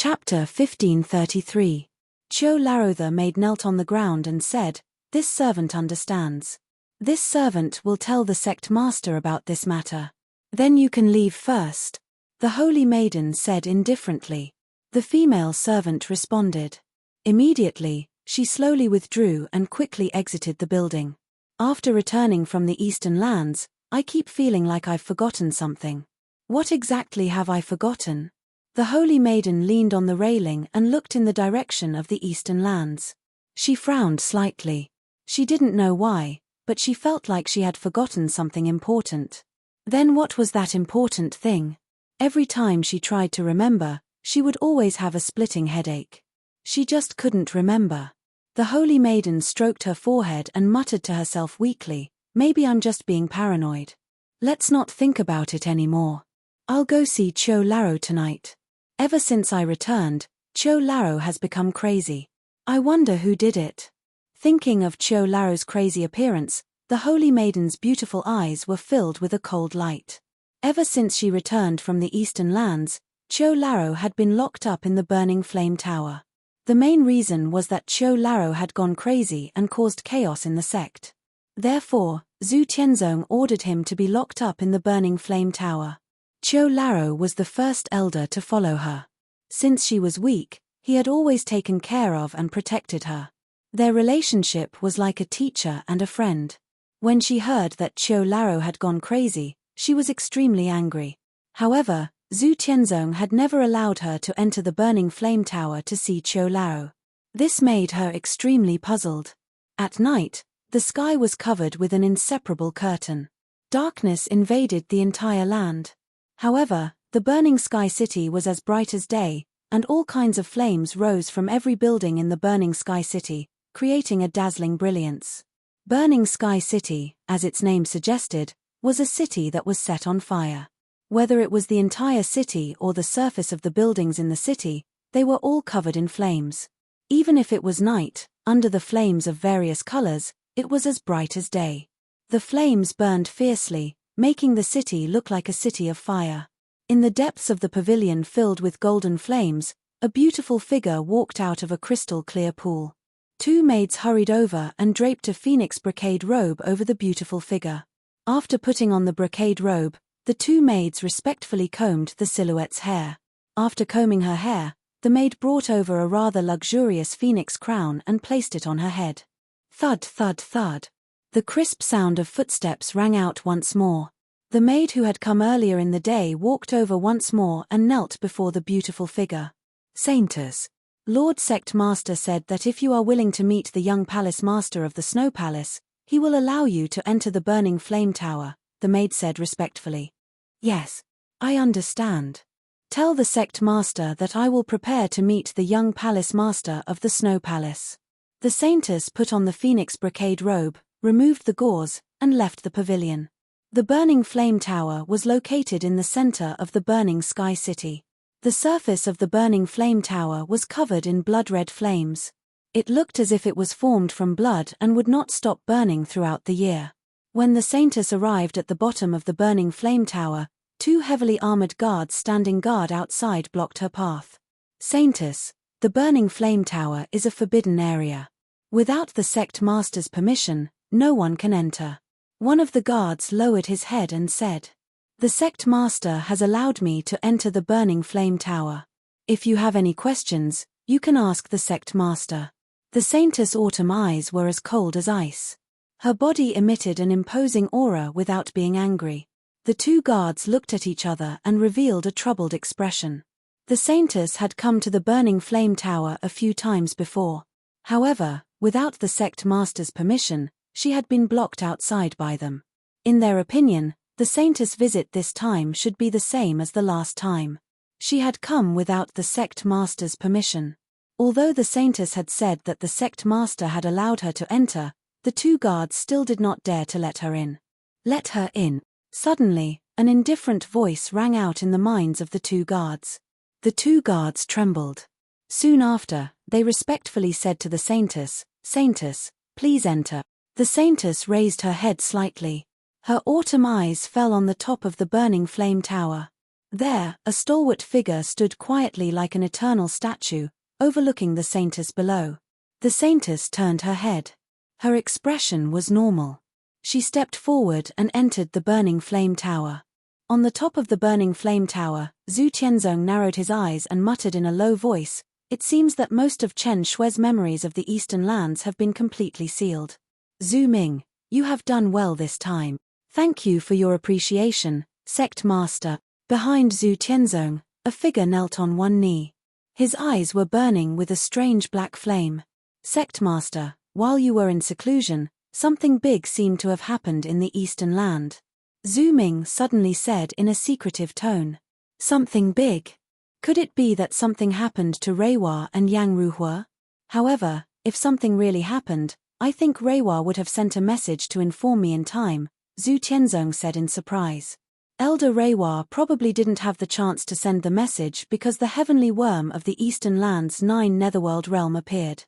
Chapter 1533. Cho Laro the maid knelt on the ground and said, "This servant understands. This servant will tell the sect master about this matter. Then you can leave first," the holy maiden said indifferently. The female servant responded. Immediately, she slowly withdrew and quickly exited the building. After returning from the eastern lands, I keep feeling like I've forgotten something. What exactly have I forgotten? The holy maiden leaned on the railing and looked in the direction of the eastern lands. She frowned slightly. She didn't know why, but she felt like she had forgotten something important. Then what was that important thing? Every time she tried to remember, she would always have a splitting headache. She just couldn't remember. The holy maiden stroked her forehead and muttered to herself weakly, "Maybe I'm just being paranoid. Let's not think about it anymore. I'll go see Cho Laro tonight. Ever since I returned, Cho Laro has become crazy. I wonder who did it." Thinking of Cho Laro's crazy appearance, the holy maiden's beautiful eyes were filled with a cold light. Ever since she returned from the eastern lands, Cho Laro had been locked up in the burning flame tower. The main reason was that Cho Laro had gone crazy and caused chaos in the sect. Therefore, Zhu Tianzong ordered him to be locked up in the burning flame tower. Cho Laro was the first elder to follow her. Since she was weak, he had always taken care of and protected her. Their relationship was like a teacher and a friend. When she heard that Cho Laro had gone crazy, she was extremely angry. However, Zhu Tianzong had never allowed her to enter the burning flame tower to see Cho Laro. This made her extremely puzzled. At night, the sky was covered with an inseparable curtain. Darkness invaded the entire land. However, the burning sky city was as bright as day, and all kinds of flames rose from every building in the burning sky city, creating a dazzling brilliance. Burning Sky City, as its name suggested, was a city that was set on fire. Whether it was the entire city or the surface of the buildings in the city, they were all covered in flames. Even if it was night, under the flames of various colors, it was as bright as day. The flames burned fiercely, making the city look like a city of fire. In the depths of the pavilion filled with golden flames, a beautiful figure walked out of a crystal-clear pool. Two maids hurried over and draped a phoenix brocade robe over the beautiful figure. After putting on the brocade robe, the two maids respectfully combed the silhouette's hair. After combing her hair, the maid brought over a rather luxurious phoenix crown and placed it on her head. Thud, thud, thud. The crisp sound of footsteps rang out once more. The maid who had come earlier in the day walked over once more and knelt before the beautiful figure. "Saintess, Lord Sect Master said that if you are willing to meet the young palace master of the Snow Palace, he will allow you to enter the burning flame tower," the maid said respectfully. "Yes, I understand. Tell the sect master that I will prepare to meet the young palace master of the Snow Palace." The saintess put on the phoenix brocade robe, removed the gauze, and left the pavilion. The burning flame tower was located in the center of the burning sky city. The surface of the burning flame tower was covered in blood-red flames. It looked as if it was formed from blood and would not stop burning throughout the year. When the saintess arrived at the bottom of the burning flame tower, two heavily armored guards standing guard outside blocked her path. "Saintess, the burning flame tower is a forbidden area. Without the sect master's permission, no one can enter." One of the guards lowered his head and said, "The sect master has allowed me to enter the burning flame tower. If you have any questions, you can ask the sect master." The saintess' autumn eyes were as cold as ice. Her body emitted an imposing aura without being angry. The two guards looked at each other and revealed a troubled expression. The saintess had come to the burning flame tower a few times before. However, without the sect master's permission, she had been blocked outside by them. In their opinion, the saintess' visit this time should be the same as the last time. She had come without the sect master's permission. Although the saintess had said that the sect master had allowed her to enter, the two guards still did not dare to let her in. "Let her in." Suddenly, an indifferent voice rang out in the minds of the two guards. The two guards trembled. Soon after, they respectfully said to the saintess, "Saintess, please enter." The saintess raised her head slightly. Her autumn eyes fell on the top of the burning flame tower. There, a stalwart figure stood quietly like an eternal statue, overlooking the saintess below. The saintess turned her head. Her expression was normal. She stepped forward and entered the burning flame tower. On the top of the burning flame tower, Zhu Tianzong narrowed his eyes and muttered in a low voice, "It seems that most of Chen Shui's memories of the eastern lands have been completely sealed. Zhu Ming, you have done well this time. Thank you for your appreciation, sect master." Behind Zhu Tianzong, a figure knelt on one knee. His eyes were burning with a strange black flame. "Sect master, while you were in seclusion, something big seemed to have happened in the eastern land." Zhu Ming suddenly said in a secretive tone. Something big? Could it be that something happened to Reiwa and Yang Ruhua? However, if something really happened, I think Reiwa would have sent a message to inform me in time, Zhu Tianzong said in surprise. Elder Reiwa probably didn't have the chance to send the message because the heavenly worm of the eastern land's 9 netherworld realm appeared.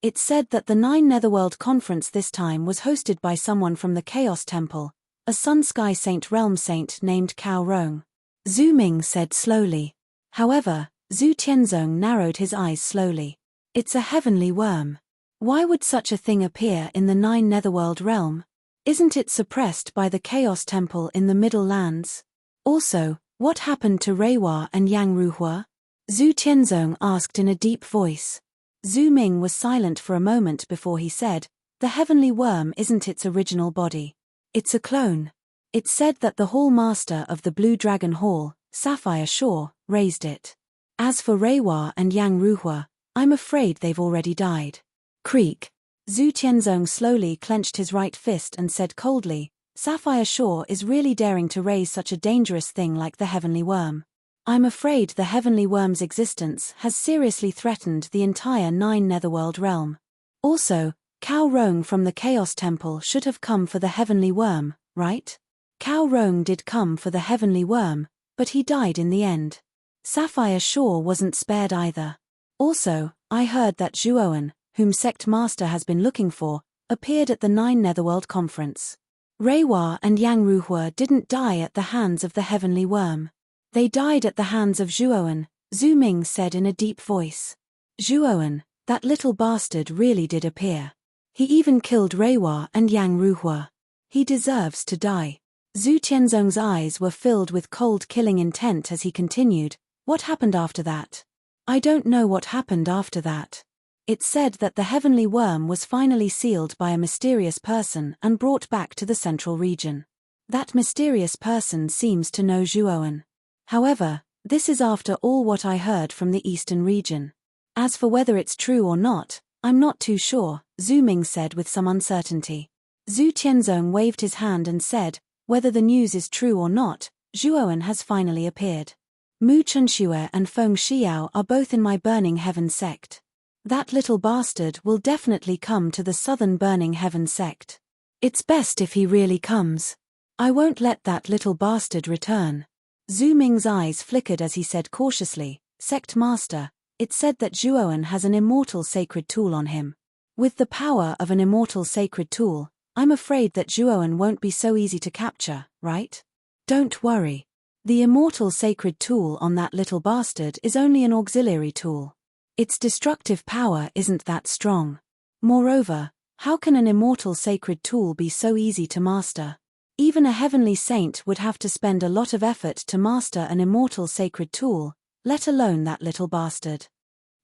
It said that the 9 netherworld conference this time was hosted by someone from the Chaos Temple, a Sun-Sky Saint realm saint named Cao Rong. Zhu Ming said slowly. However, Zhu Tianzong narrowed his eyes slowly. It's a heavenly worm. Why would such a thing appear in the 9 netherworld realm? Isn't it suppressed by the Chaos Temple in the Middle Lands? Also, what happened to Reiwa and Yang Ruhua? Zhu Tianzong asked in a deep voice. Zhu Ming was silent for a moment before he said, "The heavenly worm isn't its original body. It's a clone. It's said that the Hall Master of the Blue Dragon Hall, Sapphire Shore, raised it. As for Reiwa and Yang Ruhua, I'm afraid they've already died." Creak. Zhu Tianzong slowly clenched his right fist and said coldly, "Sapphire Shore is really daring to raise such a dangerous thing like the heavenly worm. I'm afraid the heavenly worm's existence has seriously threatened the entire 9 netherworld realm. Also, Cao Rong from the Chaos Temple should have come for the heavenly worm, right? Cao Rong did come for the heavenly worm, but he died in the end. Sapphire Shore wasn't spared either. Also, I heard that Zhuowen, whom Sect Master has been looking for, appeared at the 9 netherworld conference. Reiwa and Yang Ruhua didn't die at the hands of the heavenly worm. They died at the hands of Zhuowen," Zhu Ming said in a deep voice. "Zhuowen, that little bastard really did appear. He even killed Reiwa and Yang Ruhua. He deserves to die." Zhu Tianzong's eyes were filled with cold killing intent as he continued, "What happened after that?" "I don't know what happened after that. It said that the heavenly worm was finally sealed by a mysterious person and brought back to the central region. That mysterious person seems to know Zhuowen. However, this is after all what I heard from the eastern region. As for whether it's true or not, I'm not too sure," Zhu Ming said with some uncertainty. Zhu Tianzong waved his hand and said, "Whether the news is true or not, Zhuowen has finally appeared. Mu Chunxue and Feng Xiao are both in my Burning Heaven sect. That little bastard will definitely come to the Southern Burning Heaven sect. It's best if he really comes. I won't let that little bastard return." Zhu Ming's eyes flickered as he said cautiously, "Sect Master, it's said that Zhuowen has an immortal sacred tool on him. With the power of an immortal sacred tool, I'm afraid that Zhuowen won't be so easy to capture, right? Don't worry. The immortal sacred tool on that little bastard is only an auxiliary tool. Its destructive power isn't that strong. Moreover, how can an immortal sacred tool be so easy to master? Even a heavenly saint would have to spend a lot of effort to master an immortal sacred tool, let alone that little bastard."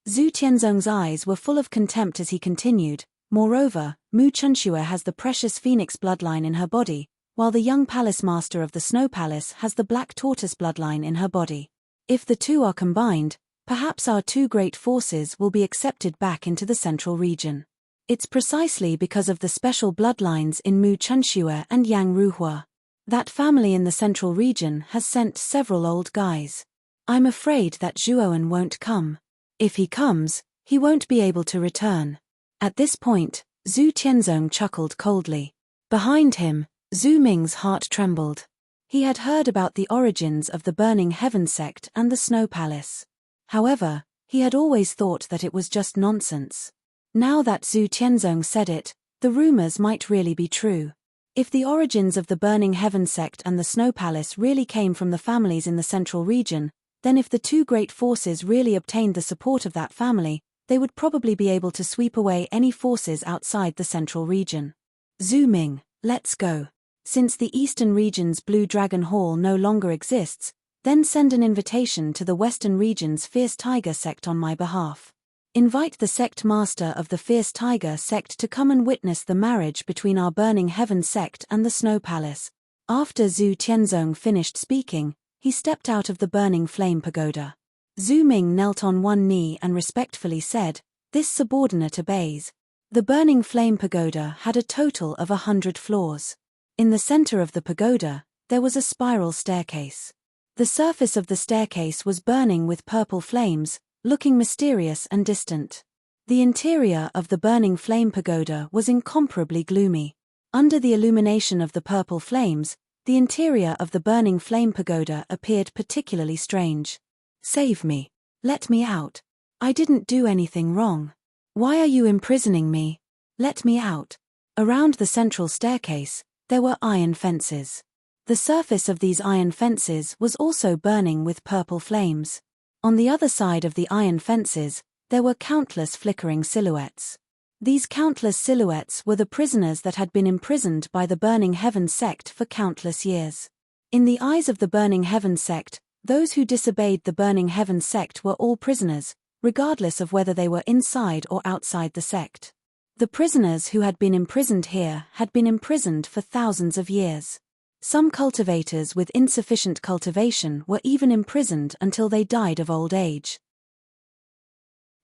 Zhu Tianzong's eyes were full of contempt as he continued, "Moreover, Mu Chunxue has the precious phoenix bloodline in her body, while the young palace master of the Snow Palace has the black tortoise bloodline in her body. If the two are combined, perhaps our 2 great forces will be accepted back into the central region. It's precisely because of the special bloodlines in Mu Chunxue and Yang Ruhua. That family in the central region has sent several old guys. I'm afraid that Zhuowen won't come. If he comes, he won't be able to return." At this point, Zhu Tianzong chuckled coldly. Behind him, Zhu Ming's heart trembled. He had heard about the origins of the Burning Heaven sect and the Snow Palace. However, he had always thought that it was just nonsense. Now that Zhu Tianzong said it, the rumors might really be true. If the origins of the Burning Heaven sect and the Snow Palace really came from the families in the central region, then if the two great forces really obtained the support of that family, they would probably be able to sweep away any forces outside the central region. Zooming, let's go. Since the eastern region's Blue Dragon Hall no longer exists, then send an invitation to the western region's Fierce Tiger sect on my behalf. Invite the sect master of the Fierce Tiger sect to come and witness the marriage between our Burning Heaven sect and the Snow Palace. After Zhu Tianzong finished speaking, he stepped out of the Burning Flame Pagoda. Zhu Ming knelt on one knee and respectfully said, "This subordinate obeys." The Burning Flame Pagoda had a total of 100 floors. In the center of the pagoda, there was a spiral staircase. The surface of the staircase was burning with purple flames, looking mysterious and distant. The interior of the Burning Flame Pagoda was incomparably gloomy. Under the illumination of the purple flames, the interior of the Burning Flame Pagoda appeared particularly strange. "Save me. Let me out. I didn't do anything wrong. Why are you imprisoning me? Let me out." Around the central staircase, there were iron fences. The surface of these iron fences was also burning with purple flames. On the other side of the iron fences, there were countless flickering silhouettes. These countless silhouettes were the prisoners that had been imprisoned by the Burning Heaven sect for countless years. In the eyes of the Burning Heaven sect, those who disobeyed the Burning Heaven sect were all prisoners, regardless of whether they were inside or outside the sect. The prisoners who had been imprisoned here had been imprisoned for thousands of years. Some cultivators with insufficient cultivation were even imprisoned until they died of old age.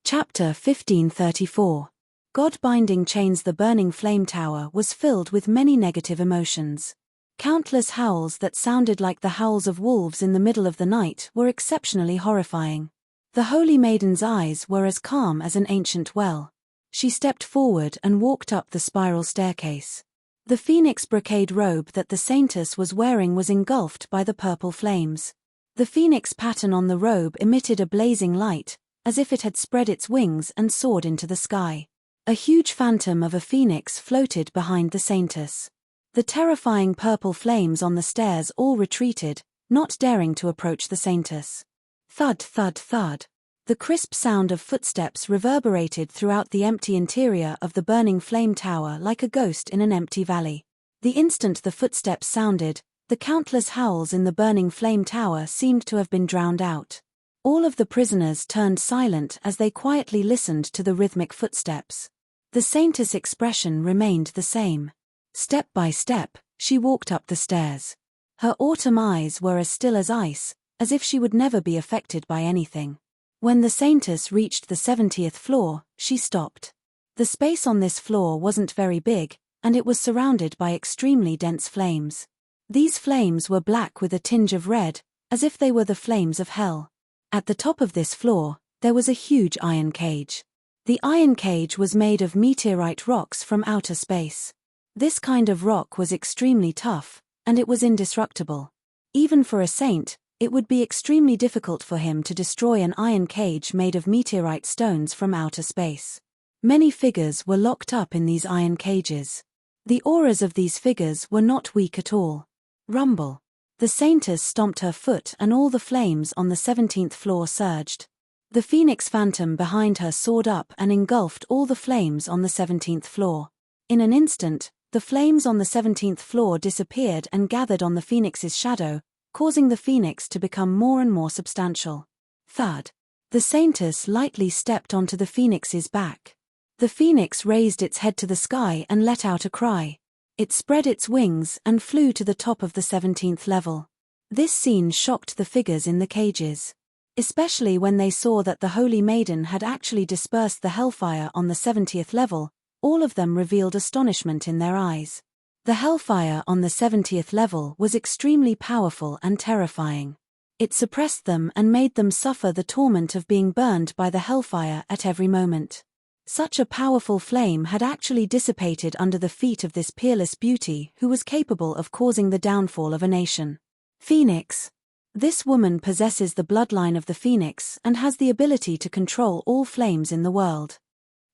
Chapter 1534. God binding chains. The burning flame tower was filled with many negative emotions. Countless howls that sounded like the howls of wolves in the middle of the night were exceptionally horrifying. The holy maiden's eyes were as calm as an ancient well. She stepped forward and walked up the spiral staircase. The phoenix brocade robe that the saintess was wearing was engulfed by the purple flames. The phoenix pattern on the robe emitted a blazing light, as if it had spread its wings and soared into the sky. A huge phantom of a phoenix floated behind the saintess. The terrifying purple flames on the stairs all retreated, not daring to approach the saintess. Thud, thud, thud. The crisp sound of footsteps reverberated throughout the empty interior of the burning flame tower like a ghost in an empty valley. The instant the footsteps sounded, the countless howls in the burning flame tower seemed to have been drowned out. All of the prisoners turned silent as they quietly listened to the rhythmic footsteps. The saintess' expression remained the same. Step by step, she walked up the stairs. Her autumn eyes were as still as ice, as if she would never be affected by anything. When the saintess reached the 70th floor, she stopped. The space on this floor wasn't very big, and it was surrounded by extremely dense flames. These flames were black with a tinge of red, as if they were the flames of hell. At the top of this floor, there was a huge iron cage. The iron cage was made of meteorite rocks from outer space. This kind of rock was extremely tough, and it was indestructible. Even for a saint, it would be extremely difficult for him to destroy an iron cage made of meteorite stones from outer space. Many figures were locked up in these iron cages. The auras of these figures were not weak at all. Rumble. The saintess stomped her foot and all the flames on the 17th floor surged. The phoenix phantom behind her soared up and engulfed all the flames on the 17th floor. In an instant, the flames on the 17th floor disappeared and gathered on the phoenix's shadow, causing the phoenix to become more and more substantial. Thud. The saintess lightly stepped onto the phoenix's back. The phoenix raised its head to the sky and let out a cry. It spread its wings and flew to the top of the 17th level. This scene shocked the figures in the cages. Especially when they saw that the Holy Maiden had actually dispersed the hellfire on the 70th level, all of them revealed astonishment in their eyes. The hellfire on the 70th level was extremely powerful and terrifying. It suppressed them and made them suffer the torment of being burned by the hellfire at every moment. Such a powerful flame had actually dissipated under the feet of this peerless beauty who was capable of causing the downfall of a nation. Phoenix. This woman possesses the bloodline of the phoenix and has the ability to control all flames in the world.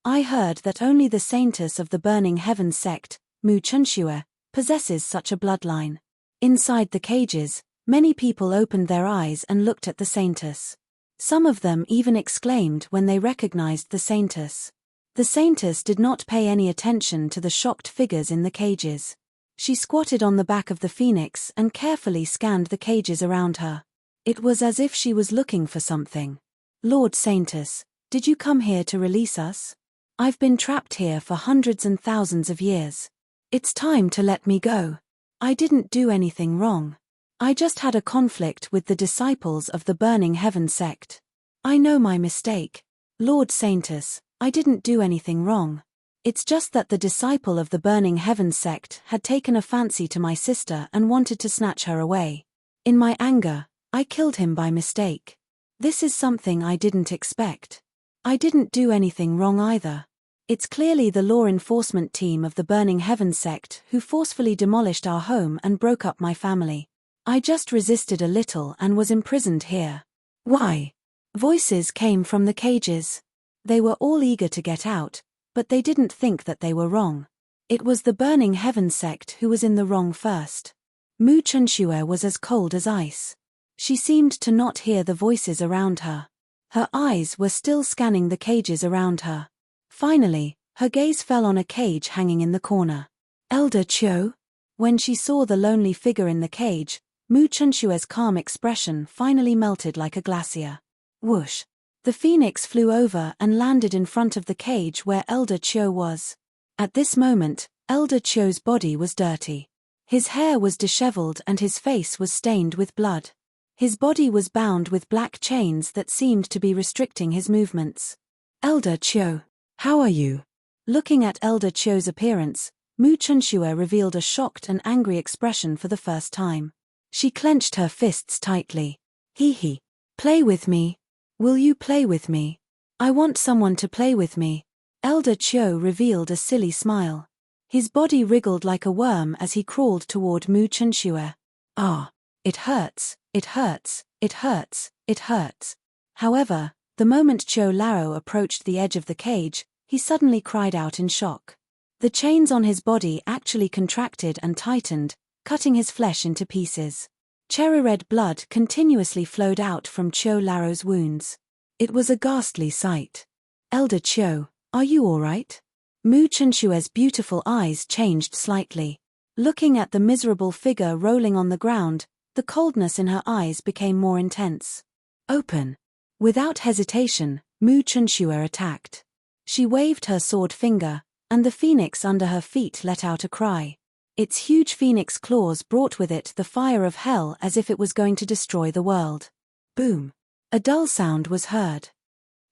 I heard that only the saintess of the Burning Heaven sect, Mu Chunxue, possesses such a bloodline. Inside the cages, many people opened their eyes and looked at the saintess. Some of them even exclaimed when they recognized the saintess. The saintess did not pay any attention to the shocked figures in the cages. She squatted on the back of the phoenix and carefully scanned the cages around her. It was as if she was looking for something. "Lord Saintess, did you come here to release us? I've been trapped here for hundreds and thousands of years. It's time to let me go. I didn't do anything wrong. I just had a conflict with the disciples of the Burning Heaven sect. I know my mistake. Lord Saintess, I didn't do anything wrong. It's just that the disciple of the Burning Heaven sect had taken a fancy to my sister and wanted to snatch her away. In my anger, I killed him by mistake. This is something I didn't expect. I didn't do anything wrong either. It's clearly the law enforcement team of the Burning Heaven sect who forcefully demolished our home and broke up my family. I just resisted a little and was imprisoned here." "Why?" Voices came from the cages. They were all eager to get out, but they didn't think that they were wrong. It was the Burning Heaven sect who was in the wrong first. Mu Chunshue was as cold as ice. She seemed to not hear the voices around her. Her eyes were still scanning the cages around her. Finally, her gaze fell on a cage hanging in the corner. "Elder Cho?" When she saw the lonely figure in the cage, Mu Chunshue's calm expression finally melted like a glacier. Whoosh! The phoenix flew over and landed in front of the cage where Elder Cho was. At this moment, Elder Cho's body was dirty. His hair was disheveled and his face was stained with blood. His body was bound with black chains that seemed to be restricting his movements. "Elder Cho, how are you?" Looking at Elder Cho's appearance, Mu Chunshue revealed a shocked and angry expression for the first time. She clenched her fists tightly. "Hee. Play with me. Will you play with me? I want someone to play with me." Elder Cho revealed a silly smile. His body wriggled like a worm as he crawled toward Mu Chunshue. "Ah, it hurts, it hurts, it hurts, it hurts." However, the moment Cho Lao approached the edge of the cage, he suddenly cried out in shock. The chains on his body actually contracted and tightened, cutting his flesh into pieces. Cherry-red blood continuously flowed out from Cho Laro's wounds. It was a ghastly sight. "Elder Cho, are you all right?" Mu Chunshue's beautiful eyes changed slightly. Looking at the miserable figure rolling on the ground, the coldness in her eyes became more intense. "Open." Without hesitation, Mu Chunshue attacked. She waved her sword finger, and the phoenix under her feet let out a cry. Its huge phoenix claws brought with it the fire of hell as if it was going to destroy the world. Boom! A dull sound was heard.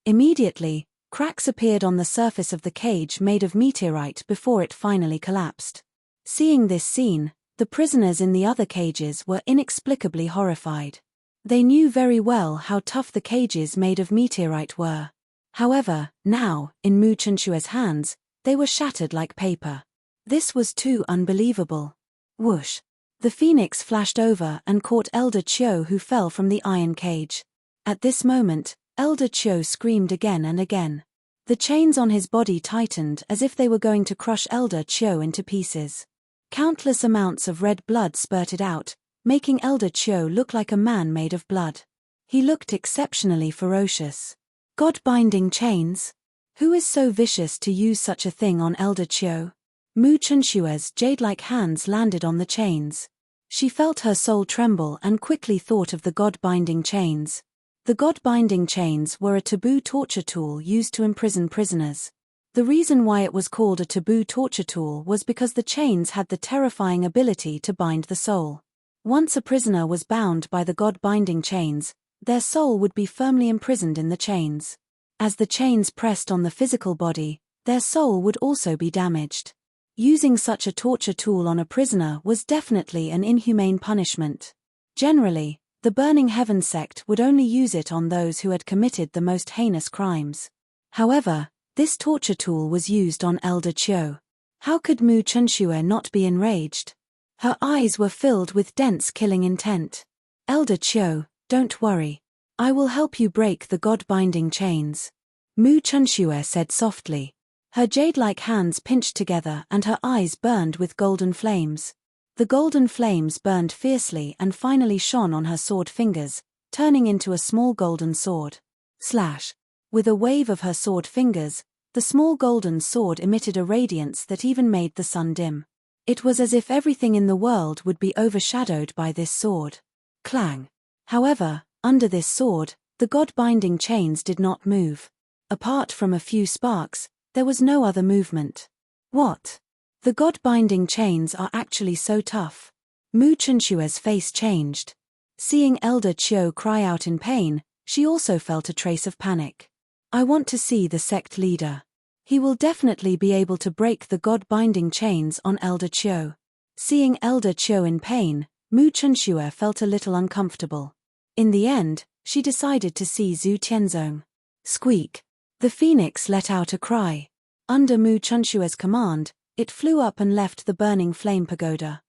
Immediately, cracks appeared on the surface of the cage made of meteorite before it finally collapsed. Seeing this scene, the prisoners in the other cages were inexplicably horrified. They knew very well how tough the cages made of meteorite were. However, now, in Mu Chunshue's hands, they were shattered like paper. This was too unbelievable. Whoosh! The phoenix flashed over and caught Elder Cho, who fell from the iron cage. At this moment, Elder Cho screamed again and again. The chains on his body tightened as if they were going to crush Elder Cho into pieces. Countless amounts of red blood spurted out, making Elder Cho look like a man made of blood. He looked exceptionally ferocious. God-binding chains? Who is so vicious to use such a thing on Elder Cho? Mu Chunshue's jade-like hands landed on the chains. She felt her soul tremble and quickly thought of the God-binding chains. The God-binding chains were a taboo torture tool used to imprison prisoners. The reason why it was called a taboo torture tool was because the chains had the terrifying ability to bind the soul. Once a prisoner was bound by the God-binding chains, their soul would be firmly imprisoned in the chains. As the chains pressed on the physical body, their soul would also be damaged. Using such a torture tool on a prisoner was definitely an inhumane punishment. Generally, the Burning Heaven sect would only use it on those who had committed the most heinous crimes. However, this torture tool was used on Elder Cho. How could Mu Chunshue not be enraged? Her eyes were filled with dense killing intent. "Elder Cho, don't worry. I will help you break the God-binding chains," Mu Chunshue said softly. Her jade-like hands pinched together and her eyes burned with golden flames. The golden flames burned fiercely and finally shone on her sword fingers, turning into a small golden sword. Slash! With a wave of her sword fingers, the small golden sword emitted a radiance that even made the sun dim. It was as if everything in the world would be overshadowed by this sword. Clang! However, under this sword, the god-binding chains did not move. Apart from a few sparks, there was no other movement. What? The god-binding chains are actually so tough. Mu Chunshue's face changed. Seeing Elder Chiu cry out in pain, she also felt a trace of panic. I want to see the sect leader. He will definitely be able to break the god-binding chains on Elder Chiu. Seeing Elder Chiu in pain, Mu Chunshue felt a little uncomfortable. In the end, she decided to see Zhu Tianzong. Squeak! The phoenix let out a cry. Under Mu Chunshue's command, it flew up and left the burning flame pagoda.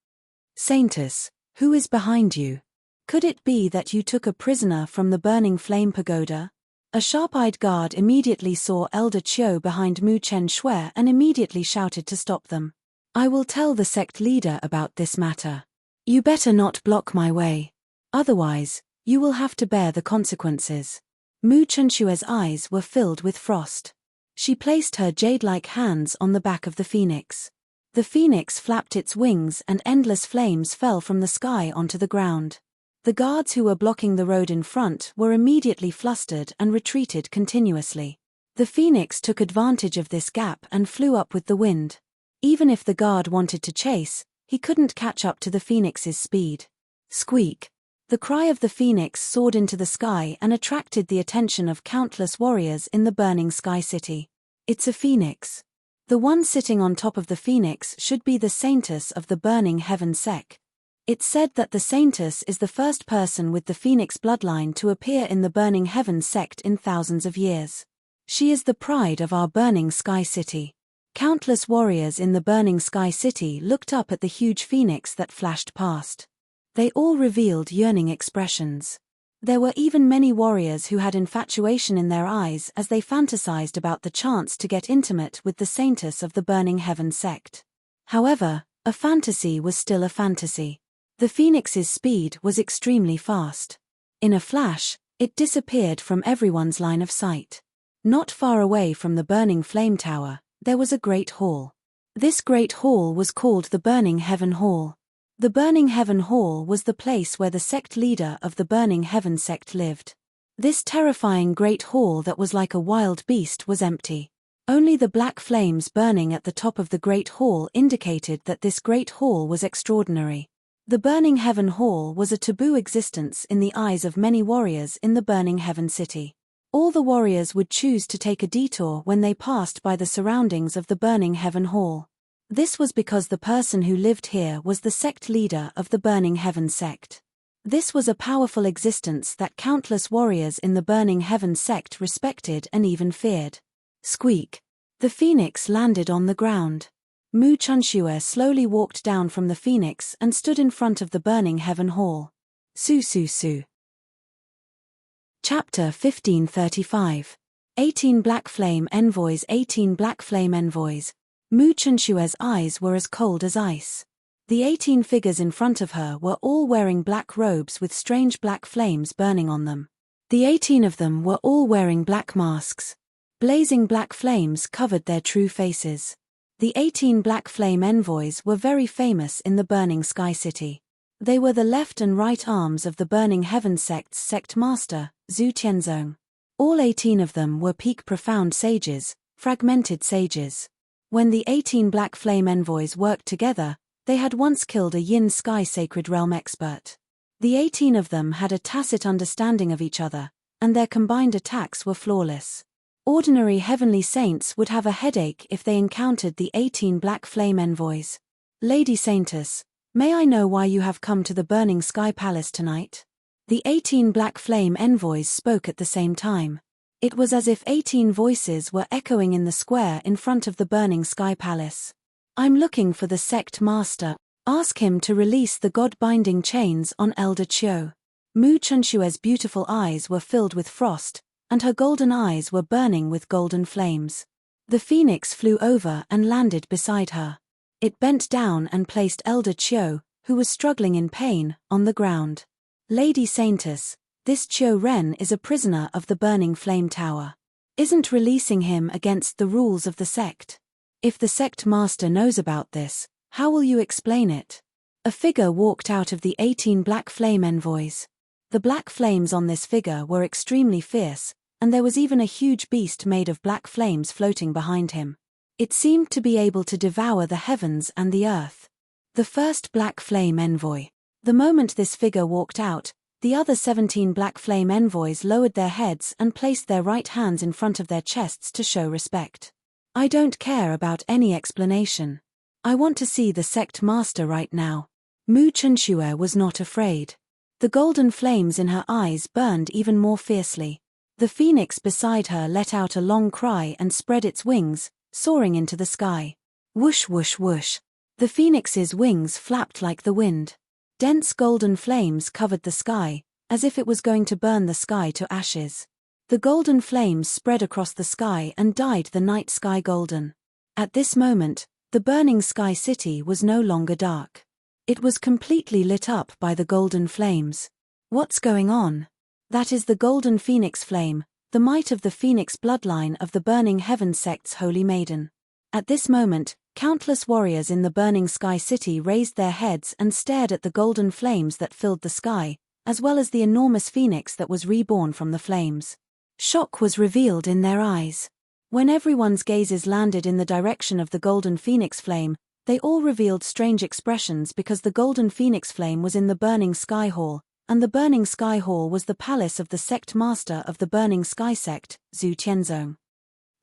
Saintess, who is behind you? Could it be that you took a prisoner from the burning flame pagoda? A sharp-eyed guard immediately saw Elder Chiu behind Mu Chunshue and immediately shouted to stop them. I will tell the sect leader about this matter. You better not block my way. Otherwise, you will have to bear the consequences. Mu Chunshue's eyes were filled with frost. She placed her jade-like hands on the back of the phoenix. The phoenix flapped its wings and endless flames fell from the sky onto the ground. The guards who were blocking the road in front were immediately flustered and retreated continuously. The phoenix took advantage of this gap and flew up with the wind. Even if the guard wanted to chase, he couldn't catch up to the phoenix's speed. Squeak! The cry of the phoenix soared into the sky and attracted the attention of countless warriors in the burning sky city. It's a phoenix. The one sitting on top of the phoenix should be the saintess of the burning heaven sect. It's said that the saintess is the first person with the phoenix bloodline to appear in the burning heaven sect in thousands of years. She is the pride of our burning sky city. Countless warriors in the burning sky city looked up at the huge phoenix that flashed past. They all revealed yearning expressions. There were even many warriors who had infatuation in their eyes as they fantasized about the chance to get intimate with the saintess of the burning heaven sect. However, a fantasy was still a fantasy. The phoenix's speed was extremely fast. In a flash, it disappeared from everyone's line of sight. Not far away from the burning flame tower, there was a great hall. This great hall was called the Burning Heaven Hall. The Burning Heaven Hall was the place where the sect leader of the Burning Heaven sect lived. This terrifying great hall that was like a wild beast was empty. Only the black flames burning at the top of the great hall indicated that this great hall was extraordinary. The Burning Heaven Hall was a taboo existence in the eyes of many warriors in the Burning Heaven City. All the warriors would choose to take a detour when they passed by the surroundings of the Burning Heaven Hall. This was because the person who lived here was the sect leader of the Burning Heaven sect. This was a powerful existence that countless warriors in the Burning Heaven sect respected and even feared. Squeak! The phoenix landed on the ground. Mu Chunshue slowly walked down from the phoenix and stood in front of the Burning Heaven Hall. Su Su Su. Chapter 1535. 18 Black Flame Envoys. 18 Black Flame Envoys. Mu Chunshue's eyes were as cold as ice. The 18 figures in front of her were all wearing black robes with strange black flames burning on them. The 18 of them were all wearing black masks. Blazing black flames covered their true faces. The 18 Black Flame Envoys were very famous in the Burning Sky City. They were the left and right arms of the Burning Heaven sect's sect master, Zhu Tianzong. All 18 of them were peak profound sages, fragmented sages. When the 18 Black Flame Envoys worked together, they had once killed a Yin Sky Sacred Realm expert. The 18 of them had a tacit understanding of each other, and their combined attacks were flawless. Ordinary heavenly saints would have a headache if they encountered the 18 Black Flame Envoys. Lady Saintess, may I know why you have come to the Burning Sky Palace tonight? The 18 Black Flame Envoys spoke at the same time. It was as if 18 voices were echoing in the square in front of the Burning Sky Palace. I'm looking for the sect master. Ask him to release the god-binding chains on Elder Chiu. Mu Chunshue's beautiful eyes were filled with frost, and her golden eyes were burning with golden flames. The phoenix flew over and landed beside her. It bent down and placed Elder Chiu, who was struggling in pain, on the ground. Lady Saintess, this Chiu Ren is a prisoner of the burning flame tower. Isn't releasing him against the rules of the sect? If the sect master knows about this, how will you explain it? A figure walked out of the 18 black flame envoys. The black flames on this figure were extremely fierce, and there was even a huge beast made of black flames floating behind him. It seemed to be able to devour the heavens and the earth. The first black flame envoy. The moment this figure walked out, the other 17 black flame envoys lowered their heads and placed their right hands in front of their chests to show respect. I don't care about any explanation. I want to see the sect master right now. Mu Chunxue was not afraid. The golden flames in her eyes burned even more fiercely. The phoenix beside her let out a long cry and spread its wings, soaring into the sky. Whoosh whoosh whoosh. The phoenix's wings flapped like the wind. Dense golden flames covered the sky, as if it was going to burn the sky to ashes. The golden flames spread across the sky and dyed the night sky golden. At this moment, the burning sky city was no longer dark. It was completely lit up by the golden flames. What's going on? That is the golden phoenix flame, the might of the phoenix bloodline of the burning heaven sect's holy maiden. At this moment, countless warriors in the burning sky city raised their heads and stared at the golden flames that filled the sky, as well as the enormous phoenix that was reborn from the flames. Shock was revealed in their eyes. When everyone's gazes landed in the direction of the golden phoenix flame, they all revealed strange expressions because the golden phoenix flame was in the burning sky hall, and the burning sky hall was the palace of the sect master of the burning sky sect, Zhu Tianzong.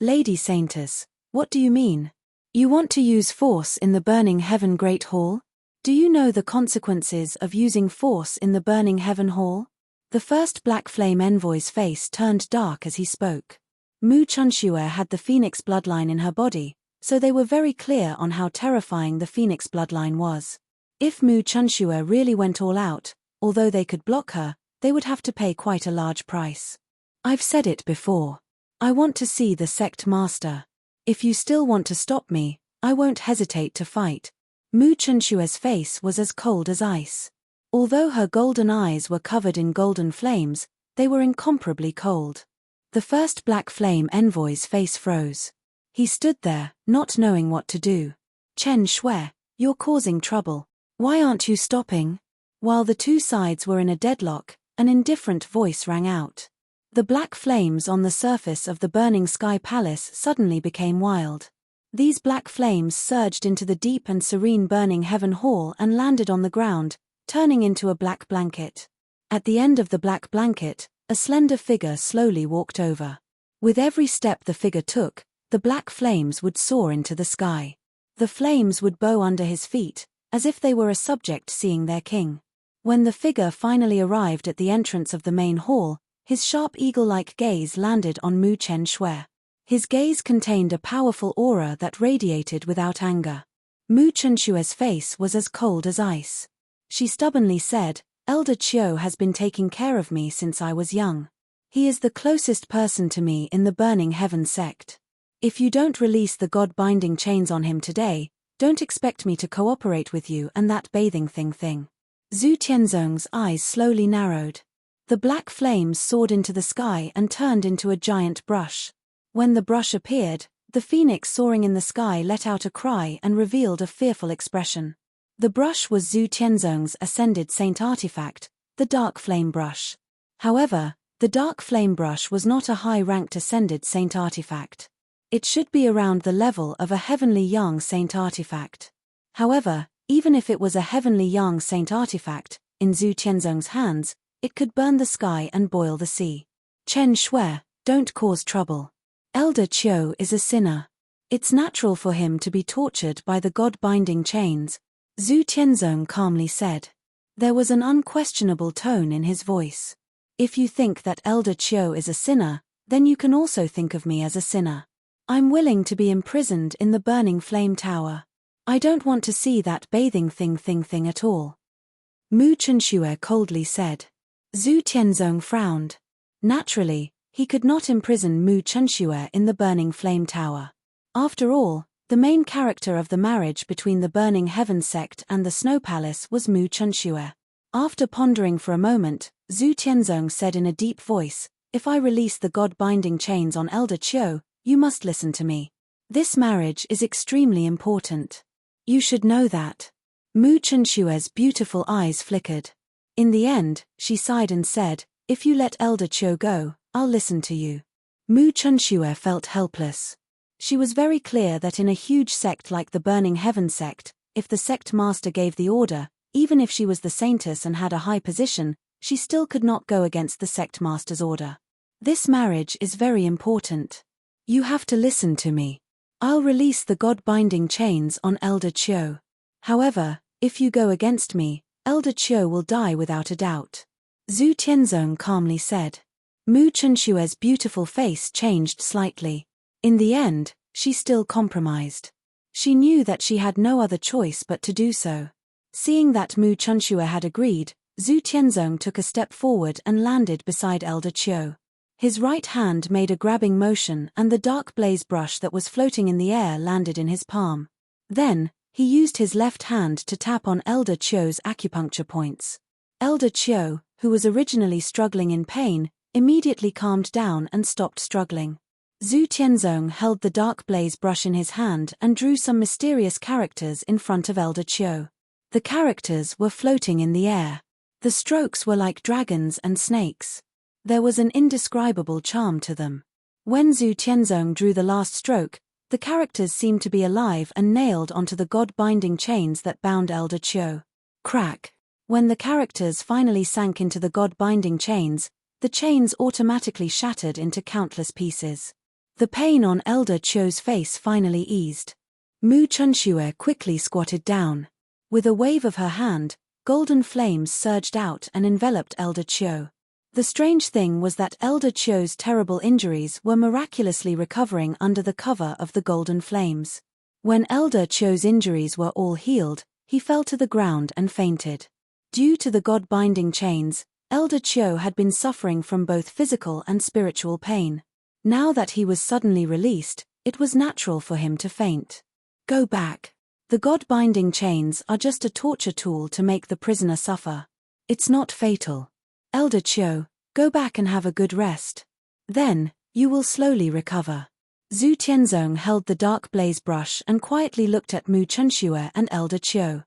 Lady Saintess, what do you mean? You want to use force in the burning heaven great hall? Do you know the consequences of using force in the burning heaven hall? The first black flame envoy's face turned dark as he spoke. Mu Chunxue had the phoenix bloodline in her body, so they were very clear on how terrifying the phoenix bloodline was. If Mu Chunxue really went all out, although they could block her, they would have to pay quite a large price. I've said it before. I want to see the sect master. If you still want to stop me, I won't hesitate to fight. Mu Chunxue's face was as cold as ice. Although her golden eyes were covered in golden flames, they were incomparably cold. The first black flame envoy's face froze. He stood there, not knowing what to do. Chen Shui, you're causing trouble. Why aren't you stopping? While the two sides were in a deadlock, an indifferent voice rang out. The black flames on the surface of the burning sky palace suddenly became wild. These black flames surged into the deep and serene burning heaven hall and landed on the ground, turning into a black blanket. At the end of the black blanket, a slender figure slowly walked over. With every step the figure took, the black flames would soar into the sky. The flames would bow under his feet, as if they were a subject seeing their king. When the figure finally arrived at the entrance of the main hall, his sharp eagle-like gaze landed on Mu Chen Shui. His gaze contained a powerful aura that radiated without anger. Mu Chen Shui's face was as cold as ice. She stubbornly said, Elder Chiu has been taking care of me since I was young. He is the closest person to me in the Burning Heaven sect. If you don't release the god-binding chains on him today, don't expect me to cooperate with you and that bathing thing. Zhu Tianzong's eyes slowly narrowed. The black flames soared into the sky and turned into a giant brush. When the brush appeared, the phoenix soaring in the sky let out a cry and revealed a fearful expression. The brush was Zhu Tianzong's ascended saint artifact, the dark flame brush. However, the dark flame brush was not a high-ranked ascended saint artifact. It should be around the level of a heavenly young saint artifact. However, even if it was a heavenly young saint artifact, in Zhu Tianzong's hands, it could burn the sky and boil the sea. Chen Shui, don't cause trouble. Elder Chiu is a sinner. It's natural for him to be tortured by the god-binding chains, Zhu Tianzong calmly said. There was an unquestionable tone in his voice. If you think that Elder Chiu is a sinner, then you can also think of me as a sinner. I'm willing to be imprisoned in the burning flame tower. I don't want to see that bathing thing at all. Mu Chunxue coldly said. Zhu Tianzong frowned. Naturally, he could not imprison Mu Chunxue in the burning flame tower. After all, the main character of the marriage between the Burning Heaven sect and the Snow Palace was Mu Chunxue. After pondering for a moment, Zhu Tianzong said in a deep voice, "If I release the God-binding chains on Elder Qiu, you must listen to me. This marriage is extremely important. You should know that." Mu Chunxue's beautiful eyes flickered. In the end, she sighed and said, "If you let Elder Qiu go, I'll listen to you." Mu Chunxue felt helpless. She was very clear that in a huge sect like the Burning Heaven sect, if the sect master gave the order, even if she was the saintess and had a high position, she still could not go against the sect master's order. "This marriage is very important. You have to listen to me. I'll release the God-binding chains on Elder Qiu. However, if you go against me, Elder Qiu will die without a doubt," Zhu Tianzong calmly said. Mu Chunxue's beautiful face changed slightly. In the end, she still compromised. She knew that she had no other choice but to do so. Seeing that Mu Chunxue had agreed, Zhu Tianzong took a step forward and landed beside Elder Qiu. His right hand made a grabbing motion and the dark blaze brush that was floating in the air landed in his palm. Then, he used his left hand to tap on Elder Qiu's acupuncture points. Elder Qiu, who was originally struggling in pain, immediately calmed down and stopped struggling. Zhu Tianzong held the dark blaze brush in his hand and drew some mysterious characters in front of Elder Qiu. The characters were floating in the air. The strokes were like dragons and snakes. There was an indescribable charm to them. When Zhu Tianzong drew the last stroke, the characters seemed to be alive and nailed onto the God-binding chains that bound Elder Qiu. Crack! When the characters finally sank into the God-binding chains, the chains automatically shattered into countless pieces. The pain on Elder Qiu's face finally eased. Mu Chunxue quickly squatted down. With a wave of her hand, golden flames surged out and enveloped Elder Qiu. The strange thing was that Elder Qiu's terrible injuries were miraculously recovering under the cover of the golden flames. When Elder Qiu's injuries were all healed, he fell to the ground and fainted. Due to the God-binding chains, Elder Qiu had been suffering from both physical and spiritual pain. Now that he was suddenly released, it was natural for him to faint. "Go back. The God-binding chains are just a torture tool to make the prisoner suffer. It's not fatal. Elder Qiu, go back and have a good rest. Then, you will slowly recover." Zhu Tianzong held the dark blaze brush and quietly looked at Mu Chunxue and Elder Qiu.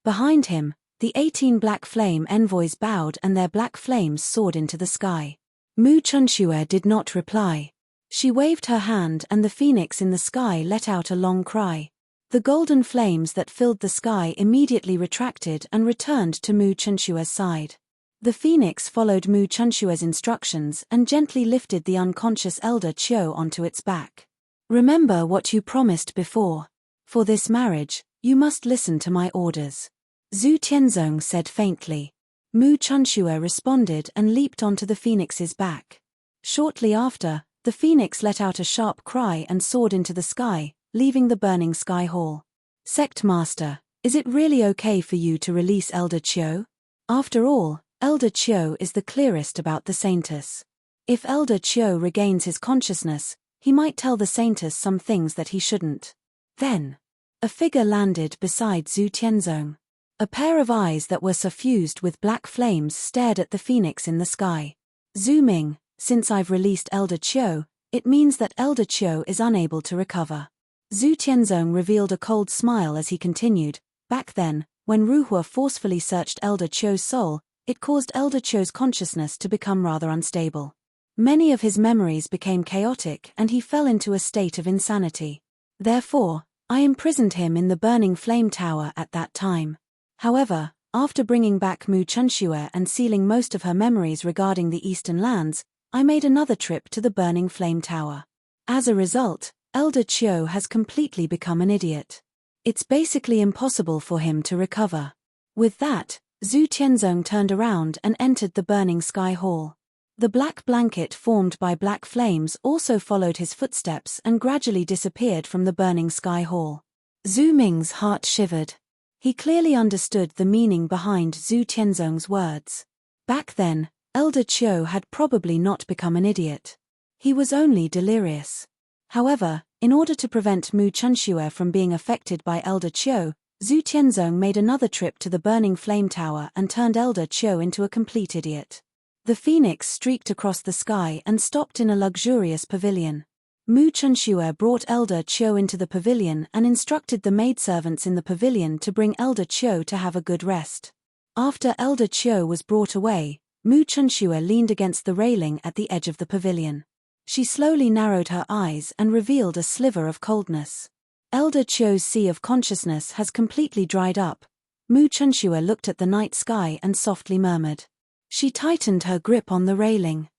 Behind him, the 18 black flame envoys bowed and their black flames soared into the sky. Mu Chunxue did not reply. She waved her hand and the phoenix in the sky let out a long cry. The golden flames that filled the sky immediately retracted and returned to Mu Chunxue's side. The phoenix followed Mu Chunxue's instructions and gently lifted the unconscious Elder Qiu onto its back. "Remember what you promised before. For this marriage, you must listen to my orders," Zhu Tianzong said faintly. Mu Chunxue responded and leaped onto the phoenix's back. Shortly after, the phoenix let out a sharp cry and soared into the sky, leaving the burning sky hall. "Sect Master, is it really okay for you to release Elder Qiu? After all, Elder Qiu is the clearest about the saintess. If Elder Qiu regains his consciousness, he might tell the saintess some things that he shouldn't." Then, a figure landed beside Zhu Tianzong. A pair of eyes that were suffused with black flames stared at the phoenix in the sky. "Zooming, since I've released Elder Qiu, it means that Elder Qiu is unable to recover." Zhu Tianzong revealed a cold smile as he continued, "Back then, when Ruhua forcefully searched Elder Qiu's soul, it caused Elder Qiu's consciousness to become rather unstable. Many of his memories became chaotic and he fell into a state of insanity. Therefore, I imprisoned him in the burning flame tower at that time. However, after bringing back Mu Chunxue and sealing most of her memories regarding the Eastern lands, I made another trip to the burning flame tower. As a result, Elder Qiu has completely become an idiot. It's basically impossible for him to recover." With that, Zhu Tianzong turned around and entered the burning sky hall. The black blanket formed by black flames also followed his footsteps and gradually disappeared from the burning sky hall. Zhu Ming's heart shivered. He clearly understood the meaning behind Zhu Tianzong's words. Back then, Elder Qiu had probably not become an idiot. He was only delirious. However, In order to prevent Mu Chunxue from being affected by Elder Qiu, Zhu Tianzong made another trip to the burning flame tower and turned Elder Qiu into a complete idiot. The phoenix streaked across the sky and stopped in a luxurious pavilion. Mu Chunxue brought Elder Qiu into the pavilion and instructed the maidservants in the pavilion to bring Elder Qiu to have a good rest. After Elder Qiu was brought away, Mu Chunxue leaned against the railing at the edge of the pavilion. She slowly narrowed her eyes and revealed a sliver of coldness. Elder Qiu's sea of consciousness has completely dried up. Mu Chunxue looked at the night sky and softly murmured. She tightened her grip on the railing.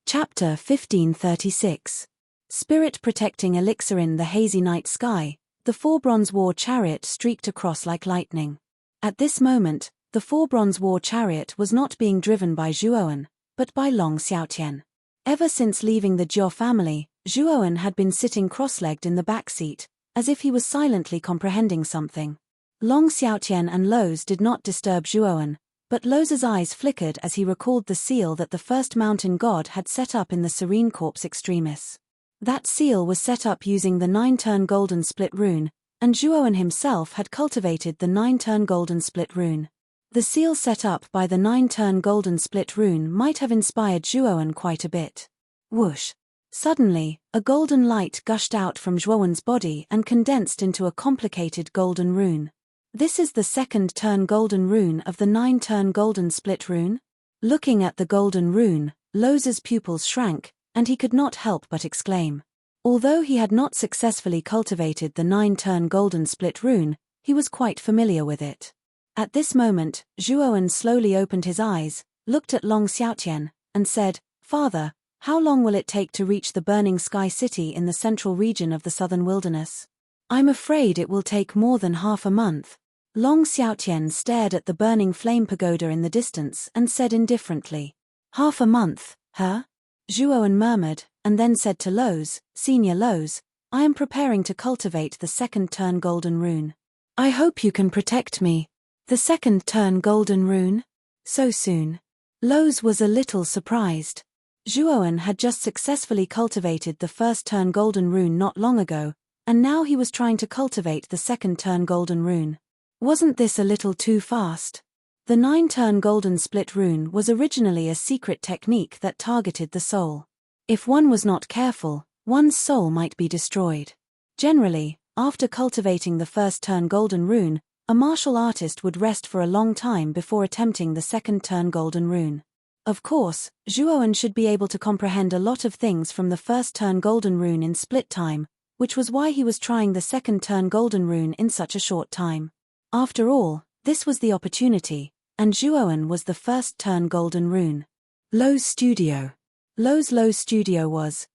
Chapter 1536. Spirit protecting elixir. In the hazy night sky, the four bronze war chariot streaked across like lightning. At this moment, the four bronze war chariot was not being driven by Zhuowen, but by Long Xiaotian. Ever since leaving the Zhou family, Zhuowen had been sitting cross-legged in the back seat, as if he was silently comprehending something. Long Xiaotian and Lo's did not disturb Zhuowen, but Lo's eyes flickered as he recalled the seal that the first mountain god had set up in the Serene Corpse Extremis. That seal was set up using the 9-turn golden split rune, and Zhuowen himself had cultivated the 9-turn golden split rune. The seal set up by the 9-turn golden split rune might have inspired Zhuowen quite a bit. Whoosh! Suddenly, a golden light gushed out from Zhuowen's body and condensed into a complicated golden rune. This is the 2nd-turn golden rune of the 9-turn golden split rune? Looking at the golden rune, Lo's pupils shrank, and he could not help but exclaim. Although he had not successfully cultivated the 9-turn golden split rune, he was quite familiar with it. At this moment, Zhuowen slowly opened his eyes, looked at Long Xiaotian, and said, "Father, how long will it take to reach the burning sky city in the central region of the southern wilderness?" "I'm afraid it will take more than half a month." Long Xiaotian stared at the burning flame pagoda in the distance and said indifferently, "Half a month, huh?" Zhuowen murmured, and then said to Lo's, "Senior Lo's, I am preparing to cultivate the 2nd-turn golden rune. I hope you can protect me." "The 2nd-turn golden rune? So soon?" Lo's was a little surprised. Zhuowen had just successfully cultivated the 1st-turn golden rune not long ago, and now he was trying to cultivate the 2nd-turn golden rune. Wasn't this a little too fast? The 9-turn golden split rune was originally a secret technique that targeted the soul. If one was not careful, one's soul might be destroyed. Generally, after cultivating the 1st-turn golden rune, a martial artist would rest for a long time before attempting the 2nd-turn golden rune. Of course, Zhuowen should be able to comprehend a lot of things from the 1st-turn golden rune in split time, which was why he was trying the 2nd-turn golden rune in such a short time. After all, this was the opportunity, and Zhuowen was the 1st-turn golden rune. Lo's studio. Lo's studio was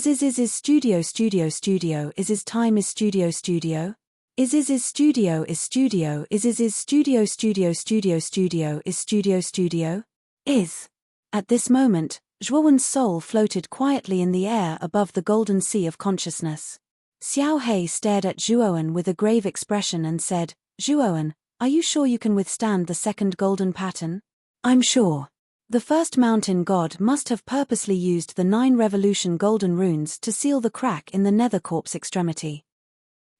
is studio is time is studio is studio is studio is studio is. At this moment, Zhuowen's soul floated quietly in the air above the golden sea of consciousness. Xiao He stared at Zhuowen with a grave expression and said, "Zhuowen, are you sure you can withstand the 2nd golden pattern?" "I'm sure." The first mountain god must have purposely used the 9 revolution golden runes to seal the crack in the nether corpse extremity.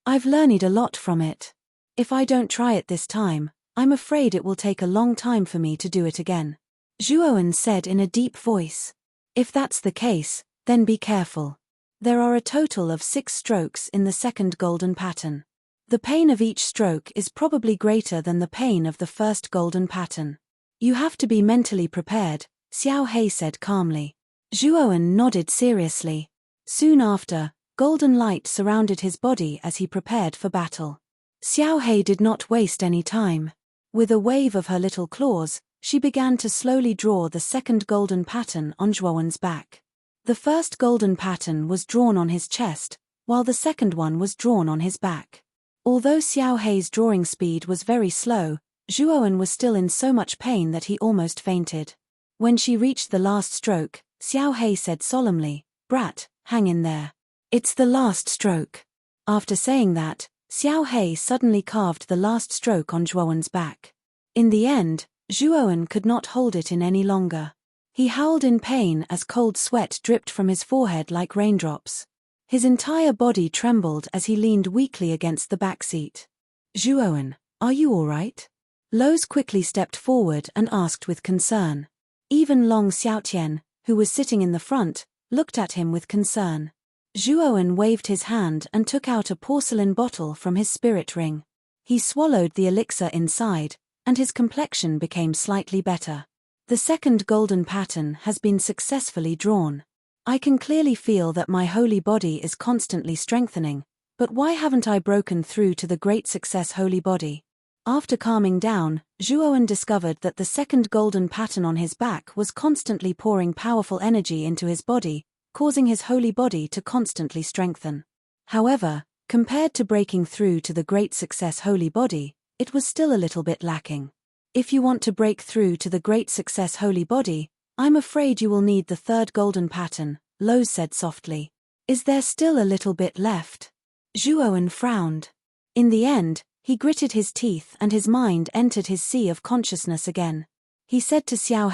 "I've learned a lot from it. If I don't try it this time, I'm afraid it will take a long time for me to do it again," Zhuowen said in a deep voice. "If that's the case, then be careful. There are a total of 6 strokes in the 2nd golden pattern. The pain of each stroke is probably greater than the pain of the 1st golden pattern. You have to be mentally prepared," Xiao He said calmly. Zhuowen nodded seriously. Soon after, golden light surrounded his body as he prepared for battle. Xiao He did not waste any time. With a wave of her little claws, she began to slowly draw the 2nd golden pattern on Zhuowen's back. The 1st golden pattern was drawn on his chest, while the 2nd one was drawn on his back. Although Xiao He's drawing speed was very slow, Zhuowen was still in so much pain that he almost fainted. When she reached the last stroke, Xiao He said solemnly, "Brat, hang in there. It's the last stroke." After saying that, Xiao He suddenly carved the last stroke on Zhuowen's back. In the end, Zhuowen could not hold it in any longer. He howled in pain as cold sweat dripped from his forehead like raindrops. His entire body trembled as he leaned weakly against the back seat. Zhuowen, are you all right? Lowe's quickly stepped forward and asked with concern. Even Long Xiaotian, who was sitting in the front, looked at him with concern. Zhuowen waved his hand and took out a porcelain bottle from his spirit ring. He swallowed the elixir inside, and his complexion became slightly better. The second golden pattern has been successfully drawn. I can clearly feel that my holy body is constantly strengthening, but why haven't I broken through to the great success holy body? After calming down, Zhuowen discovered that the second golden pattern on his back was constantly pouring powerful energy into his body, causing his holy body to constantly strengthen. However, compared to breaking through to the great success holy body, it was still a little bit lacking. If you want to break through to the great success holy body, I'm afraid you will need the third golden pattern, Lowe said softly. Is there still a little bit left? Zhuowen frowned. In the end, he gritted his teeth and his mind entered his sea of consciousness again. He said to Xiao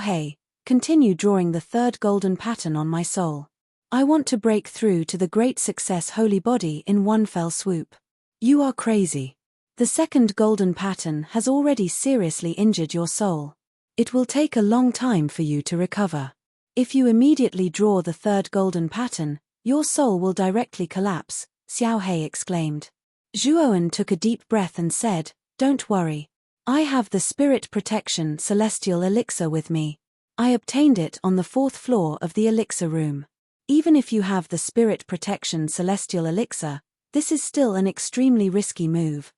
Hei, continue drawing the third golden pattern on my soul. I want to break through to the great success holy body in one fell swoop. You are crazy. The second golden pattern has already seriously injured your soul. It will take a long time for you to recover. If you immediately draw the third golden pattern, your soul will directly collapse, Xiao Hei exclaimed. Zhuowen took a deep breath and said, don't worry. I have the spirit protection celestial elixir with me. I obtained it on the 4th floor of the elixir room. Even if you have the spirit protection celestial elixir, this is still an extremely risky move.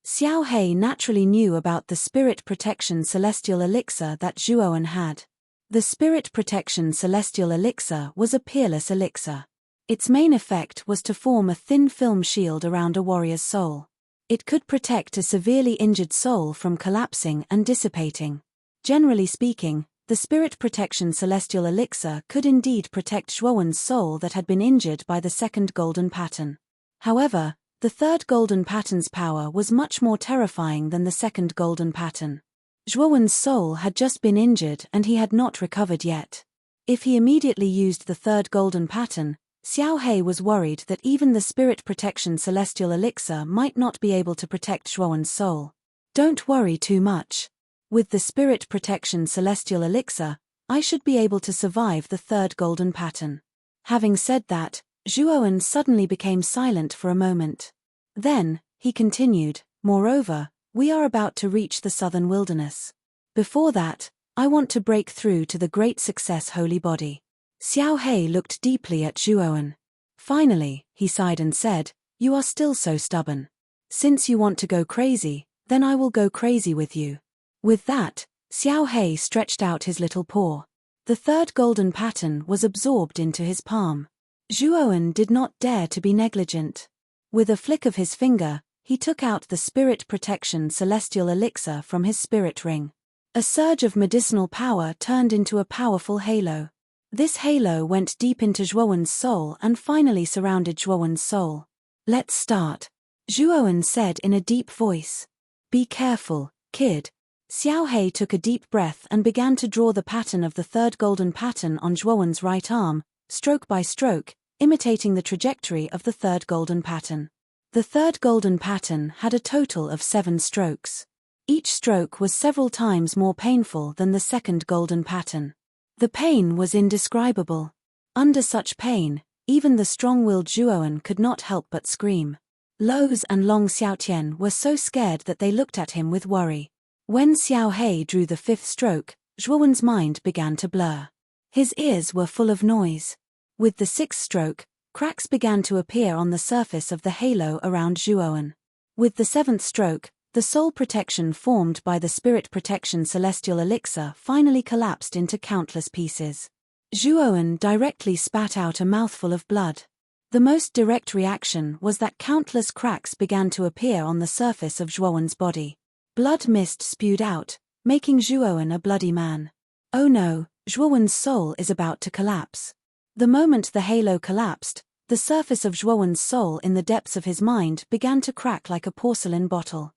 Xiao Hei naturally knew about the spirit protection celestial elixir that Zhuowen had. The spirit protection celestial elixir was a peerless elixir. Its main effect was to form a thin film shield around a warrior's soul. It could protect a severely injured soul from collapsing and dissipating. Generally speaking, the spirit protection celestial elixir could indeed protect Zhuowen's soul that had been injured by the second golden pattern. However, the third golden pattern's power was much more terrifying than the second golden pattern. Zhuowen's soul had just been injured and he had not recovered yet. If he immediately used the third golden pattern, Xiao Hei was worried that even the spirit protection celestial elixir might not be able to protect Zhuowen's soul. Don't worry too much. With the spirit protection celestial elixir, I should be able to survive the third golden pattern. Having said that, Zhuowen suddenly became silent for a moment. Then, he continued, moreover, we are about to reach the southern wilderness. Before that, I want to break through to the great success holy body. Xiao Hei looked deeply at Zhuowen. Finally, he sighed and said, you are still so stubborn. Since you want to go crazy, then I will go crazy with you. With that, Xiao Hei stretched out his little paw. The third golden pattern was absorbed into his palm. Zhuowen did not dare to be negligent. With a flick of his finger, he took out the spirit protection celestial elixir from his spirit ring. A surge of medicinal power turned into a powerful halo. This halo went deep into Zhuowen's soul and finally surrounded Zhuowen's soul. Let's start, Zhuowen said in a deep voice. Be careful, kid. Xiao Hei took a deep breath and began to draw the pattern of the third golden pattern on Zhuowen's right arm, stroke by stroke, imitating the trajectory of the third golden pattern. The third golden pattern had a total of 7 strokes. Each stroke was several times more painful than the second golden pattern. The pain was indescribable. Under such pain, even the strong-willed Zhuowen could not help but scream. Lowe's and Long Xiaotian were so scared that they looked at him with worry. When Xiao Hei drew the 5th stroke, Zhuowen's mind began to blur. His ears were full of noise. With the 6th stroke, cracks began to appear on the surface of the halo around Zhuowen. With the 7th stroke, the soul protection formed by the spirit protection celestial elixir finally collapsed into countless pieces. Zhuowen directly spat out a mouthful of blood. The most direct reaction was that countless cracks began to appear on the surface of Zhuowen's body. Blood mist spewed out, making Zhuowen a bloody man. Oh no, Zhuowen's soul is about to collapse. The moment the halo collapsed, the surface of Zhuowen's soul in the depths of his mind began to crack like a porcelain bottle.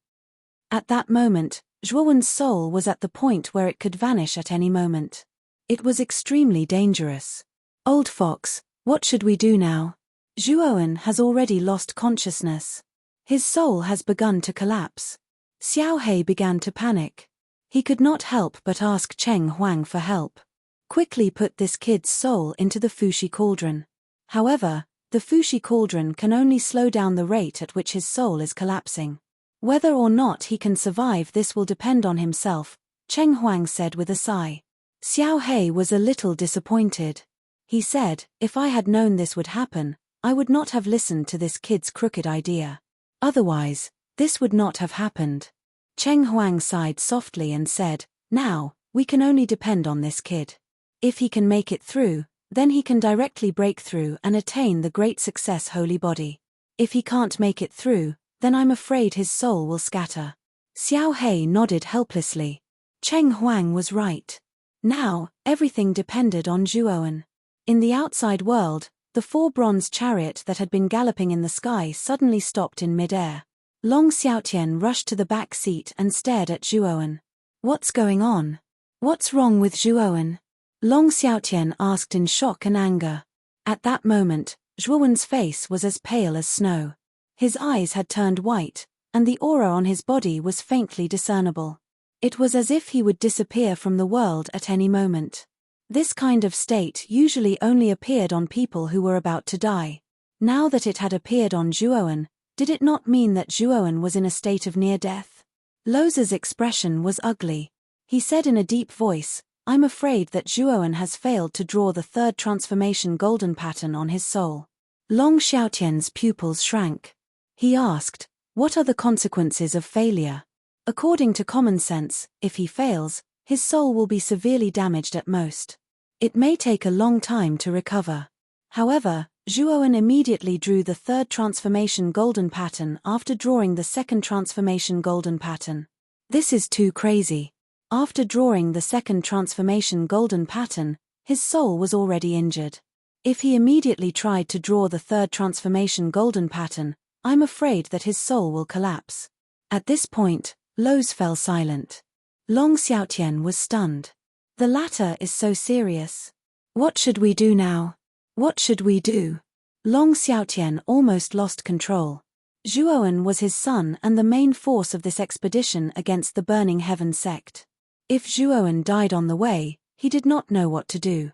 At that moment, Zhuowen's soul was at the point where it could vanish at any moment. It was extremely dangerous. Old fox, What should we do now? Zhuowen has already lost consciousness. His soul has begun to collapse. Xiao He began to panic. He could not help but ask Cheng Huang for help. Quickly put this kid's soul into the Fushi cauldron. However, the Fushi cauldron can only slow down the rate at which his soul is collapsing. Whether or not he can survive this will depend on himself, Cheng Huang said with a sigh. Xiao He was a little disappointed. He said, if I had known this would happen, I would not have listened to this kid's crooked idea. Otherwise, this would not have happened. Cheng Huang sighed softly and said, now, we can only depend on this kid. If he can make it through, then he can directly break through and attain the great success holy body. If he can't make it through, then I'm afraid his soul will scatter. Xiao He nodded helplessly. Cheng Huang was right. Now, everything depended on Zhuowen. In the outside world, the 4 bronze chariot that had been galloping in the sky suddenly stopped in mid-air. Long Xiaotian rushed to the back seat and stared at Zhuowen. What's going on? What's wrong with Zhuowen? Long Xiaotian asked in shock and anger. At that moment, Zhuowen's face was as pale as snow. His eyes had turned white, and the aura on his body was faintly discernible. It was as if he would disappear from the world at any moment. This kind of state usually only appeared on people who were about to die. Now that it had appeared on Zhuowen, did it not mean that Zhuowen was in a state of near death? Loza's expression was ugly. He said in a deep voice, I'm afraid that Zhuowen has failed to draw the 3rd transformation golden pattern on his soul. Long Xiaotian's pupils shrank. He asked, what are the consequences of failure? According to common sense, if he fails, his soul will be severely damaged at most. It may take a long time to recover. However, Zhuowen immediately drew the 3rd transformation golden pattern after drawing the 2nd transformation golden pattern. This is too crazy. After drawing the 2nd transformation golden pattern, his soul was already injured. If he immediately tried to draw the 3rd transformation golden pattern, I'm afraid that his soul will collapse. At this point, Loz fell silent. Long Xiaotian was stunned. The latter is so serious. What should we do now? What should we do? Long Xiaotian almost lost control. Zhuowen was his son and the main force of this expedition against the Burning Heaven sect. If Zhuowen died on the way, he did not know what to do.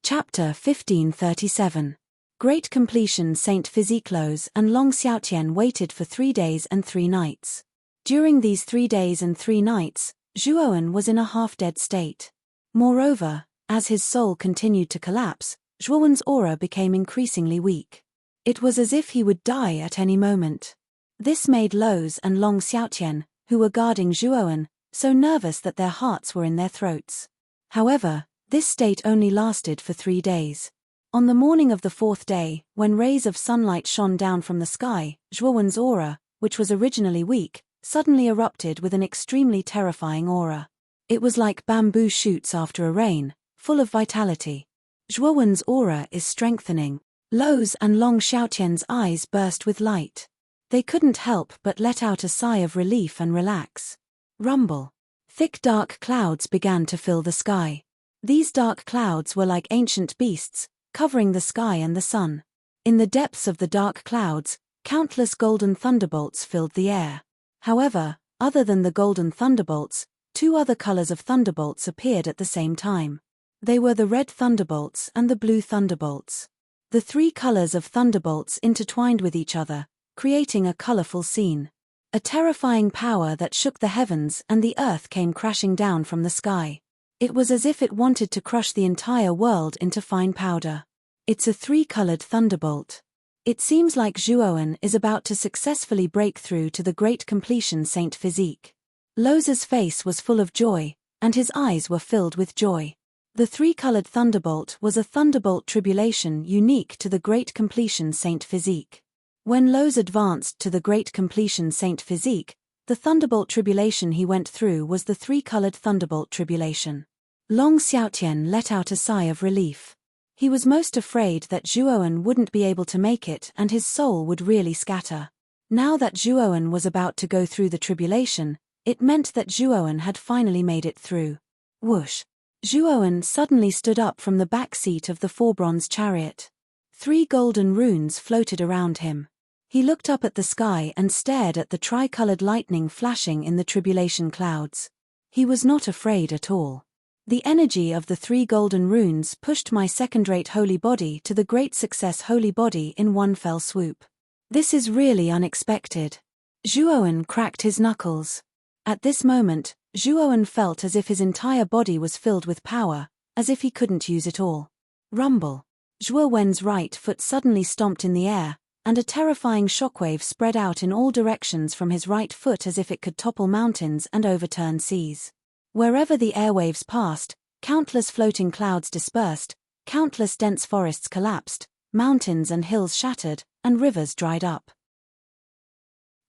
Chapter 1537. Great Completion. Saint Physique and Long Xiaotian waited for 3 days and 3 nights. During these 3 days and 3 nights, Zhuowen was in a half-dead state. Moreover, as his soul continued to collapse, Zhuowen's aura became increasingly weak. It was as if he would die at any moment. This made Loz and Long Xiaotian, who were guarding Zhuowen, so nervous that their hearts were in their throats. However, this state only lasted for 3 days. On the morning of the 4th day, when rays of sunlight shone down from the sky, Zhuowen's aura, which was originally weak, suddenly erupted with an extremely terrifying aura. It was like bamboo shoots after a rain, full of vitality. Zhuowen's aura is strengthening. Loz and Long Xiaotian's eyes burst with light. They couldn't help but let out a sigh of relief and relax. Rumble. Thick dark clouds began to fill the sky. These dark clouds were like ancient beasts, covering the sky and the sun. In the depths of the dark clouds, countless golden thunderbolts filled the air. However, other than the golden thunderbolts, 2 other colors of thunderbolts appeared at the same time. They were the red thunderbolts and the blue thunderbolts. The 3 colors of thunderbolts intertwined with each other, creating a colorful scene. A terrifying power that shook the heavens and the earth came crashing down from the sky. It was as if it wanted to crush the entire world into fine powder. It's a 3-colored thunderbolt. It seems like Zhuowen is about to successfully break through to the great completion Saint Physique. Loz's face was full of joy, and his eyes were filled with joy. The 3-colored thunderbolt was a thunderbolt tribulation unique to the great completion Saint Physique. When Loz advanced to the great completion Saint Physique, the thunderbolt tribulation he went through was the 3-colored thunderbolt tribulation. Long Xiaotian let out a sigh of relief. He was most afraid that Zhuowen wouldn't be able to make it and his soul would really scatter. Now that Zhuowen was about to go through the tribulation, it meant that Zhuowen had finally made it through. Whoosh! Zhuowen suddenly stood up from the back seat of the four-bronze chariot. 3 golden runes floated around him. He looked up at the sky and stared at the tricolored lightning flashing in the tribulation clouds. He was not afraid at all. The energy of the 3 golden runes pushed my second-rate holy body to the great success holy body in one fell swoop. This is really unexpected. Zhuowen cracked his knuckles. At this moment, Zhuowen felt as if his entire body was filled with power, as if he couldn't use it all. Rumble. Zhuowen's right foot suddenly stomped in the air, and a terrifying shockwave spread out in all directions from his right foot as if it could topple mountains and overturn seas. Wherever the airwaves passed, countless floating clouds dispersed, countless dense forests collapsed, mountains and hills shattered, and rivers dried up.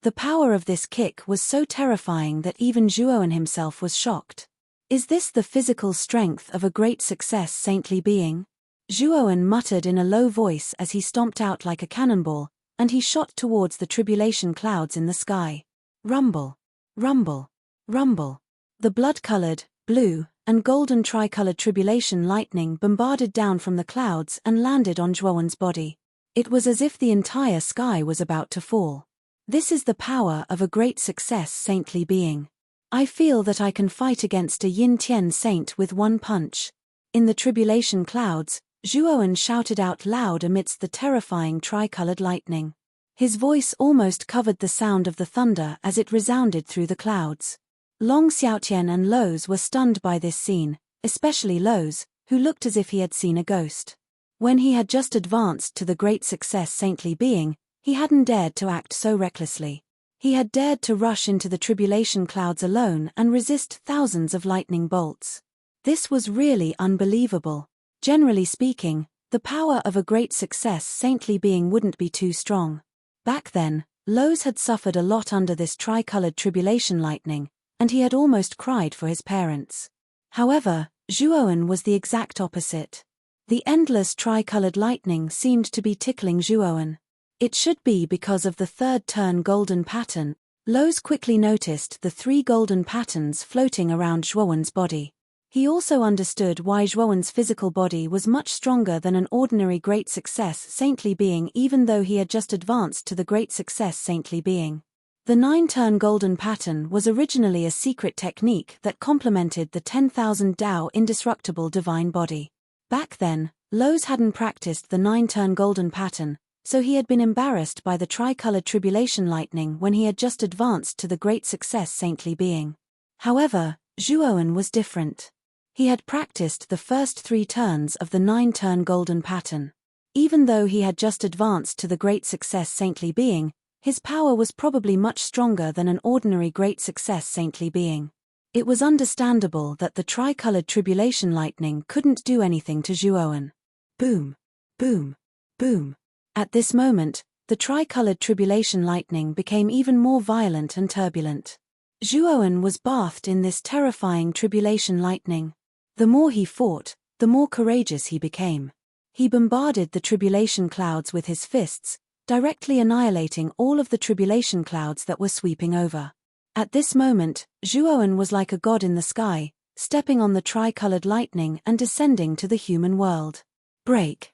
The power of this kick was so terrifying that even Zhuowen himself was shocked. Is this the physical strength of a great success saintly being? Zhuowen muttered in a low voice as he stomped out like a cannonball, and he shot towards the tribulation clouds in the sky. Rumble. Rumble. Rumble. The blood-colored, blue, and golden tricolored tribulation lightning bombarded down from the clouds and landed on Zhuowen's body. It was as if the entire sky was about to fall. This is the power of a great success saintly being. I feel that I can fight against a Yin Tian saint with one punch. In the tribulation clouds, Zhuowen shouted out loud amidst the terrifying tricolored lightning. His voice almost covered the sound of the thunder as it resounded through the clouds. Long Xiaotian and Lo's were stunned by this scene, especially Lo's, who looked as if he had seen a ghost. When he had just advanced to the great success saintly being, he hadn't dared to act so recklessly. He had dared to rush into the tribulation clouds alone and resist thousands of lightning bolts. This was really unbelievable. Generally speaking, the power of a great success saintly being wouldn't be too strong. Back then, Lo's had suffered a lot under this tricolored tribulation lightning, and he had almost cried for his parents. However, Zhuowen was the exact opposite. The endless tricolored lightning seemed to be tickling Zhuowen. It should be because of the third turn golden pattern. Lo's quickly noticed the 3 golden patterns floating around Zhuowen's body. He also understood why Zhuowen's physical body was much stronger than an ordinary great success saintly being even though he had just advanced to the great success saintly being. The 9-turn golden pattern was originally a secret technique that complemented the 10,000 Tao indestructible divine body. Back then, Lo's hadn't practiced the 9-turn golden pattern, so he had been embarrassed by the tricolored tribulation lightning when he had just advanced to the great success saintly being. However, Zhuowen was different. He had practiced the first 3 turns of the 9-turn golden pattern. Even though he had just advanced to the great success saintly being, his power was probably much stronger than an ordinary great success saintly being. It was understandable that the tricolored tribulation lightning couldn't do anything to Zhuowen. Boom. Boom. Boom. At this moment, the tricolored tribulation lightning became even more violent and turbulent. Zhuowen was bathed in this terrifying tribulation lightning. The more he fought, the more courageous he became. He bombarded the tribulation clouds with his fists, directly annihilating all of the tribulation clouds that were sweeping over. At this moment, Zhuowen was like a god in the sky, stepping on the tricolored lightning and descending to the human world. Break.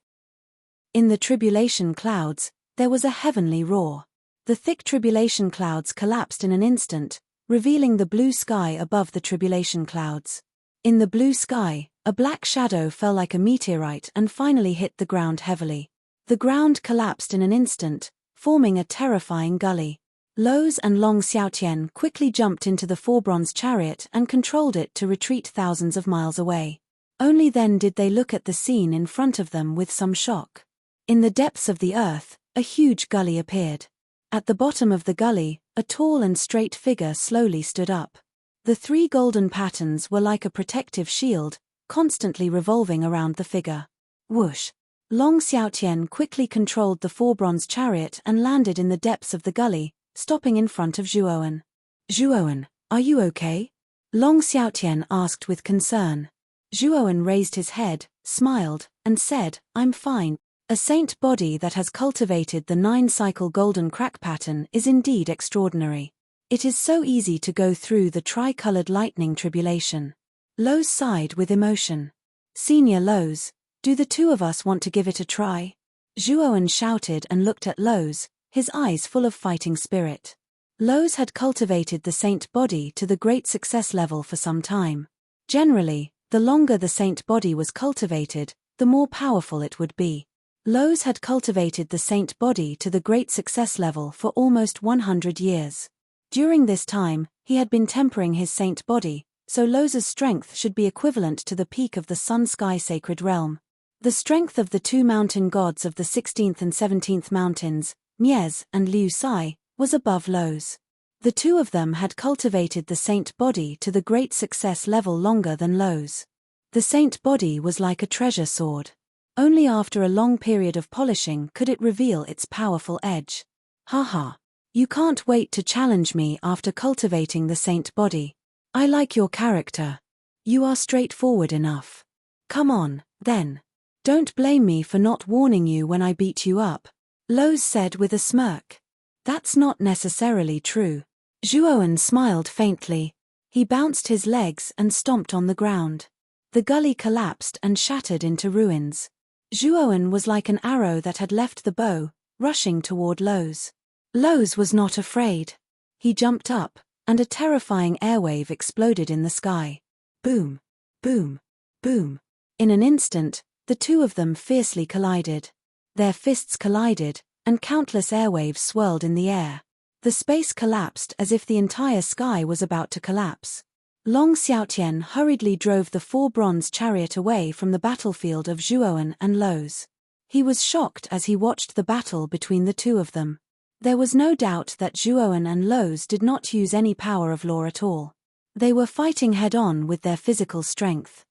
In the tribulation clouds, there was a heavenly roar. The thick tribulation clouds collapsed in an instant, revealing the blue sky above the tribulation clouds. In the blue sky, a black shadow fell like a meteorite and finally hit the ground heavily. The ground collapsed in an instant, forming a terrifying gully. Lo's and Long Xiaotian quickly jumped into the 4-bronze chariot and controlled it to retreat thousands of miles away. Only then did they look at the scene in front of them with some shock. In the depths of the earth, a huge gully appeared. At the bottom of the gully, a tall and straight figure slowly stood up. The 3 golden patterns were like a protective shield, constantly revolving around the figure. Whoosh! Long Xiaotian quickly controlled the 4-bronze chariot and landed in the depths of the gully, stopping in front of Zhuowen. Zhuowen, are you okay? Long Xiaotian asked with concern. Zhuowen raised his head, smiled, and said, I'm fine. A saint body that has cultivated the 9-cycle golden crack pattern is indeed extraordinary. It is so easy to go through the tricolored lightning tribulation. Lowe's sighed with emotion. Senior Lowe's, do the two of us want to give it a try? Zhuowen shouted and looked at Lowe's, his eyes full of fighting spirit. Lowe's had cultivated the saint body to the great success level for some time. Generally, the longer the saint body was cultivated, the more powerful it would be. Lowe's had cultivated the saint body to the great success level for almost 100 years. During this time, he had been tempering his saint body, so Lowe's strength should be equivalent to the peak of the sun-sky sacred realm. The strength of the two mountain gods of the 16th and 17th mountains, Mies and Liu Sai, was above Lowe's. The two of them had cultivated the saint body to the great success level longer than Lowe's. The saint body was like a treasure sword. Only after a long period of polishing could it reveal its powerful edge. Haha. You can't wait to challenge me after cultivating the saint body. I like your character. You are straightforward enough. Come on, then. Don't blame me for not warning you when I beat you up, Lowe's said with a smirk. That's not necessarily true. Zhuowen smiled faintly. He bounced his legs and stomped on the ground. The gully collapsed and shattered into ruins. Zhuowen was like an arrow that had left the bow, rushing toward Lowe's. Lowe's was not afraid. He jumped up, and a terrifying airwave exploded in the sky. Boom, boom, boom. In an instant, the two of them fiercely collided. Their fists collided, and countless airwaves swirled in the air. The space collapsed as if the entire sky was about to collapse. Long Xiaotian hurriedly drove the 4-bronze chariot away from the battlefield of Zhuowen and Lowe's. He was shocked as he watched the battle between the two of them. There was no doubt that Zhuowen and Lowe's did not use any power of law at all. They were fighting head-on with their physical strength.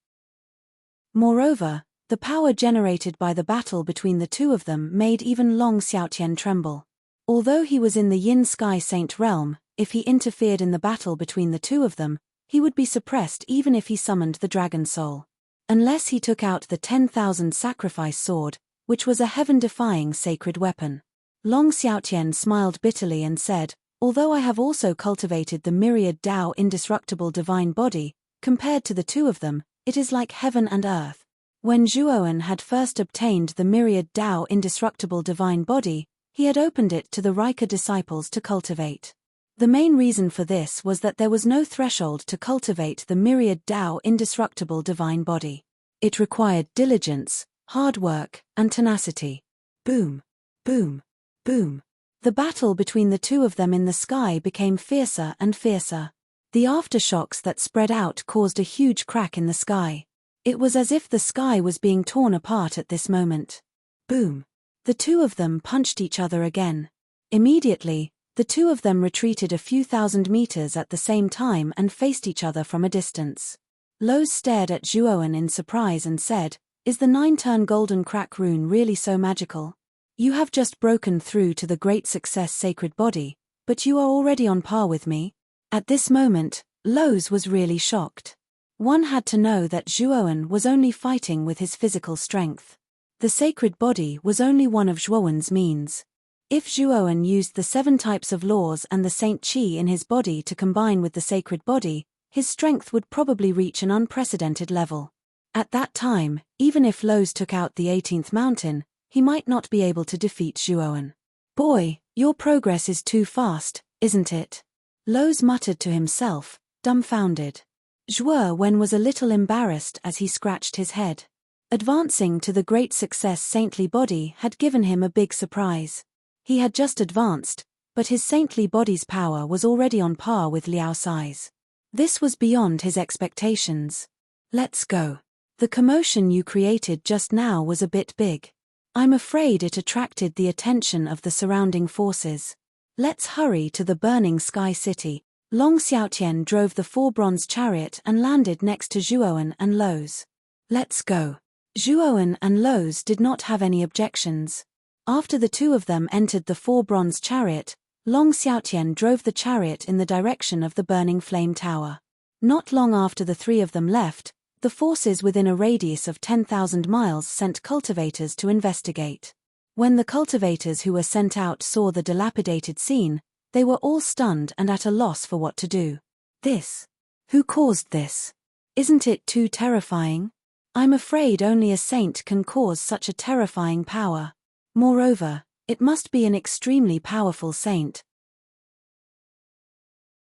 Moreover, the power generated by the battle between the two of them made even Long Xiaotian tremble. Although he was in the Yin Sky Saint realm, if he interfered in the battle between the two of them, he would be suppressed even if he summoned the Dragon Soul. Unless he took out the 10,000 sacrifice sword, which was a heaven-defying sacred weapon. Long Xiaotian smiled bitterly and said, although I have also cultivated the myriad Tao indestructible divine body, compared to the two of them, it is like heaven and earth. When Zhuowen had first obtained the myriad Tao indestructible divine body, he had opened it to the Rika disciples to cultivate. The main reason for this was that there was no threshold to cultivate the myriad Tao indestructible divine body. It required diligence, hard work, and tenacity. Boom, boom, boom. The battle between the two of them in the sky became fiercer and fiercer. The aftershocks that spread out caused a huge crack in the sky. It was as if the sky was being torn apart at this moment. Boom. The two of them punched each other again. Immediately, the two of them retreated a few thousand meters at the same time and faced each other from a distance. Lowe's stared at Zhuowen in surprise and said, "Is the 9-turn golden crack rune really so magical? You have just broken through to the great success sacred body, but you are already on par with me?" At this moment, Lowe's was really shocked. One had to know that Zhuowen was only fighting with his physical strength. The sacred body was only one of Zhuowen's means. If Zhuowen used the 7 types of laws and the Saint Qi in his body to combine with the sacred body, his strength would probably reach an unprecedented level. At that time, even if Lowe's took out the 18th mountain, he might not be able to defeat Zhuowen. "Boy, your progress is too fast, isn't it?" Lowe's muttered to himself, dumbfounded. Zhuowen was a little embarrassed as he scratched his head. Advancing to the great success saintly body had given him a big surprise. He had just advanced, but his saintly body's power was already on par with Liao Sai's. This was beyond his expectations. "Let's go. The commotion you created just now was a bit big. I'm afraid it attracted the attention of the surrounding forces. Let's hurry to the burning sky city." Long Xiaotian drove the 4-bronze chariot and landed next to Zhuowen and Lowe's. "Let's go." Zhuowen and Lowe's did not have any objections. After the two of them entered the 4-bronze chariot, Long Xiaotian drove the chariot in the direction of the burning flame tower. Not long after the three of them left, the forces within a radius of 10,000 miles sent cultivators to investigate. When the cultivators who were sent out saw the dilapidated scene, they were all stunned and at a loss for what to do. "This? Who caused this?" Isn't it too terrifying? I'm afraid only a saint can cause such a terrifying power. Moreover, it must be an extremely powerful saint.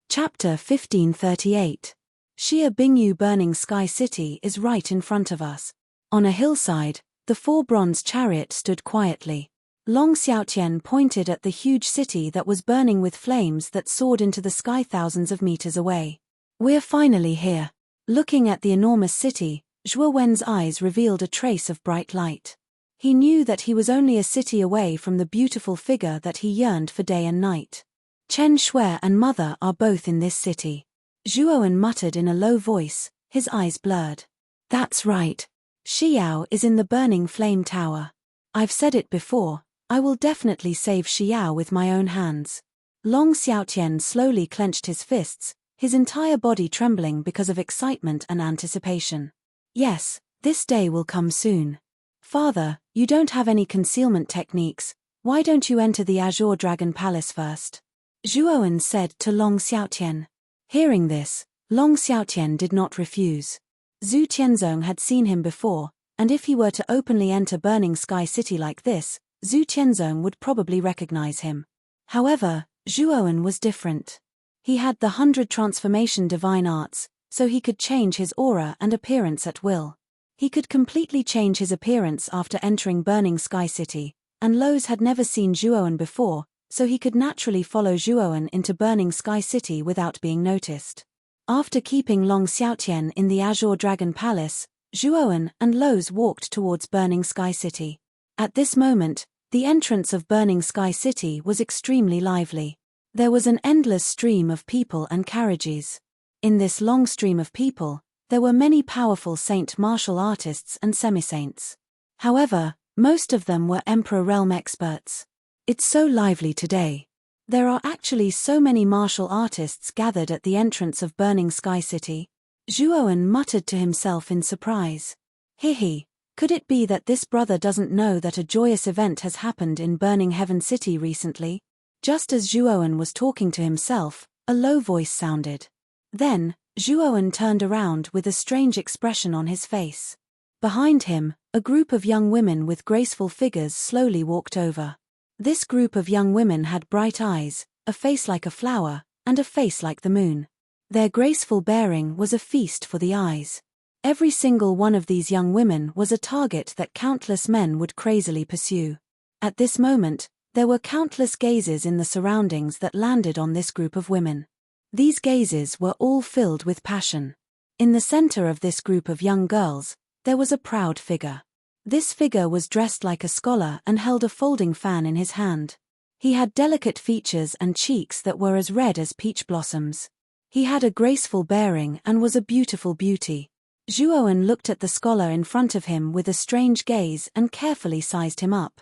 Chapter 1538. Xia Bingyu Burning Sky City is right in front of us. On a hillside, the 4 bronze chariot stood quietly. Long Xiaotian pointed at the huge city that was burning with flames that soared into the sky thousands of meters away. We're finally here. Looking at the enormous city, Zhuo Wen's eyes revealed a trace of bright light. He knew that he was only a city away from the beautiful figure that he yearned for day and night. Chen Shui and Mother are both in this city. Zhuowen muttered in a low voice, his eyes blurred. That's right. Xiao is in the burning flame tower. I've said it before, I will definitely save Xiao with my own hands. Long Xiaotian slowly clenched his fists, his entire body trembling because of excitement and anticipation. Yes, this day will come soon. Father, you don't have any concealment techniques, why don't you enter the Azure Dragon Palace first? Zhuowen said to Long Xiaotian. Hearing this, Long Xiaotian did not refuse. Zhu Tianzong had seen him before, and if he were to openly enter Burning Sky City like this, Zhu Tianzong would probably recognize him. However, Zhuowen was different. He had the 100 transformation divine arts, so he could change his aura and appearance at will. He could completely change his appearance after entering Burning Sky City, and Lowe's had never seen Zhuowen before, so he could naturally follow Zhuowen into Burning Sky City without being noticed. After keeping Long Xiaotian in the Azure Dragon Palace, Zhuowen and Lowe's walked towards Burning Sky City. At this moment, the entrance of Burning Sky City was extremely lively. There was an endless stream of people and carriages. In this long stream of people, there were many powerful saint martial artists and semi-saints. However, most of them were Emperor Realm experts. It's so lively today. There are actually so many martial artists gathered at the entrance of Burning Sky City. Zhuowen muttered to himself in surprise. Hihi, could it be that this brother doesn't know that a joyous event has happened in Burning Heaven City recently? Just as Zhuowen was talking to himself, a low voice sounded. Then, Zhuowen turned around with a strange expression on his face. Behind him, a group of young women with graceful figures slowly walked over. This group of young women had bright eyes, a face like a flower, and a face like the moon. Their graceful bearing was a feast for the eyes. Every single one of these young women was a target that countless men would crazily pursue. At this moment, there were countless gazes in the surroundings that landed on this group of women. These gazes were all filled with passion. In the center of this group of young girls, there was a proud figure. This figure was dressed like a scholar and held a folding fan in his hand. He had delicate features and cheeks that were as red as peach blossoms. He had a graceful bearing and was a beautiful beauty. Zhuowen looked at the scholar in front of him with a strange gaze and carefully sized him up.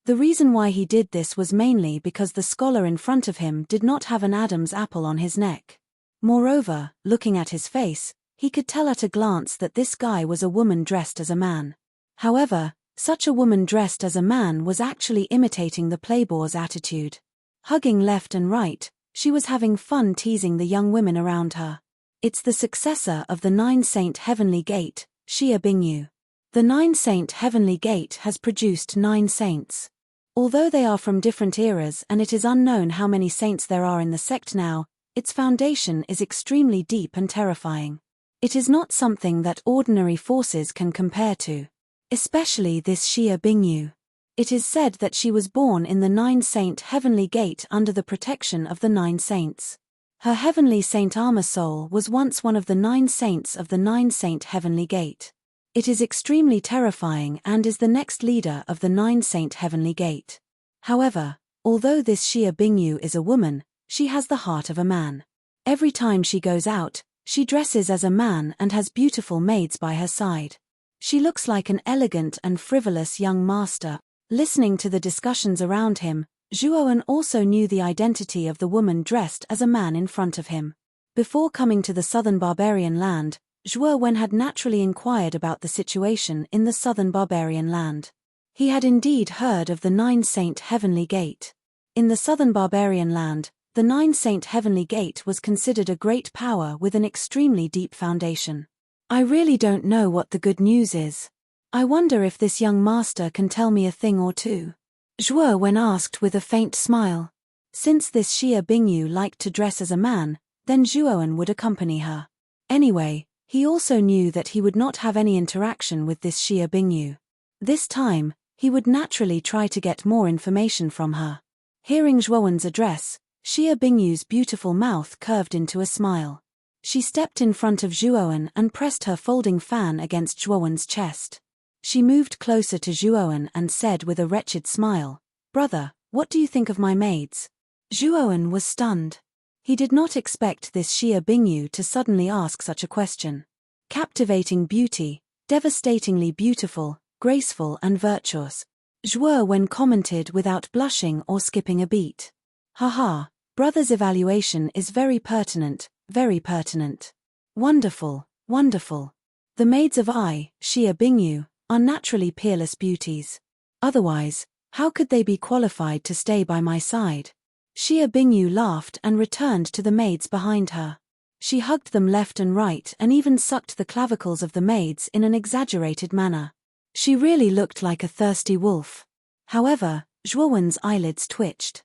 The reason why he did this was mainly because the scholar in front of him did not have an Adam's apple on his neck. Moreover, looking at his face, he could tell at a glance that this guy was a woman dressed as a man. However, such a woman dressed as a man was actually imitating the playboy's attitude. Hugging left and right, she was having fun teasing the young women around her. It's the successor of the 9-saint Heavenly Gate, Xia Bingyu. The 9-saint Heavenly Gate has produced 9 saints. Although they are from different eras and it is unknown how many saints there are in the sect now, its foundation is extremely deep and terrifying. It is not something that ordinary forces can compare to. Especially this Xia Bingyu. It is said that she was born in the 9-saint Heavenly Gate under the protection of the 9 saints. Her Heavenly Saint Armor Soul was once one of the 9 saints of the 9-saint Heavenly Gate. It is extremely terrifying and is the next leader of the 9-saint Heavenly Gate. However, although this Xia Bingyu is a woman, she has the heart of a man. Every time she goes out, she dresses as a man and has beautiful maids by her side. She looks like an elegant and frivolous young master. Listening to the discussions around him, Zhuowen also knew the identity of the woman dressed as a man in front of him. Before coming to the southern barbarian land, Zhuowen had naturally inquired about the situation in the southern barbarian land. He had indeed heard of the 9-saint Heavenly Gate. In the southern barbarian land, the nine-saint heavenly gate was considered a great power with an extremely deep foundation. I really don't know what the good news is. I wonder if this young master can tell me a thing or two. Zhuo Wen asked with a faint smile. Since this Xia Bingyu liked to dress as a man, then Zhuo Wen would accompany her. Anyway, he also knew that he would not have any interaction with this Xia Bingyu. This time, he would naturally try to get more information from her. Hearing Zhuo Wen's address, Xia Bingyu's beautiful mouth curved into a smile. She stepped in front of Zhuo Wen and pressed her folding fan against Zhuo Wen's chest. She moved closer to Zhuo Wen and said with a wretched smile, "Brother, what do you think of my maids?" Zhuo Wen was stunned. He did not expect this Xia Bingyu to suddenly ask such a question. Captivating beauty, devastatingly beautiful, graceful and virtuous, Zhuo Wen commented without blushing or skipping a beat. Haha, brother's evaluation is very pertinent, very pertinent. Wonderful, wonderful. The maids of Xia Bingyu, are naturally peerless beauties. Otherwise, how could they be qualified to stay by my side? Xia Bingyu laughed and returned to the maids behind her. She hugged them left and right and even sucked the clavicles of the maids in an exaggerated manner. She really looked like a thirsty wolf. However, Zhuo Wen's eyelids twitched.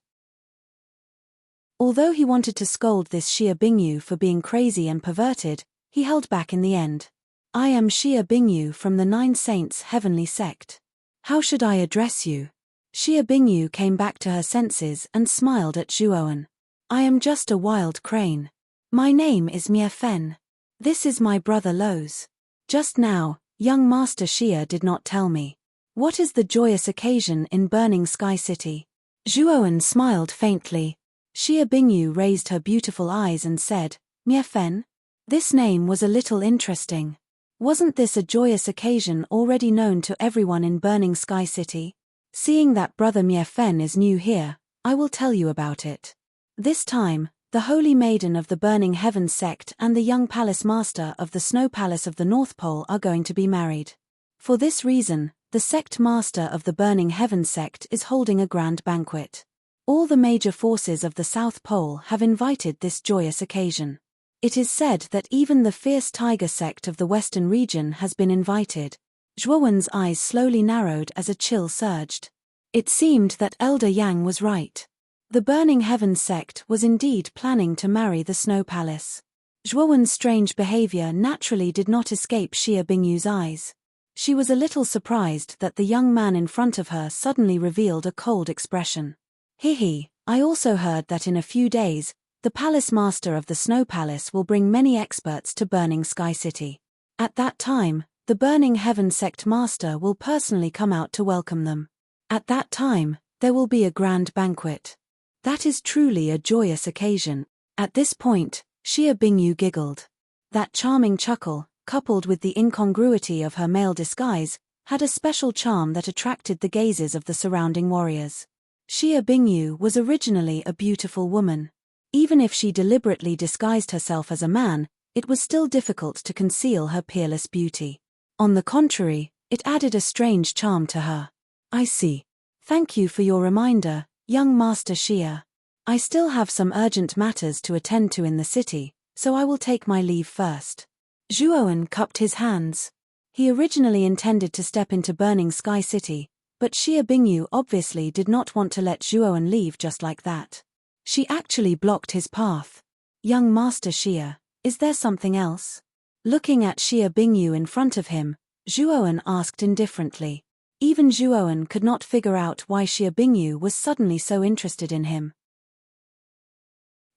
Although he wanted to scold this Xia Bingyu for being crazy and perverted, he held back in the end. I am Xia Bingyu from the Nine Saints Heavenly Sect. How should I address you? Xia Bingyu came back to her senses and smiled at Zhuo Wen. I am just a wild crane. My name is Mie Fen. This is my brother Lo's. Just now, young Master Xia did not tell me. What is the joyous occasion in Burning Sky City? Zhuo Wen smiled faintly. Xia Bingyu raised her beautiful eyes and said, Mie Fen? This name was a little interesting. Wasn't this a joyous occasion already known to everyone in Burning Sky City? Seeing that brother Mie Fen is new here, I will tell you about it. This time, the Holy Maiden of the Burning Heaven sect and the young Palace Master of the Snow Palace of the North Pole are going to be married. For this reason, the sect master of the Burning Heaven sect is holding a grand banquet. All the major forces of the South Pole have invited this joyous occasion. It is said that even the fierce tiger sect of the Western region has been invited. Zhuo Wen's eyes slowly narrowed as a chill surged. It seemed that Elder Yang was right. The Burning Heaven sect was indeed planning to marry the Snow Palace. Zhuo Wen's strange behavior naturally did not escape Xia Bingyu's eyes. She was a little surprised that the young man in front of her suddenly revealed a cold expression. Hihi, I also heard that in a few days, the Palace Master of the Snow Palace will bring many experts to Burning Sky City. At that time, the Burning Heaven sect master will personally come out to welcome them. At that time, there will be a grand banquet. That is truly a joyous occasion. At this point, Xia Bingyu giggled. That charming chuckle, coupled with the incongruity of her male disguise, had a special charm that attracted the gazes of the surrounding warriors. Xia Bingyu was originally a beautiful woman. Even if she deliberately disguised herself as a man, it was still difficult to conceal her peerless beauty. On the contrary, it added a strange charm to her. I see. Thank you for your reminder, young Master Xia. I still have some urgent matters to attend to in the city, so I will take my leave first. Zhuo Wen cupped his hands. He originally intended to step into Burning Sky City, but Xia Bingyu obviously did not want to let Zhuo Wen leave just like that. She actually blocked his path. Young Master Xia, is there something else? Looking at Xia Bingyu in front of him, Zhuo Wen asked indifferently. Even Zhuo Wen could not figure out why Xia Bingyu was suddenly so interested in him.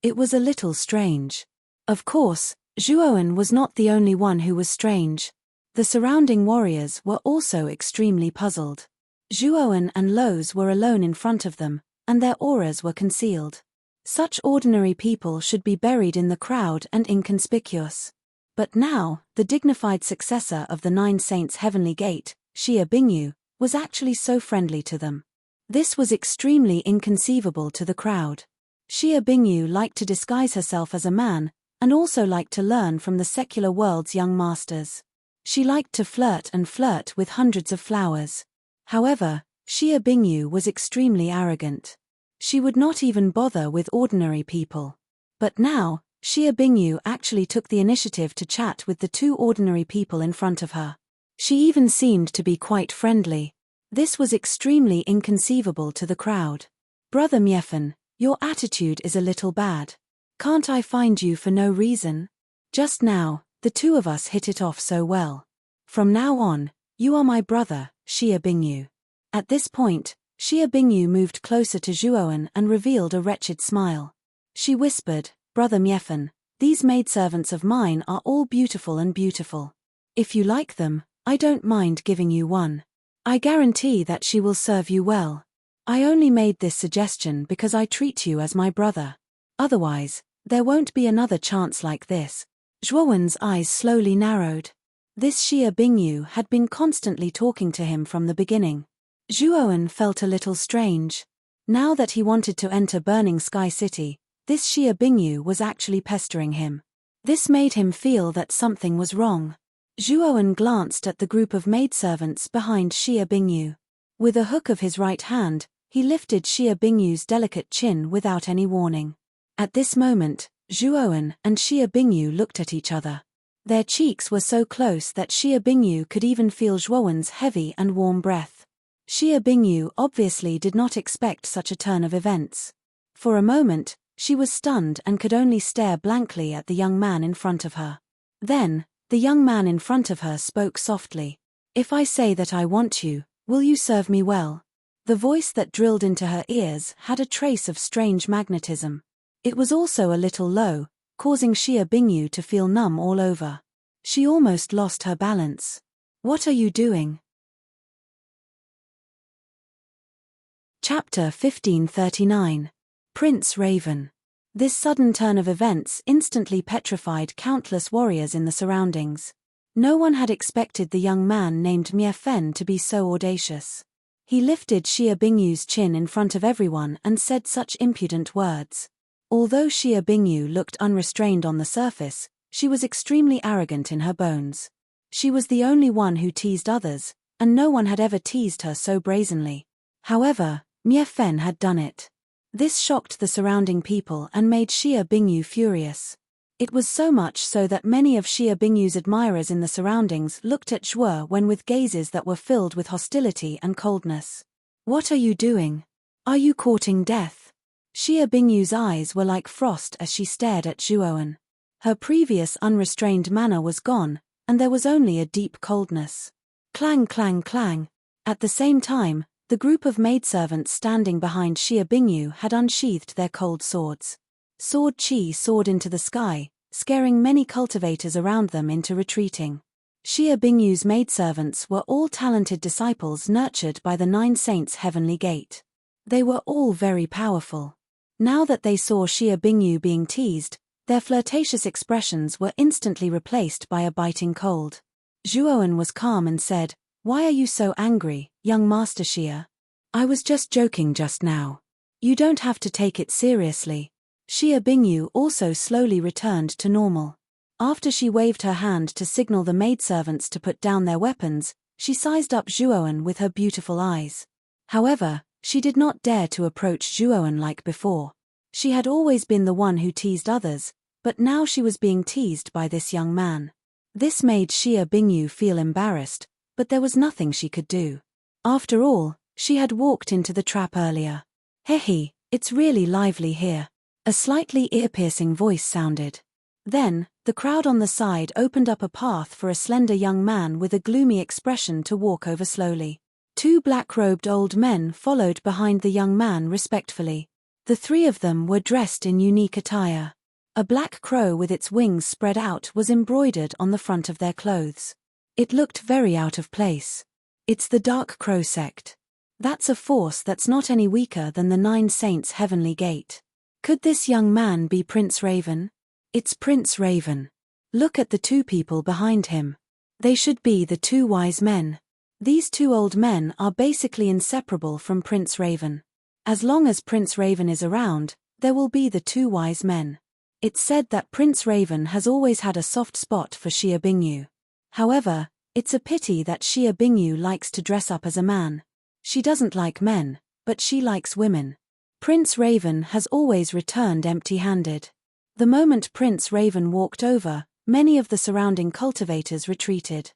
It was a little strange. Of course, Zhuo Wen was not the only one who was strange. The surrounding warriors were also extremely puzzled. Zhuo Wen and Lo's were alone in front of them, and their auras were concealed. Such ordinary people should be buried in the crowd and inconspicuous. But now, the dignified successor of the Nine Saints Heavenly Gate, Xia Bingyu, was actually so friendly to them. This was extremely inconceivable to the crowd. Xia Bingyu liked to disguise herself as a man, and also liked to learn from the secular world's young masters. She liked to flirt with hundreds of flowers. However, Xia Bingyu was extremely arrogant. She would not even bother with ordinary people. But now, Xia Bingyu actually took the initiative to chat with the two ordinary people in front of her. She even seemed to be quite friendly. This was extremely inconceivable to the crowd. Brother Miefen, your attitude is a little bad. Can't I find you for no reason? Just now, the two of us hit it off so well. From now on, you are my brother, Xia Bingyu. At this point, Xia Bingyu moved closer to Zhuowen and revealed a wretched smile. She whispered, Brother Miefen, these maidservants of mine are all beautiful and beautiful. If you like them, I don't mind giving you one. I guarantee that she will serve you well. I only made this suggestion because I treat you as my brother. Otherwise, there won't be another chance like this. Zhuowen's eyes slowly narrowed. This Xia Bingyu had been constantly talking to him from the beginning. Zhuowen felt a little strange. Now that he wanted to enter Burning Sky City, this Xia Bingyu was actually pestering him. This made him feel that something was wrong. Zhuowen glanced at the group of maidservants behind Xia Bingyu. With a hook of his right hand, he lifted Xia Bingyu's delicate chin without any warning. At this moment, Zhuowen and Xia Bingyu looked at each other. Their cheeks were so close that Xia Bingyu could even feel Zhuowen's heavy and warm breath. Xia Bingyu obviously did not expect such a turn of events. For a moment, she was stunned and could only stare blankly at the young man in front of her. Then, the young man in front of her spoke softly. If I say that I want you, will you serve me well? The voice that drilled into her ears had a trace of strange magnetism. It was also a little low, causing Xia Bingyu to feel numb all over. She almost lost her balance. What are you doing? Chapter 1539. Prince Raven. This sudden turn of events instantly petrified countless warriors in the surroundings. No one had expected the young man named Miefen to be so audacious. He lifted Xia Bingyu's chin in front of everyone and said such impudent words. Although Xia Bingyu looked unrestrained on the surface, she was extremely arrogant in her bones. She was the only one who teased others, and no one had ever teased her so brazenly. However, Miefen had done it. This shocked the surrounding people and made Xia Bingyu furious. It was so much so that many of Xia Bingyu's admirers in the surroundings looked at Zhuowen with gazes that were filled with hostility and coldness. What are you doing? Are you courting death? Xia Bingyu's eyes were like frost as she stared at Zhuowen. Her previous unrestrained manner was gone, and there was only a deep coldness. Clang clang clang. At the same time, the group of maidservants standing behind Xia Bingyu had unsheathed their cold swords. Sword chi soared into the sky, scaring many cultivators around them into retreating. Xia Bingyu's maidservants were all talented disciples nurtured by the 9 saints' heavenly gate. They were all very powerful. Now that they saw Xia Bingyu being teased, their flirtatious expressions were instantly replaced by a biting cold. Zhuowen was calm and said, Why are you so angry, young Master Xia? I was just joking just now. You don't have to take it seriously. Xia Bingyu also slowly returned to normal. After she waved her hand to signal the maidservants to put down their weapons, she sized up Zhuowen with her beautiful eyes. However, she did not dare to approach Zhuowen like before. She had always been the one who teased others, but now she was being teased by this young man. This made Xia Bingyu feel embarrassed, but there was nothing she could do. After all, she had walked into the trap earlier. Hehe, it's really lively here. A slightly ear-piercing voice sounded. Then, the crowd on the side opened up a path for a slender young man with a gloomy expression to walk over slowly. 2 black-robed old men followed behind the young man respectfully. The 3 of them were dressed in unique attire. A black crow with its wings spread out was embroidered on the front of their clothes. It looked very out of place. It's the Dark Crow sect. That's a force that's not any weaker than the 9 saints' heavenly gate. Could this young man be Prince Raven? It's Prince Raven. Look at the 2 people behind him. They should be the 2 wise men. These 2 old men are basically inseparable from Prince Raven. As long as Prince Raven is around, there will be the 2 wise men. It's said that Prince Raven has always had a soft spot for Xia Bingyu. However, it's a pity that Xia Bingyu likes to dress up as a man. She doesn't like men, but she likes women. Prince Raven has always returned empty-handed. The moment Prince Raven walked over, many of the surrounding cultivators retreated.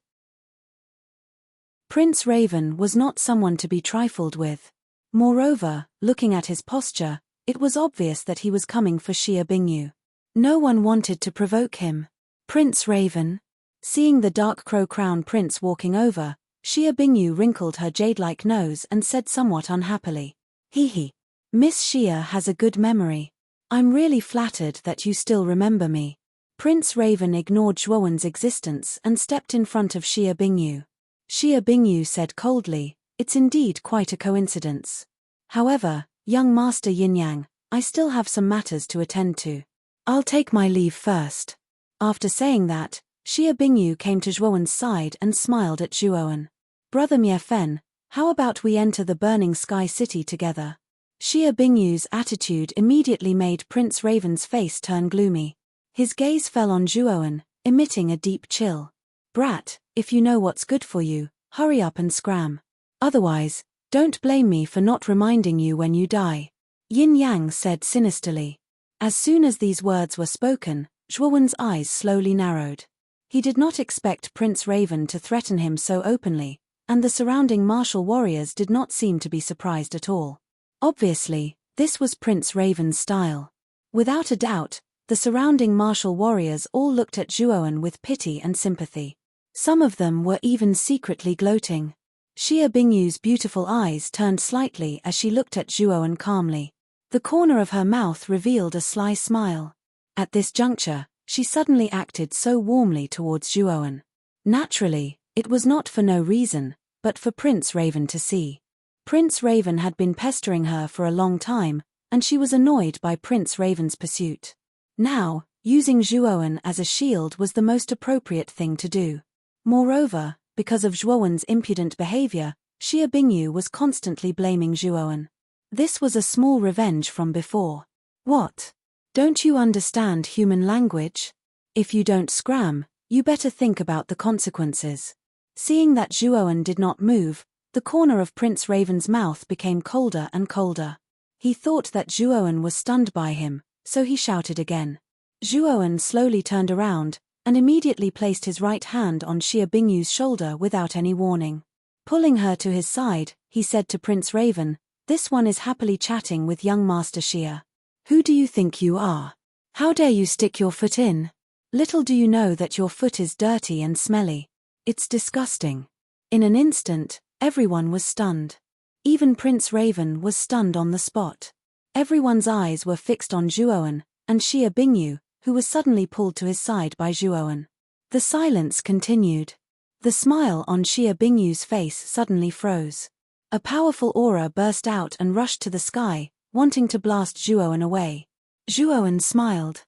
Prince Raven was not someone to be trifled with. Moreover, looking at his posture, it was obvious that he was coming for Xia Bingyu. No one wanted to provoke him. Prince Raven? Seeing the dark crow-crown prince walking over, Xia Bingyu wrinkled her jade-like nose and said somewhat unhappily, "Hee. Miss Xia has a good memory. I'm really flattered that you still remember me." Prince Raven ignored Zhuowen's existence and stepped in front of Xia Bingyu. Xia Bingyu said coldly, "It's indeed quite a coincidence. However, young Master Yin Yang, I still have some matters to attend to. I'll take my leave first." After saying that, Xia Bingyu came to Zhuowen's side and smiled at Zhuowen. "Brother Miefen, how about we enter the burning sky city together?" Xia Bingyu's attitude immediately made Prince Raven's face turn gloomy. His gaze fell on Zhuowen, emitting a deep chill. "Brat, if you know what's good for you, hurry up and scram. Otherwise, don't blame me for not reminding you when you die," Yin Yang said sinisterly. As soon as these words were spoken, Zhuowen's eyes slowly narrowed. He did not expect Prince Raven to threaten him so openly, and the surrounding martial warriors did not seem to be surprised at all. Obviously, this was Prince Raven's style. Without a doubt, the surrounding martial warriors all looked at Zhuowen with pity and sympathy. Some of them were even secretly gloating. Xia Bingyu's beautiful eyes turned slightly as she looked at Zhuowen calmly. The corner of her mouth revealed a sly smile. At this juncture, she suddenly acted so warmly towards Zhuowen. Naturally, it was not for no reason, but for Prince Raven to see. Prince Raven had been pestering her for a long time, and she was annoyed by Prince Raven's pursuit. Now, using Zhuowen as a shield was the most appropriate thing to do. Moreover, because of Zhuowen's impudent behavior, Xia Bingyu was constantly blaming Zhuowen. This was a small revenge from before. "What? Don't you understand human language? If you don't scram, you better think about the consequences." Seeing that Zhuowen did not move, the corner of Prince Raven's mouth became colder and colder. He thought that Zhuowen was stunned by him, so he shouted again. Zhuowen slowly turned around, and immediately placed his right hand on Xia Bingyu's shoulder without any warning. Pulling her to his side, he said to Prince Raven, "This one is happily chatting with young Master Xia. Who do you think you are? How dare you stick your foot in? Little do you know that your foot is dirty and smelly. It's disgusting." In an instant, everyone was stunned. Even Prince Raven was stunned on the spot. Everyone's eyes were fixed on Zhuowen, and Xia Bingyu, who was suddenly pulled to his side by Zhuowen. The silence continued. The smile on Xia Bingyu's face suddenly froze. A powerful aura burst out and rushed to the sky, wanting to blast Zhuowen away. Zhuowen smiled.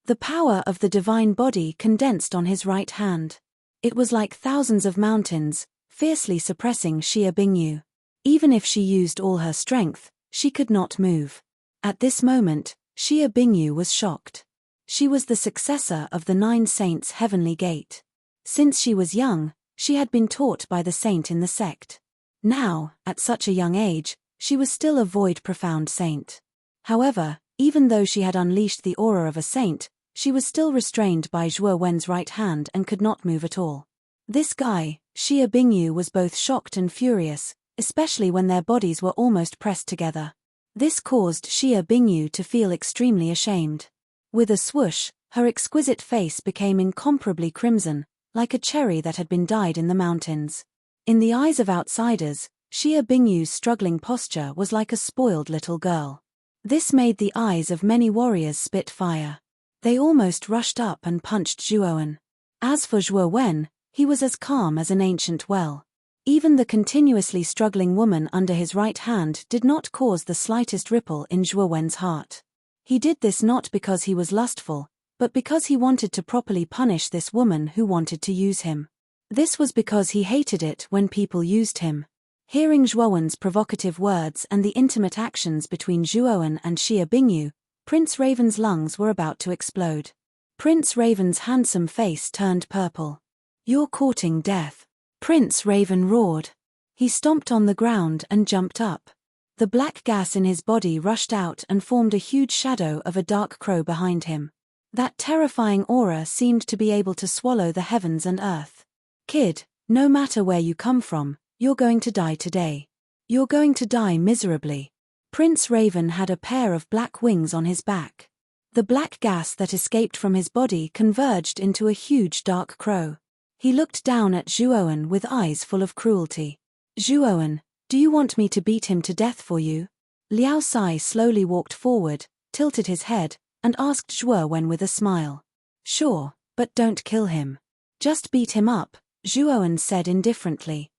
The power of the divine body condensed on his right hand. It was like thousands of mountains, fiercely suppressing Xia Bingyu. Even if she used all her strength, she could not move. At this moment, Xia Bingyu was shocked. She was the successor of the 9 saints' heavenly gate. Since she was young, she had been taught by the saint in the sect. Now, at such a young age, she was still a void profound saint. However, even though she had unleashed the aura of a saint, she was still restrained by Zhuowen's right hand and could not move at all. This guy, Xia Bingyu, was both shocked and furious, especially when their bodies were almost pressed together. This caused Xia Bingyu to feel extremely ashamed. With a swoosh, her exquisite face became incomparably crimson, like a cherry that had been dyed in the mountains. In the eyes of outsiders, Xia Bingyu's struggling posture was like a spoiled little girl. This made the eyes of many warriors spit fire. They almost rushed up and punched Zhuowen. As for Zhuowen, he was as calm as an ancient well. Even the continuously struggling woman under his right hand did not cause the slightest ripple in Zhuowen's heart. He did this not because he was lustful, but because he wanted to properly punish this woman who wanted to use him. This was because he hated it when people used him. Hearing Zhuowen's provocative words and the intimate actions between Zhuowen and Xia Bingyu, Prince Raven's lungs were about to explode. Prince Raven's handsome face turned purple. "You're courting death," Prince Raven roared. He stomped on the ground and jumped up. The black gas in his body rushed out and formed a huge shadow of a dark crow behind him. That terrifying aura seemed to be able to swallow the heavens and earth. Kid, no matter where you come from, you're going to die today. You're going to die miserably. Prince Raven had a pair of black wings on his back. The black gas that escaped from his body converged into a huge dark crow. He looked down at Zhuowen with eyes full of cruelty. Zhuowen, do you want me to beat him to death for you? Liao Sai slowly walked forward, tilted his head, and asked Zhuowen with a smile. Sure, but don't kill him. Just beat him up, Zhuowen said indifferently.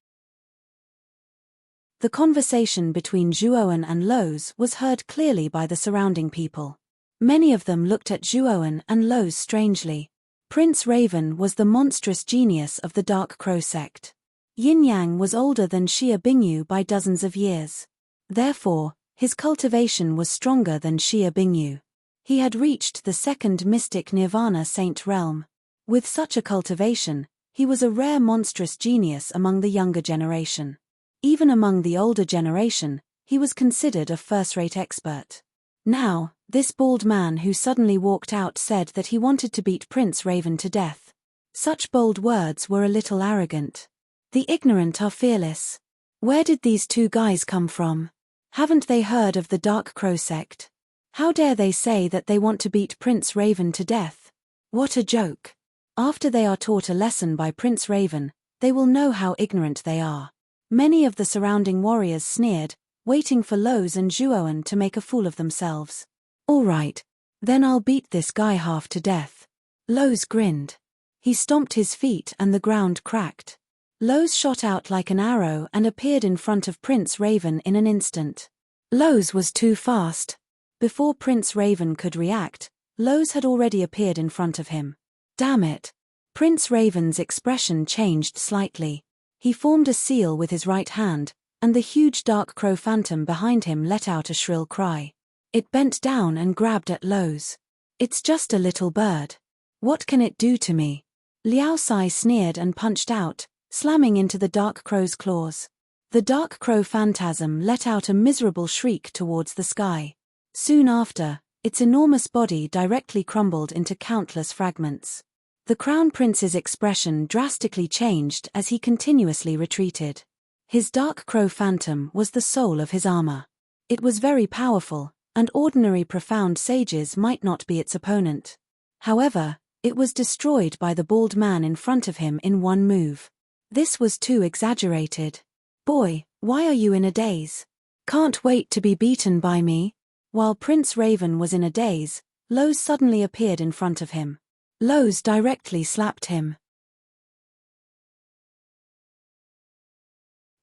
The conversation between Zhuowen and Lose was heard clearly by the surrounding people. Many of them looked at Zhuowen and Lose strangely. Prince Raven was the monstrous genius of the Dark Crow sect. Yin Yang was older than Xia Bingyu by dozens of years. Therefore, his cultivation was stronger than Xia Bingyu. He had reached the second mystic nirvana saint realm. With such a cultivation, he was a rare monstrous genius among the younger generation. Even among the older generation, he was considered a first-rate expert. Now, this bald man who suddenly walked out said that he wanted to beat Prince Raven to death. Such bold words were a little arrogant. The ignorant are fearless. Where did these two guys come from? Haven't they heard of the Dark Crow sect? How dare they say that they want to beat Prince Raven to death? What a joke. After they are taught a lesson by Prince Raven, they will know how ignorant they are. Many of the surrounding warriors sneered, waiting for Lose and Zhuowen to make a fool of themselves. All right, then I'll beat this guy half to death. Lose grinned. He stomped his feet and the ground cracked. Lose shot out like an arrow and appeared in front of Prince Raven in an instant. Lose was too fast. Before Prince Raven could react, Lose had already appeared in front of him. Damn it. Prince Raven's expression changed slightly. He formed a seal with his right hand, and the huge dark crow phantom behind him let out a shrill cry. It bent down and grabbed at Lose. It's just a little bird. What can it do to me? Liao Sai sneered and punched out, slamming into the dark crow's claws. The dark crow phantasm let out a miserable shriek towards the sky. Soon after, its enormous body directly crumbled into countless fragments. The Crown Prince's expression drastically changed as he continuously retreated. His dark crow phantom was the soul of his armor. It was very powerful, and ordinary profound sages might not be its opponent. However, it was destroyed by the bald man in front of him in one move. This was too exaggerated. Boy, why are you in a daze? Can't wait to be beaten by me? While Prince Raven was in a daze, Lose suddenly appeared in front of him. Lose directly slapped him.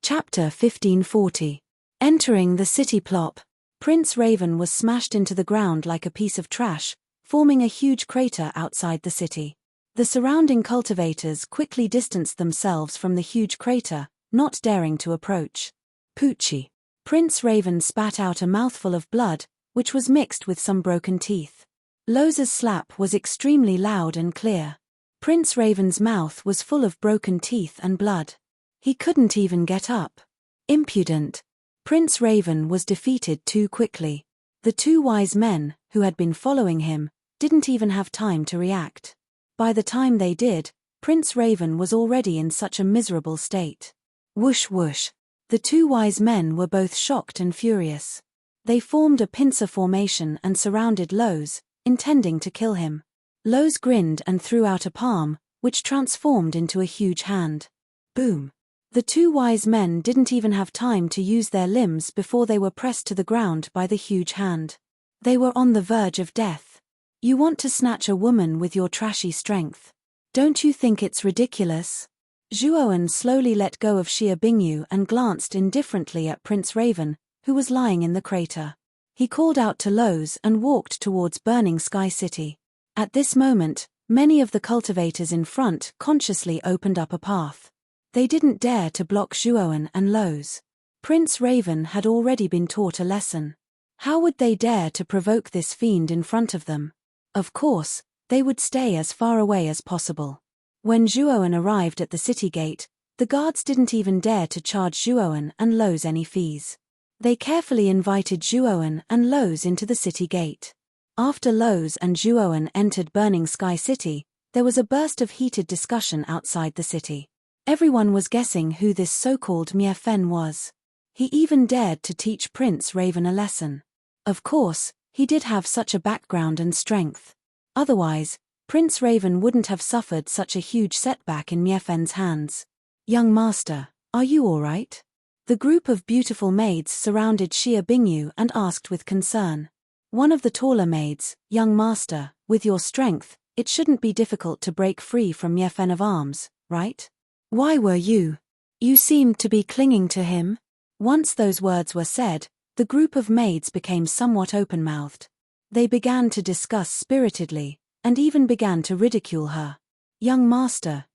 Chapter 1540. Entering the city plop. Prince Raven was smashed into the ground like a piece of trash, forming a huge crater outside the city. The surrounding cultivators quickly distanced themselves from the huge crater, not daring to approach. Poochie. Prince Raven spat out a mouthful of blood, which was mixed with some broken teeth. Lose's slap was extremely loud and clear. Prince Raven's mouth was full of broken teeth and blood. He couldn't even get up. Impudent. Prince Raven was defeated too quickly. The two wise men, who had been following him, didn't even have time to react. By the time they did, Prince Raven was already in such a miserable state. Whoosh whoosh. The two wise men were both shocked and furious. They formed a pincer formation and surrounded Lose, intending to kill him. Lose grinned and threw out a palm, which transformed into a huge hand. Boom. The two wise men didn't even have time to use their limbs before they were pressed to the ground by the huge hand. They were on the verge of death. You want to snatch a woman with your trashy strength. Don't you think it's ridiculous? Zhuowen slowly let go of Xia Bingyu and glanced indifferently at Prince Raven, who was lying in the crater. He called out to Lose and walked towards Burning Sky City. At this moment, many of the cultivators in front consciously opened up a path. They didn't dare to block Zhuowen and Lose. Prince Raven had already been taught a lesson. How would they dare to provoke this fiend in front of them? Of course, they would stay as far away as possible. When Zhuowen arrived at the city gate, the guards didn't even dare to charge Zhuowen and Lose any fees. They carefully invited Zhuoan and Lose into the city gate. After Lose and Zhuoan entered Burning Sky City, there was a burst of heated discussion outside the city. Everyone was guessing who this so-called Mie Fen was. He even dared to teach Prince Raven a lesson. Of course, he did have such a background and strength. Otherwise, Prince Raven wouldn't have suffered such a huge setback in Mie Fen's hands. "Young master, are you all right?" The group of beautiful maids surrounded Xia Bingyu and asked with concern. One of the taller maids, "Young master, with your strength, it shouldn't be difficult to break free from Mie Fen of Arms, right? Why were you? You seemed to be clinging to him." Once those words were said, the group of maids became somewhat open-mouthed. They began to discuss spiritedly, and even began to ridicule her. Young master,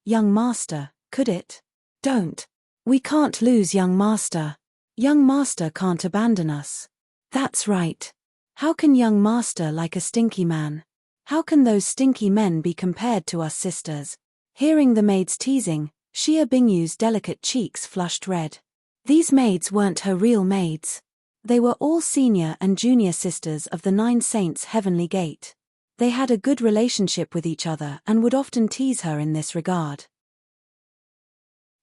could it? Don't. We can't lose young master. Young master can't abandon us." That's right. How can young master like a stinky man? How can those stinky men be compared to us sisters? Hearing the maids teasing, Xia Bingyu's delicate cheeks flushed red. These maids weren't her real maids. They were all senior and junior sisters of the Nine Saints' Heavenly Gate. They had a good relationship with each other and would often tease her in this regard.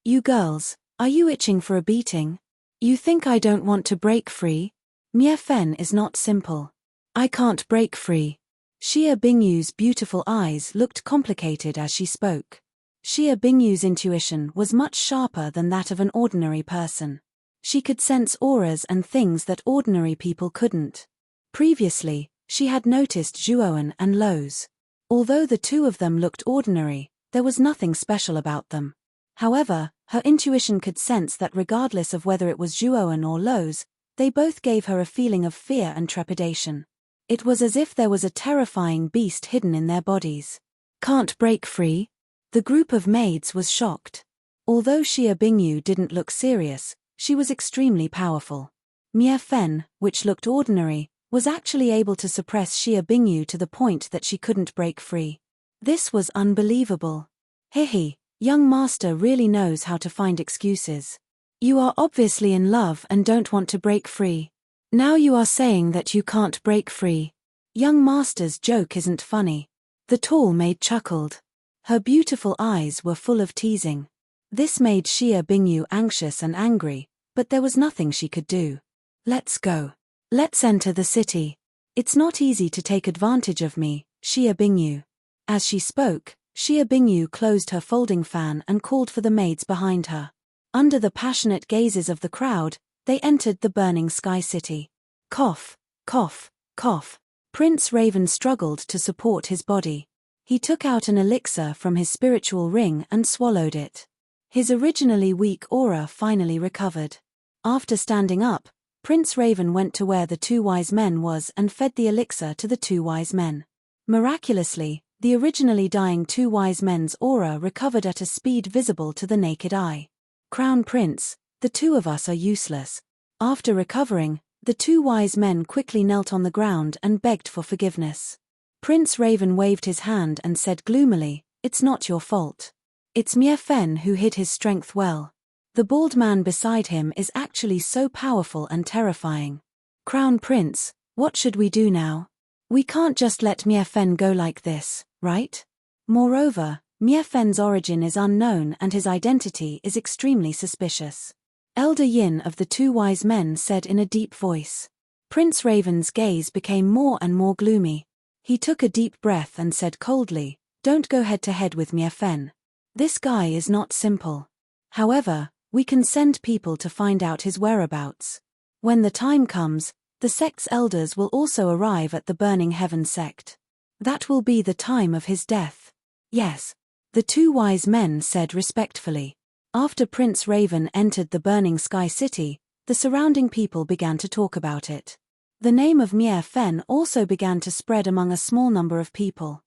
"You girls, are you itching for a beating? You think I don't want to break free? Mie Fen is not simple. I can't break free." Xia Bingyu's beautiful eyes looked complicated as she spoke. Xia Bingyu's intuition was much sharper than that of an ordinary person. She could sense auras and things that ordinary people couldn't. Previously, she had noticed Zhuoan and Lose. Although the two of them looked ordinary, there was nothing special about them. However, her intuition could sense that regardless of whether it was Zhuoan or Lose, they both gave her a feeling of fear and trepidation. It was as if there was a terrifying beast hidden in their bodies. "Can't break free?" The group of maids was shocked. Although Xia Bingyu didn't look serious, she was extremely powerful. Mie Fen, which looked ordinary, was actually able to suppress Xia Bingyu to the point that she couldn't break free. This was unbelievable. Hihi, young master really knows how to find excuses. You are obviously in love and don't want to break free. Now you are saying that you can't break free. Young master's joke isn't funny. The tall maid chuckled. Her beautiful eyes were full of teasing. This made Xia Bingyu anxious and angry, but there was nothing she could do. "Let's go. Let's enter the city. It's not easy to take advantage of me, Xia Bingyu." As she spoke, Xia Bingyu closed her folding fan and called for the maids behind her. Under the passionate gazes of the crowd, they entered the Burning Sky City. Cough, cough, cough. Prince Raven struggled to support his body. He took out an elixir from his spiritual ring and swallowed it. His originally weak aura finally recovered. After standing up, Prince Raven went to where the two wise men was and fed the elixir to the two wise men. Miraculously, the originally dying two wise men's aura recovered at a speed visible to the naked eye. "Crown Prince, the two of us are useless." After recovering, the two wise men quickly knelt on the ground and begged for forgiveness. Prince Raven waved his hand and said gloomily, "It's not your fault. It's Mie Fen who hid his strength well. The bald man beside him is actually so powerful and terrifying. Crown Prince, what should we do now? We can't just let Mie Fen go like this, right? Moreover, Mie Fen's origin is unknown and his identity is extremely suspicious." Elder Yin of the two wise men said in a deep voice. Prince Raven's gaze became more and more gloomy. He took a deep breath and said coldly, "Don't go head-to-head with Mie Fen. This guy is not simple. However, we can send people to find out his whereabouts. When the time comes, the sect's elders will also arrive at the Burning Heaven sect. That will be the time of his death." "Yes," the two wise men said respectfully. After Prince Raven entered the Burning Sky City, the surrounding people began to talk about it. The name of Mie Fen also began to spread among a small number of people.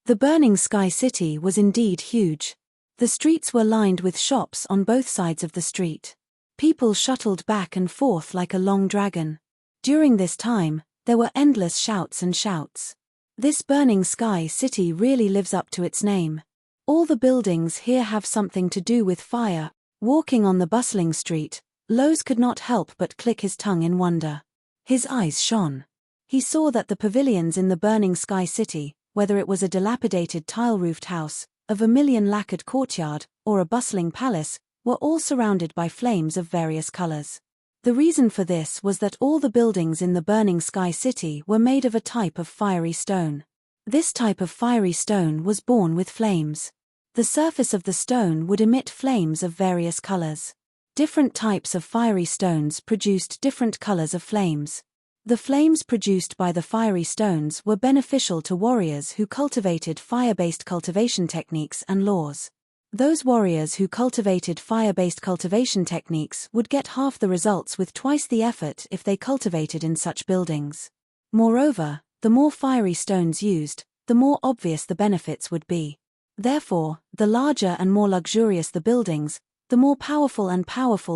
The Burning Sky City was indeed huge. The streets were lined with shops on both sides of the street. People shuttled back and forth like a long dragon. During this time, there were endless shouts and shouts. This Burning Sky City really lives up to its name. All the buildings here have something to do with fire. Walking on the bustling street, Lowe's could not help but click his tongue in wonder. His eyes shone. He saw that the pavilions in the burning sky city, whether it was a dilapidated tile-roofed house, a vermilion-lacquered courtyard, or a bustling palace, were all surrounded by flames of various colors. The reason for this was that all the buildings in the burning sky city were made of a type of fiery stone. This type of fiery stone was born with flames. The surface of the stone would emit flames of various colors. Different types of fiery stones produced different colors of flames. The flames produced by the fiery stones were beneficial to warriors who cultivated fire-based cultivation techniques and laws. Those warriors who cultivated fire-based cultivation techniques would get half the results with twice the effort if they cultivated in such buildings. Moreover, the more fiery stones used, the more obvious the benefits would be. Therefore, the larger and more luxurious the buildings, the more powerful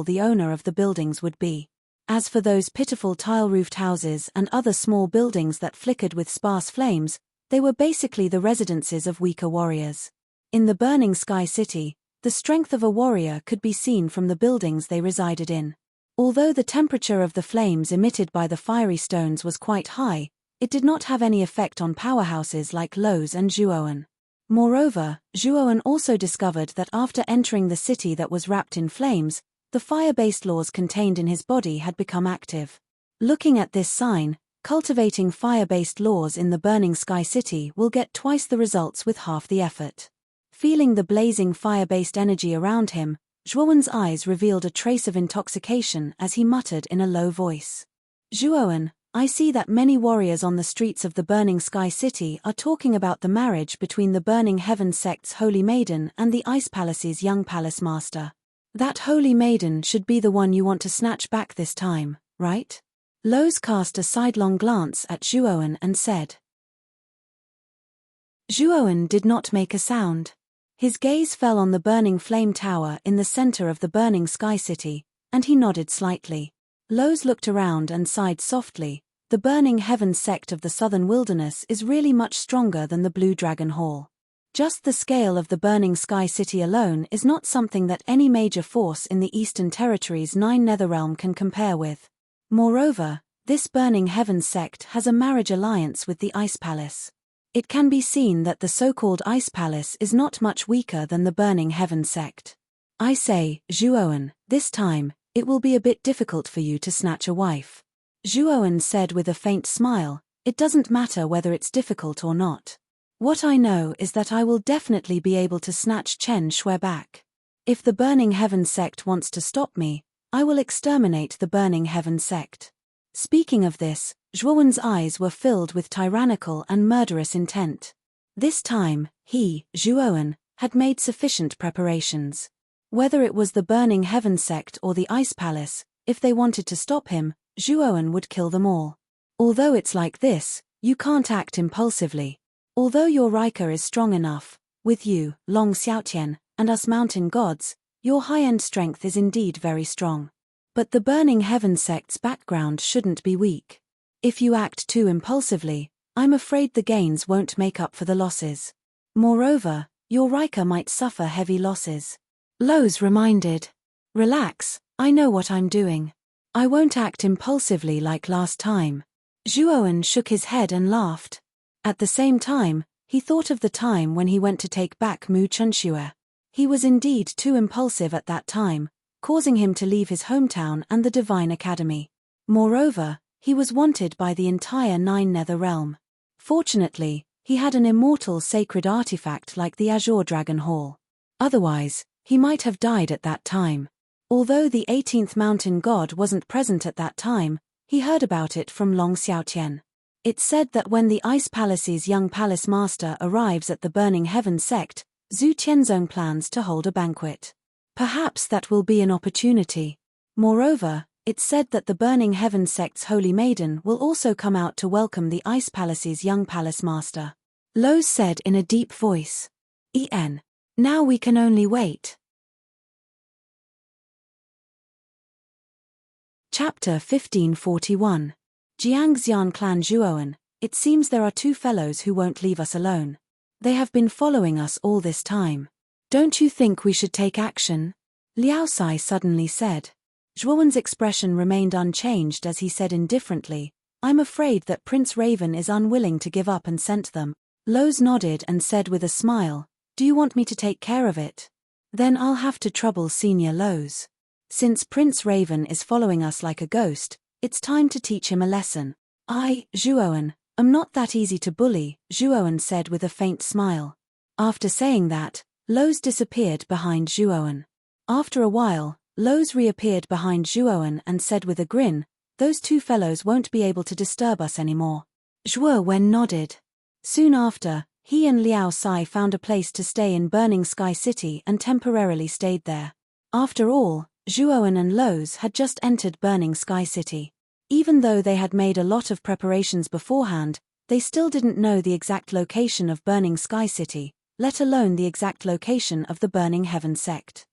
the owner of the buildings would be. As for those pitiful tile-roofed houses and other small buildings that flickered with sparse flames, they were basically the residences of weaker warriors. In the burning sky city, the strength of a warrior could be seen from the buildings they resided in. Although the temperature of the flames emitted by the fiery stones was quite high, it did not have any effect on powerhouses like Lowe's and Zhuowen. Moreover, Zhuowen also discovered that after entering the city that was wrapped in flames, the fire-based laws contained in his body had become active. Looking at this sign, cultivating fire-based laws in the burning sky city will get twice the results with half the effort. Feeling the blazing fire-based energy around him, Zhuowen's eyes revealed a trace of intoxication as he muttered in a low voice. Zhuowen, I see that many warriors on the streets of the burning sky city are talking about the marriage between the Burning Heaven sect's holy maiden and the Ice Palace's young palace master. That holy maiden should be the one you want to snatch back this time, right? Lowe's cast a sidelong glance at Zhuowen and said. Zhuowen did not make a sound. His gaze fell on the burning flame tower in the center of the burning sky city, and he nodded slightly. Lowe's looked around and sighed softly. The Burning Heaven sect of the southern wilderness is really much stronger than the Blue Dragon Hall. Just the scale of the burning sky city alone is not something that any major force in the Eastern Territory's 9 Netherrealm can compare with. Moreover, this Burning Heaven sect has a marriage alliance with the Ice Palace. It can be seen that the so-called Ice Palace is not much weaker than the Burning Heaven sect. I say, Zhuowen, this time, it will be a bit difficult for you to snatch a wife. Zhuowen said with a faint smile, it doesn't matter whether it's difficult or not. What I know is that I will definitely be able to snatch Chen Shui back. If the Burning Heaven sect wants to stop me, I will exterminate the Burning Heaven sect. Speaking of this, Zhuowen's eyes were filled with tyrannical and murderous intent. This time, he, Zhuowen, had made sufficient preparations. Whether it was the Burning Heaven sect or the Ice Palace, if they wanted to stop him, Zhuowen would kill them all. Although it's like this, you can't act impulsively. Although your Rika is strong enough, with you, Long Xiaotian, and us mountain gods, your high-end strength is indeed very strong. But the Burning Heaven sect's background shouldn't be weak. If you act too impulsively, I'm afraid the gains won't make up for the losses. Moreover, your Rika might suffer heavy losses. Lowe's reminded. Relax, I know what I'm doing. I won't act impulsively like last time. Zhuowen shook his head and laughed. At the same time, he thought of the time when he went to take back Mu Chunxue. He was indeed too impulsive at that time, causing him to leave his hometown and the Divine Academy. Moreover, he was wanted by the entire 9 Netherrealm. Fortunately, he had an immortal sacred artifact like the Azure Dragon Hall. Otherwise, he might have died at that time. Although the 18th mountain god wasn't present at that time, he heard about it from Long Xiaotian. It's said that when the Ice Palace's young palace master arrives at the Burning Heaven sect, Zhu Tianzong plans to hold a banquet. Perhaps that will be an opportunity. Moreover, it's said that the Burning Heaven sect's holy maiden will also come out to welcome the Ice Palace's young palace master. Lo said in a deep voice. Now we can only wait. Chapter 1541. Jiangxian Clan Zhuowen, it seems there are 2 fellows who won't leave us alone. They have been following us all this time. Don't you think we should take action? Liao Sai suddenly said. Zhuowen's expression remained unchanged as he said indifferently, I'm afraid that Prince Raven is unwilling to give up and sent them. Lowe's nodded and said with a smile, do you want me to take care of it? Then I'll have to trouble Senior Lowe's. Since Prince Raven is following us like a ghost, it's time to teach him a lesson. I, Zhuowen, am not that easy to bully, Zhuowen said with a faint smile. After saying that, Lowe's disappeared behind Zhuowen. After a while, Lowe's reappeared behind Zhuowen and said with a grin, those two fellows won't be able to disturb us anymore. Zhuowen nodded. Soon after, he and Liao Sai found a place to stay in Burning Sky City and temporarily stayed there. After all, Zhuowen and Lowe's had just entered Burning Sky City. Even though they had made a lot of preparations beforehand, they still didn't know the exact location of Burning Sky City, let alone the exact location of the Burning Heaven sect.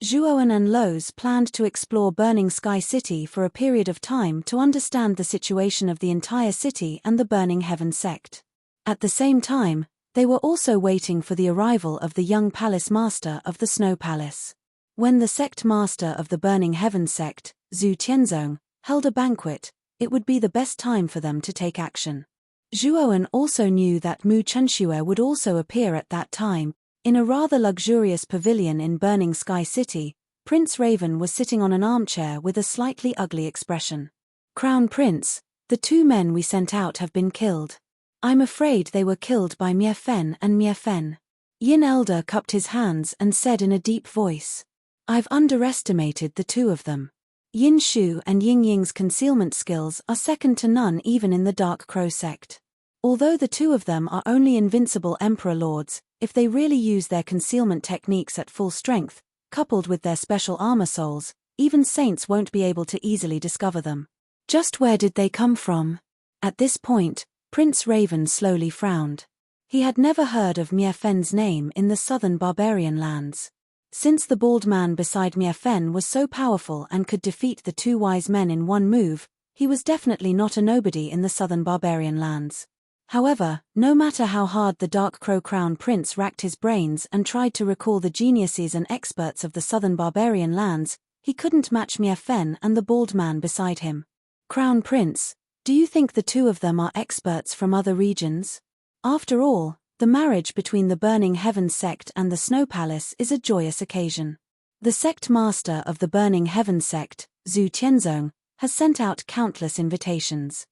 Zhuowen and Lowe's planned to explore Burning Sky City for a period of time to understand the situation of the entire city and the Burning Heaven sect. At the same time, they were also waiting for the arrival of the young palace master of the Snow Palace. When the sect master of the Burning Heaven sect, Zhu Tianzong, held a banquet, it would be the best time for them to take action. Zhuowen also knew that Mu Chunxue would also appear at that time. In a rather luxurious pavilion in Burning Sky City, Prince Raven was sitting on an armchair with a slightly ugly expression. Crown Prince, the two men we sent out have been killed. I'm afraid they were killed by Mie-Fen and Mie-Fen. Yin Elder cupped his hands and said in a deep voice, I've underestimated the two of them. Yin Shu and Ying Ying's concealment skills are second to none even in the Dark Crow sect. Although the two of them are only invincible Emperor Lords, if they really use their concealment techniques at full strength, coupled with their special armor souls, even saints won't be able to easily discover them. Just where did they come from? At this point, Prince Raven slowly frowned. He had never heard of Mie-Fen's name in the southern barbarian lands. Since the bald man beside Mie-Fen was so powerful and could defeat the two wise men in one move, he was definitely not a nobody in the southern barbarian lands. However, no matter how hard the Dark Crow Crown Prince racked his brains and tried to recall the geniuses and experts of the southern barbarian lands, he couldn't match Mie-Fen and the bald man beside him. Crown Prince, do you think the two of them are experts from other regions? After all, the marriage between the Burning Heaven sect and the Snow Palace is a joyous occasion. The sect master of the Burning Heaven sect, Zhu Tianzong, has sent out countless invitations.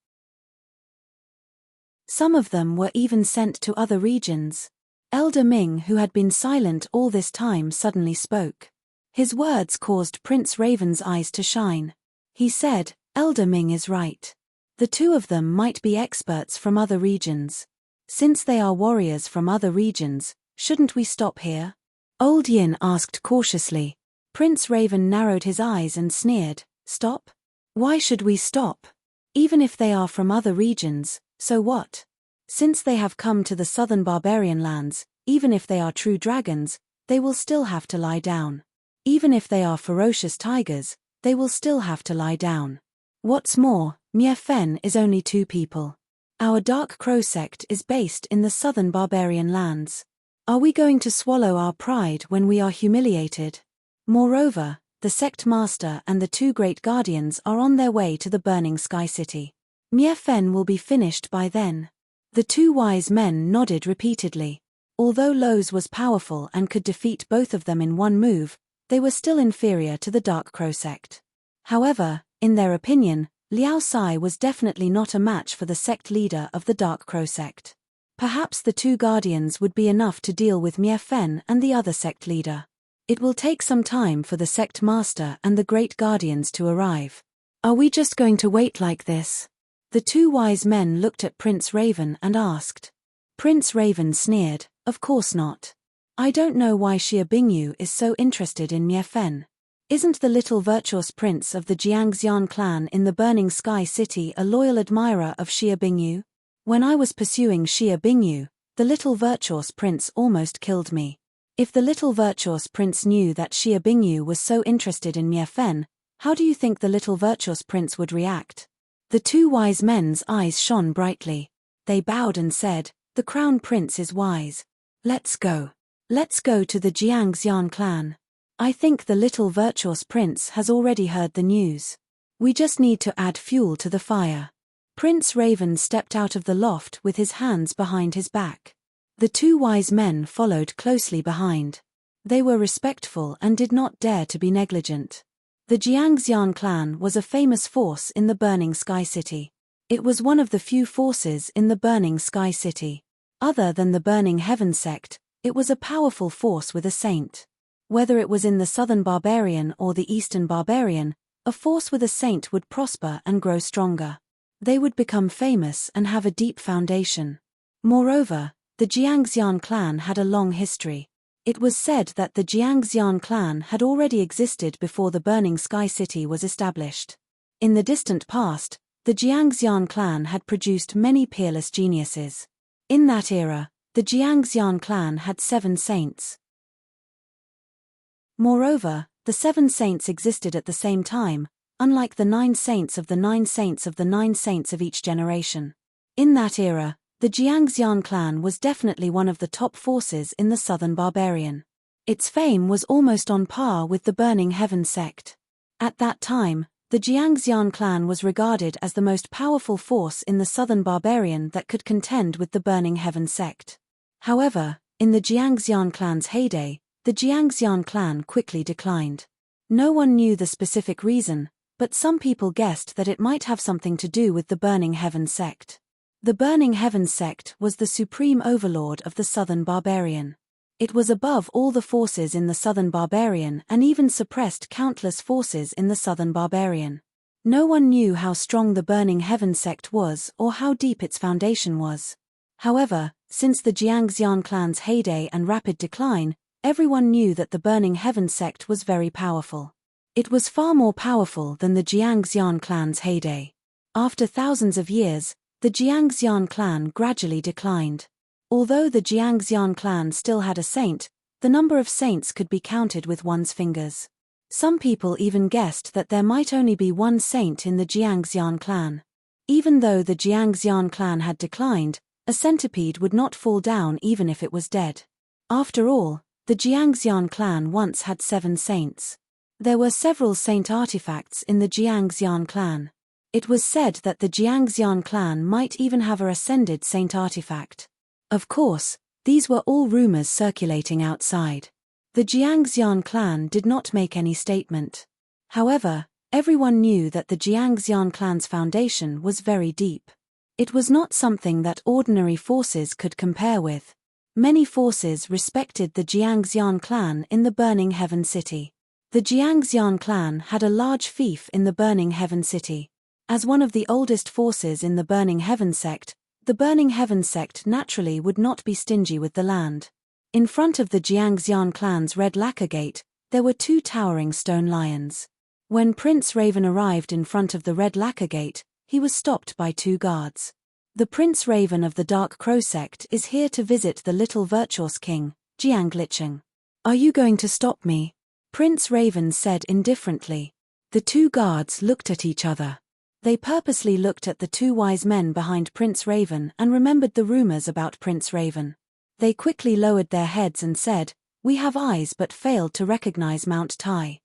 Some of them were even sent to other regions. Elder Ming, who had been silent all this time, suddenly spoke. His words caused Prince Raven's eyes to shine. He said, Elder Ming is right. The two of them might be experts from other regions. Since they are warriors from other regions, shouldn't we stop here? Old Yin asked cautiously. Prince Raven narrowed his eyes and sneered, Stop? Why should we stop? Even if they are from other regions, so what? Since they have come to the southern barbarian lands, even if they are true dragons, they will still have to lie down. Even if they are ferocious tigers, they will still have to lie down. What's more, Mie-Fen is only two people. Our Dark Crow sect is based in the southern barbarian lands. Are we going to swallow our pride when we are humiliated? Moreover, the sect master and the two great guardians are on their way to the Burning Sky City. Mie-Fen will be finished by then. The two wise men nodded repeatedly. Although Lowe's was powerful and could defeat both of them in one move, they were still inferior to the Dark Crow sect. However, in their opinion, Liao Sai was definitely not a match for the sect leader of the Dark Crow sect. Perhaps the two guardians would be enough to deal with Mie-Fen and the other sect leader. It will take some time for the sect master and the great guardians to arrive. Are we just going to wait like this? The two wise men looked at Prince Raven and asked. Prince Raven sneered, Of course not. I don't know why Xia Bingyu is so interested in Mie-Fen. Isn't the little virtuous prince of the Jiangxian clan in the Burning Sky City a loyal admirer of Xia Bingyu? When I was pursuing Xia Bingyu, the little virtuous prince almost killed me. If the little virtuous prince knew that Xia Bingyu was so interested in Mie-Fen, how do you think the little virtuous prince would react? The two wise men's eyes shone brightly. They bowed and said, The Crown Prince is wise. Let's go. Let's go to the Jiangxian clan. I think the little virtuous prince has already heard the news. We just need to add fuel to the fire. Prince Raven stepped out of the loft with his hands behind his back. The two wise men followed closely behind. They were respectful and did not dare to be negligent. The Jiangxian clan was a famous force in the Burning Sky City. It was one of the few forces in the Burning Sky City. Other than the Burning Heaven sect, it was a powerful force with a saint. Whether it was in the Southern Barbarian or the Eastern Barbarian, a force with a saint would prosper and grow stronger. They would become famous and have a deep foundation. Moreover, the Jiangxian clan had a long history. It was said that the Jiangxian clan had already existed before the Burning Sky City was established. In the distant past, the Jiangxian clan had produced many peerless geniuses. In that era, the Jiangxian clan had 7 saints. Moreover, the 7 saints existed at the same time, unlike the 9 saints of the 9 saints of the 9 saints of each generation. In that era, the Jiangxian clan was definitely one of the top forces in the Southern Barbarian. Its fame was almost on par with the Burning Heaven sect. At that time, the Jiangxian clan was regarded as the most powerful force in the Southern Barbarian that could contend with the Burning Heaven sect. However, in the Jiangxian clan's heyday, the Jiangxian clan quickly declined. No one knew the specific reason, but some people guessed that it might have something to do with the Burning Heaven sect. The Burning Heaven sect was the supreme overlord of the Southern Barbarian. It was above all the forces in the Southern Barbarian and even suppressed countless forces in the Southern Barbarian. No one knew how strong the Burning Heaven sect was or how deep its foundation was. However, since the Jiangxian clan's heyday and rapid decline, everyone knew that the Burning Heaven sect was very powerful. It was far more powerful than the Jiangxian clan's heyday. After thousands of years, the Jiangxian clan gradually declined. Although the Jiangxian clan still had a saint, the number of saints could be counted with one's fingers. Some people even guessed that there might only be one saint in the Jiangxian clan. Even though the Jiangxian clan had declined, a centipede would not fall down even if it was dead. After all, the Jiangxian clan once had 7 saints. There were several saint artifacts in the Jiangxian clan. It was said that the Jiangxian clan might even have a ascended saint artifact. Of course, these were all rumors circulating outside. The Jiangxian clan did not make any statement. However, everyone knew that the Jiangxian clan's foundation was very deep. It was not something that ordinary forces could compare with. Many forces respected the Jiangxian clan in the Burning Heaven City. The Jiangxian clan had a large fief in the Burning Heaven City. As one of the oldest forces in the Burning Heaven sect, the Burning Heaven sect naturally would not be stingy with the land. In front of the Jiangxian clan's red lacquer gate, there were 2 towering stone lions. When Prince Raven arrived in front of the red lacquer gate, he was stopped by 2 guards. The Prince Raven of the Dark Crow sect is here to visit the little virtuous king, Jiang Licheng. Are you going to stop me? Prince Raven said indifferently. The 2 guards looked at each other. They purposely looked at the 2 wise men behind Prince Raven and remembered the rumors about Prince Raven. They quickly lowered their heads and said, "We have eyes but failed to recognize Mount Tai."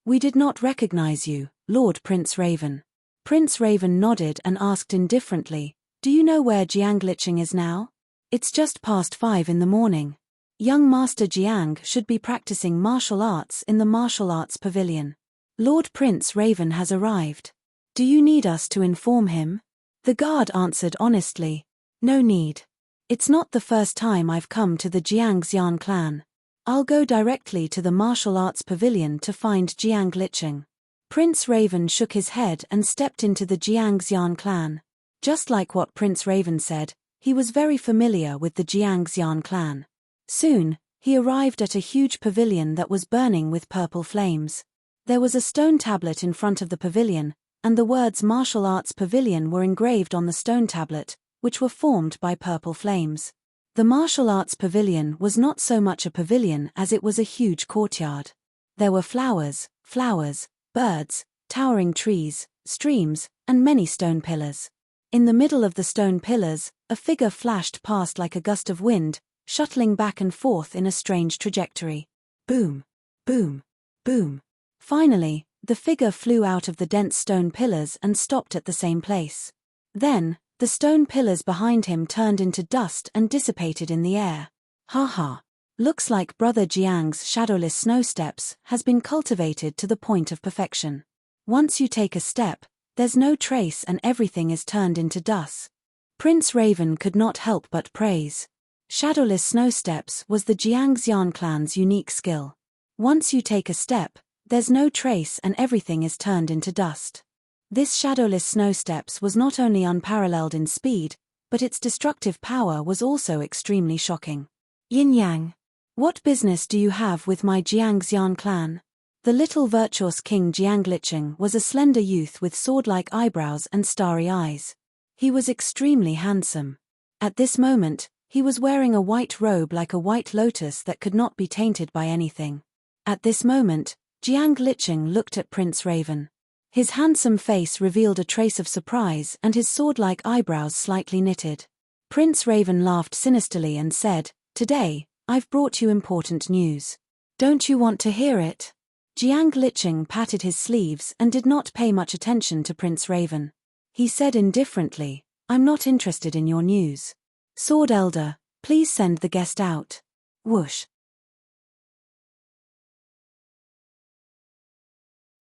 "We did not recognize you, Lord Prince Raven." Prince Raven nodded and asked indifferently, "Do you know where Jiang Licheng is now?" "It's just past 5 in the morning. Young Master Jiang should be practicing martial arts in the martial arts pavilion. Lord Prince Raven has arrived. Do you need us to inform him?" The guard answered honestly, "No need. It's not the first time I've come to the Jiangxian clan. I'll go directly to the martial arts pavilion to find Jiang Licheng." Prince Raven shook his head and stepped into the Jiangxian clan. Just like what Prince Raven said, he was very familiar with the Jiangxian clan. Soon, he arrived at a huge pavilion that was burning with purple flames. There was a stone tablet in front of the pavilion, and the words Martial Arts Pavilion were engraved on the stone tablet, which were formed by purple flames. The Martial Arts Pavilion was not so much a pavilion as it was a huge courtyard. There were flowers, birds, towering trees, streams, and many stone pillars. In the middle of the stone pillars, a figure flashed past like a gust of wind, shuttling back and forth in a strange trajectory. Boom, boom, boom. Finally, the figure flew out of the dense stone pillars and stopped at the same place. Then, the stone pillars behind him turned into dust and dissipated in the air. Ha ha. Looks like Brother Jiang's shadowless snow steps has been cultivated to the point of perfection. Once you take a step, there's no trace and everything is turned into dust. Prince Raven could not help but praise. Shadowless snow steps was the Jiangxian clan's unique skill. Once you take a step, there's no trace and everything is turned into dust. This shadowless snow steps was not only unparalleled in speed, but its destructive power was also extremely shocking. Yin Yang. What business do you have with my Jiangxian clan? The little virtuous King Jianglicheng was a slender youth with sword-like eyebrows and starry eyes. He was extremely handsome. At this moment, he was wearing a white robe like a white lotus that could not be tainted by anything. At this moment, Jianglicheng looked at Prince Raven. His handsome face revealed a trace of surprise and his sword-like eyebrows slightly knitted. Prince Raven laughed sinisterly and said, "Today, I've brought you important news. Don't you want to hear it?" Jianglicheng patted his sleeves and did not pay much attention to Prince Raven. He said indifferently, "I'm not interested in your news. Sword Elder, please send the guest out." Whoosh.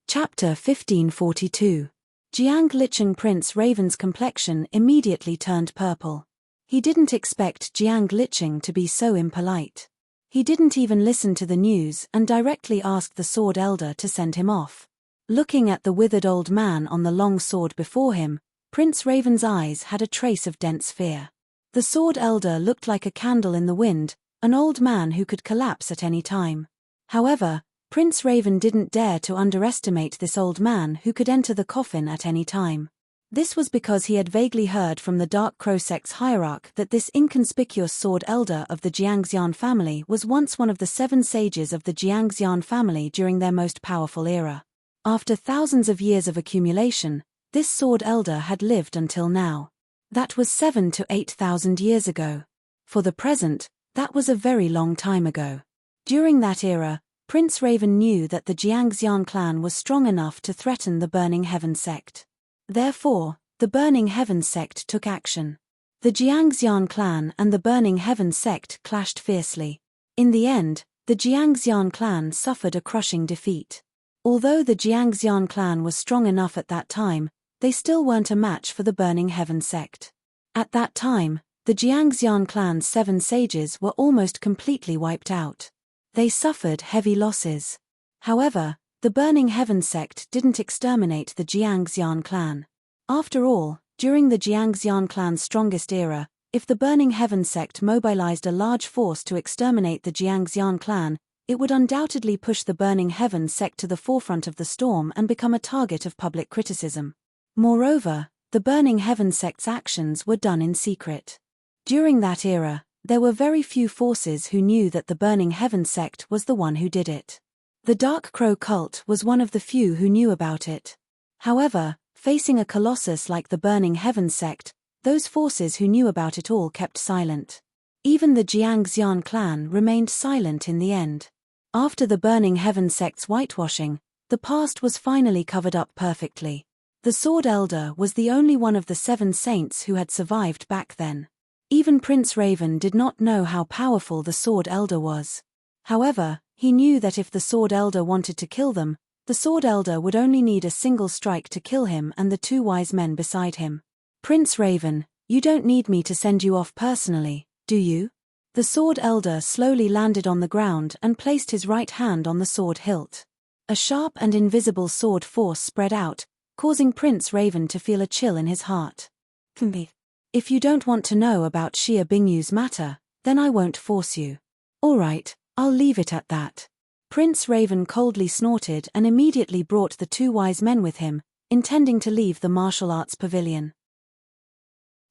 Chapter 1542. Jianglicheng. Prince Raven's complexion immediately turned purple. He didn't expect Jianglicheng to be so impolite. He didn't even listen to the news and directly asked the Sword Elder to send him off. Looking at the withered old man on the long sword before him, Prince Raven's eyes had a trace of dense fear. The Sword Elder looked like a candle in the wind, an old man who could collapse at any time. However, Prince Raven didn't dare to underestimate this old man who could enter the coffin at any time. This was because he had vaguely heard from the Dark Crow sect's hierarch that this inconspicuous Sword Elder of the Jiangxian family was once one of the 7 sages of the Jiangxian family during their most powerful era. After thousands of years of accumulation, this Sword Elder had lived until now. That was 7 to 8,000 years ago. For the present, that was a very long time ago. During that era, Prince Raven knew that the Jiangxian clan was strong enough to threaten the Burning Heaven sect. Therefore, the Burning Heaven sect took action. The Jiangxian clan and the Burning Heaven sect clashed fiercely. In the end, the Jiangxian clan suffered a crushing defeat. Although the Jiangxian clan was strong enough at that time, they still weren't a match for the Burning Heaven sect. At that time, the Jiangxian clan's 7 sages were almost completely wiped out. They suffered heavy losses. However, the Burning Heaven sect didn't exterminate the Jiangxian clan. After all, during the Jiangxian clan's strongest era, if the Burning Heaven sect mobilized a large force to exterminate the Jiangxian clan, it would undoubtedly push the Burning Heaven sect to the forefront of the storm and become a target of public criticism. Moreover, the Burning Heaven sect's actions were done in secret. During that era, there were very few forces who knew that the Burning Heaven sect was the one who did it. The Dark Crow cult was one of the few who knew about it. However, facing a colossus like the Burning Heaven sect, those forces who knew about it all kept silent. Even the Jiangxian clan remained silent in the end. After the Burning Heaven sect's whitewashing, the past was finally covered up perfectly. The Sword Elder was the only one of the 7 saints who had survived back then. Even Prince Raven did not know how powerful the Sword Elder was. However, he knew that if the Sword Elder wanted to kill them, the Sword Elder would only need a single strike to kill him and the 2 wise men beside him. "Prince Raven, you don't need me to send you off personally, do you?" The Sword Elder slowly landed on the ground and placed his right hand on the sword hilt. A sharp and invisible sword force spread out, causing Prince Raven to feel a chill in his heart. "If you don't want to know about Xia Bingyu's matter, then I won't force you. All right, I'll leave it at that." Prince Raven coldly snorted and immediately brought the 2 wise men with him, intending to leave the martial arts pavilion.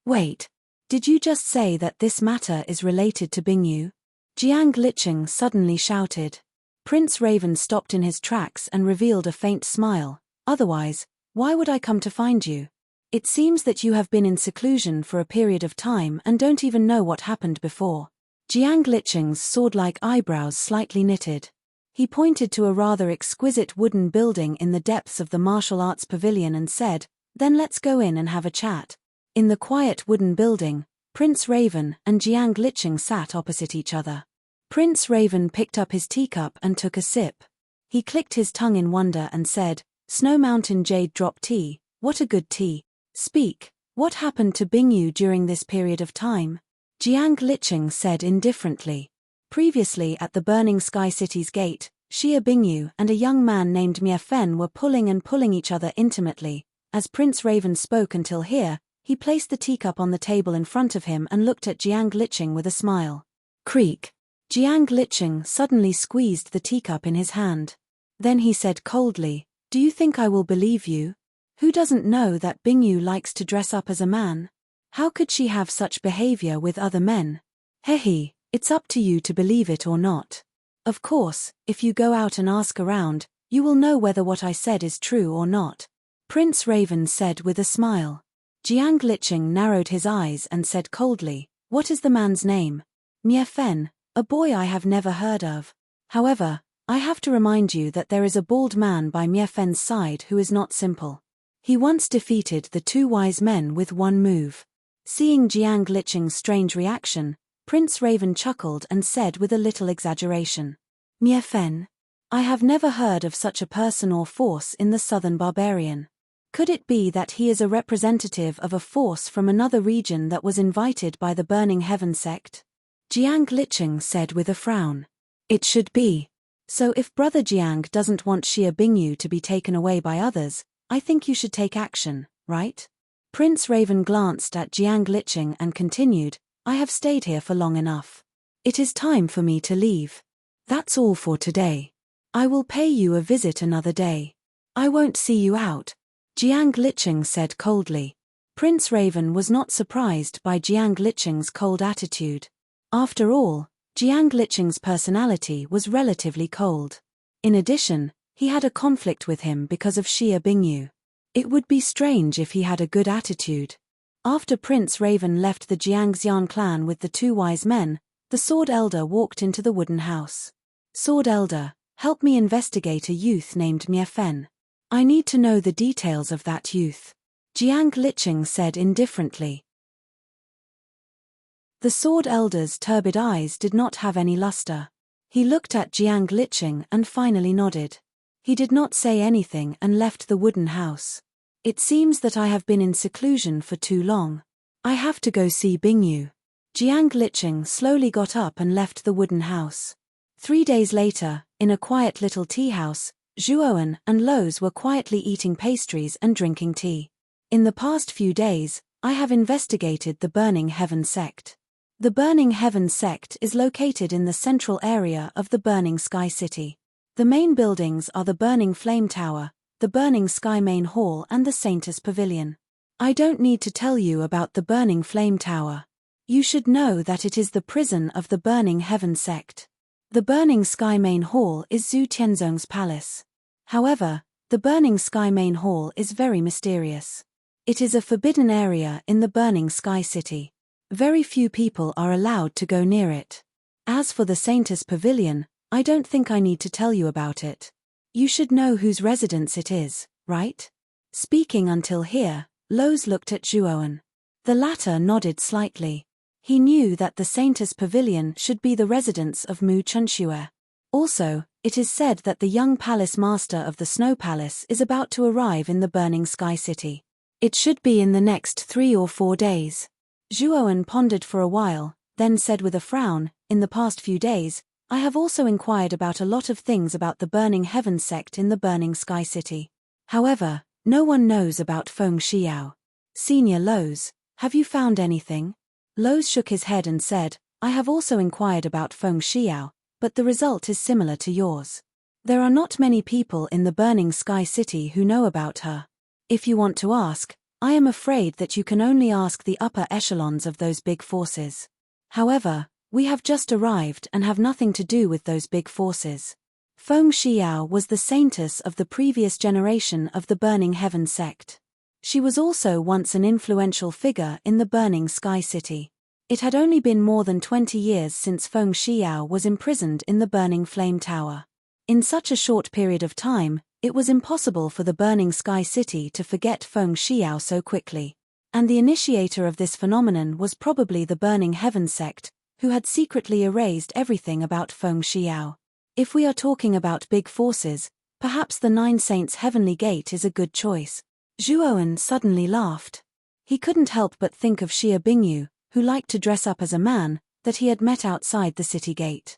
"Wait, did you just say that this matter is related to Bingyu?" Jianglicheng suddenly shouted. Prince Raven stopped in his tracks and revealed a faint smile. "Otherwise, why would I come to find you? It seems that you have been in seclusion for a period of time and don't even know what happened before." Jianglicheng's sword-like eyebrows slightly knitted. He pointed to a rather exquisite wooden building in the depths of the martial arts pavilion and said, "Then let's go in and have a chat." In the quiet wooden building, Prince Raven and Jiang Liqing sat opposite each other. Prince Raven picked up his teacup and took a sip. He clicked his tongue in wonder and said, "Snow Mountain Jade Drop Tea, what a good tea. Speak, what happened to Bingyu during this period of time?" Jiang Liqing said indifferently. Previously at the Burning Sky City's gate, Xia Bingyu and a young man named Mia Fen were pulling each other intimately. As Prince Raven spoke until here, he placed the teacup on the table in front of him and looked at Jiang Liqing with a smile. Creak. Jiang Liqing suddenly squeezed the teacup in his hand. Then he said coldly, "Do you think I will believe you? Who doesn't know that Bingyu likes to dress up as a man? How could she have such behavior with other men? Hehe, it's up to you to believe it or not. Of course, if you go out and ask around, you will know whether what I said is true or not," Prince Raven said with a smile. Jiang Liqing narrowed his eyes and said coldly, "What is the man's name?" "Mia Fen, a boy I have never heard of. However, I have to remind you that there is a bald man by Mia Fen's side who is not simple. He once defeated the two wise men with one move." Seeing Jiang Liqing's strange reaction, Prince Raven chuckled and said with a little exaggeration, "Mia Fen? I have never heard of such a person or force in the Southern Barbarian. Could it be that he is a representative of a force from another region that was invited by the Burning Heaven sect?" Jiang Liqing said with a frown. "It should be. So if Brother Jiang doesn't want Xia Bingyu to be taken away by others, I think you should take action, right?" Prince Raven glanced at Jiang Liqing and continued, "I have stayed here for long enough. It is time for me to leave. That's all for today. I will pay you a visit another day. I won't see you out," Jiang Liqing said coldly. Prince Raven was not surprised by Jiang Liqing's cold attitude. After all, Jiang Liqing's personality was relatively cold. In addition, he had a conflict with him because of Xia Bingyu. It would be strange if he had a good attitude. After Prince Raven left the Jiangxian clan with the two wise men, the Sword Elder walked into the wooden house. "Sword Elder, help me investigate a youth named Mia Fen. I need to know the details of that youth," Jiang Liqing said indifferently. The Sword Elder's turbid eyes did not have any luster. He looked at Jiang Liqing and finally nodded. He did not say anything and left the wooden house. "It seems that I have been in seclusion for too long. I have to go see Bingyu." Jiang Liqing slowly got up and left the wooden house. 3 days later, in a quiet little tea house, Zhuowen and Loz were quietly eating pastries and drinking tea. "In the past few days, I have investigated the Burning Heaven sect. The Burning Heaven sect is located in the central area of the Burning Sky City. The main buildings are the Burning Flame Tower, the Burning Sky Main Hall and the Saintess Pavilion. I don't need to tell you about the Burning Flame Tower. You should know that it is the prison of the Burning Heaven sect. The Burning Sky Main Hall is Zhu Tianzong's palace. However, the Burning Sky Main Hall is very mysterious. It is a forbidden area in the Burning Sky City. Very few people are allowed to go near it. As for the Saintess Pavilion, I don't think I need to tell you about it. You should know whose residence it is, right?" Speaking until here, Loz looked at Zhuowen. The latter nodded slightly. He knew that the Saintess Pavilion should be the residence of Mu Chunxue. Also, it is said that the young palace master of the Snow Palace is about to arrive in the Burning Sky City. It should be in the next 3 or 4 days. Zhuowen pondered for a while, then said with a frown, "In the past few days, I have also inquired about a lot of things about the Burning Heaven sect in the Burning Sky City. However, no one knows about Feng Xiao. Senior Loz, have you found anything?" Loz shook his head and said, "I have also inquired about Feng Xiao, but the result is similar to yours. There are not many people in the Burning Sky City who know about her. If you want to ask, I am afraid that you can only ask the upper echelons of those big forces. However, we have just arrived and have nothing to do with those big forces." Feng Xiao was the saintess of the previous generation of the Burning Heaven sect. She was also once an influential figure in the Burning Sky City. It had only been more than 20 years since Feng Xiao was imprisoned in the Burning Flame Tower. In such a short period of time, it was impossible for the burning sky city to forget Feng Xiao so quickly. And the initiator of this phenomenon was probably the Burning Heaven sect, who had secretly erased everything about Feng Xiao. If we are talking about big forces, perhaps the Nine Saints' Heavenly Gate is a good choice. Zhuowen suddenly laughed. He couldn't help but think of Xia Bingyu, who liked to dress up as a man, that he had met outside the city gate.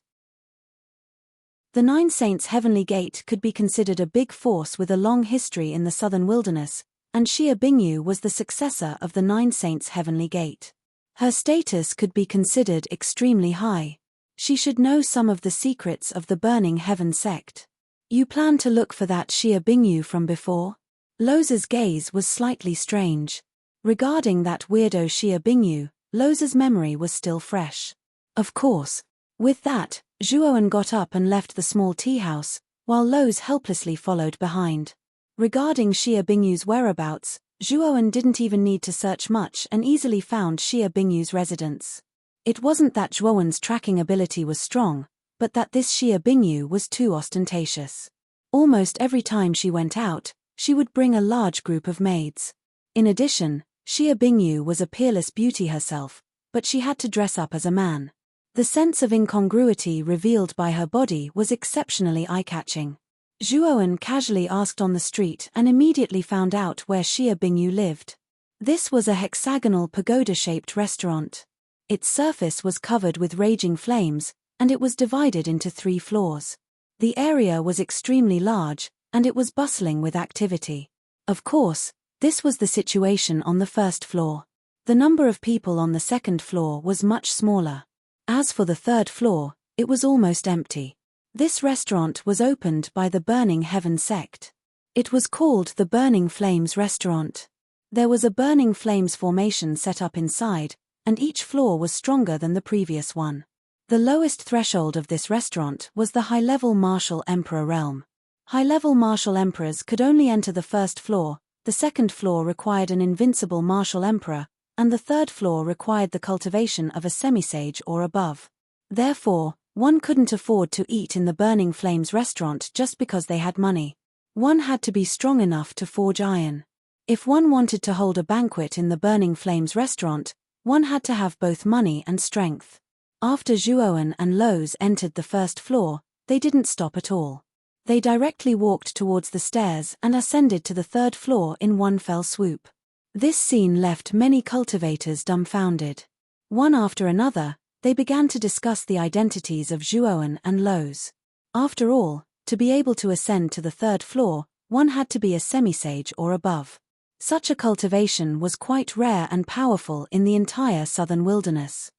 The Nine Saints' Heavenly Gate could be considered a big force with a long history in the southern wilderness, and Xia Bingyu was the successor of the Nine Saints' Heavenly Gate. Her status could be considered extremely high. She should know some of the secrets of the Burning Heaven sect. You plan to look for that Xia Bingyu from before? Loza's gaze was slightly strange. Regarding that weirdo Xia Bingyu, Loza's memory was still fresh. Of course. With that, Zhuowen got up and left the small tea house, while Loz helplessly followed behind. Regarding Xia Bingyu's whereabouts, Zhuowen didn't even need to search much and easily found Xia Bingyu's residence. It wasn't that Zhuowen's tracking ability was strong, but that this Xia Bingyu was too ostentatious. Almost every time she went out, she would bring a large group of maids. In addition, Xia Bingyu was a peerless beauty herself, but she had to dress up as a man. The sense of incongruity revealed by her body was exceptionally eye-catching. Zhuowen casually asked on the street and immediately found out where Xia Bingyu lived. This was a hexagonal pagoda-shaped restaurant. Its surface was covered with raging flames, and it was divided into 3 floors. The area was extremely large, and it was bustling with activity. Of course, this was the situation on the first floor. The number of people on the second floor was much smaller. As for the third floor, it was almost empty. This restaurant was opened by the Burning Heaven sect. It was called the Burning Flames Restaurant. There was a Burning Flames formation set up inside, and each floor was stronger than the previous one. The lowest threshold of this restaurant was the high-level martial emperor realm. High-level martial emperors could only enter the first floor, the second floor required an invincible martial emperor, and the third floor required the cultivation of a semisage or above. Therefore, one couldn't afford to eat in the Burning Flames restaurant just because they had money. One had to be strong enough to forge iron. If one wanted to hold a banquet in the Burning Flames restaurant, one had to have both money and strength. After Zhuowen and Loz entered the first floor, they didn't stop at all. They directly walked towards the stairs and ascended to the third floor in one fell swoop. This scene left many cultivators dumbfounded. One after another, they began to discuss the identities of Zhuowen and Loz. After all, to be able to ascend to the third floor, one had to be a semisage or above. Such a cultivation was quite rare and powerful in the entire southern wilderness.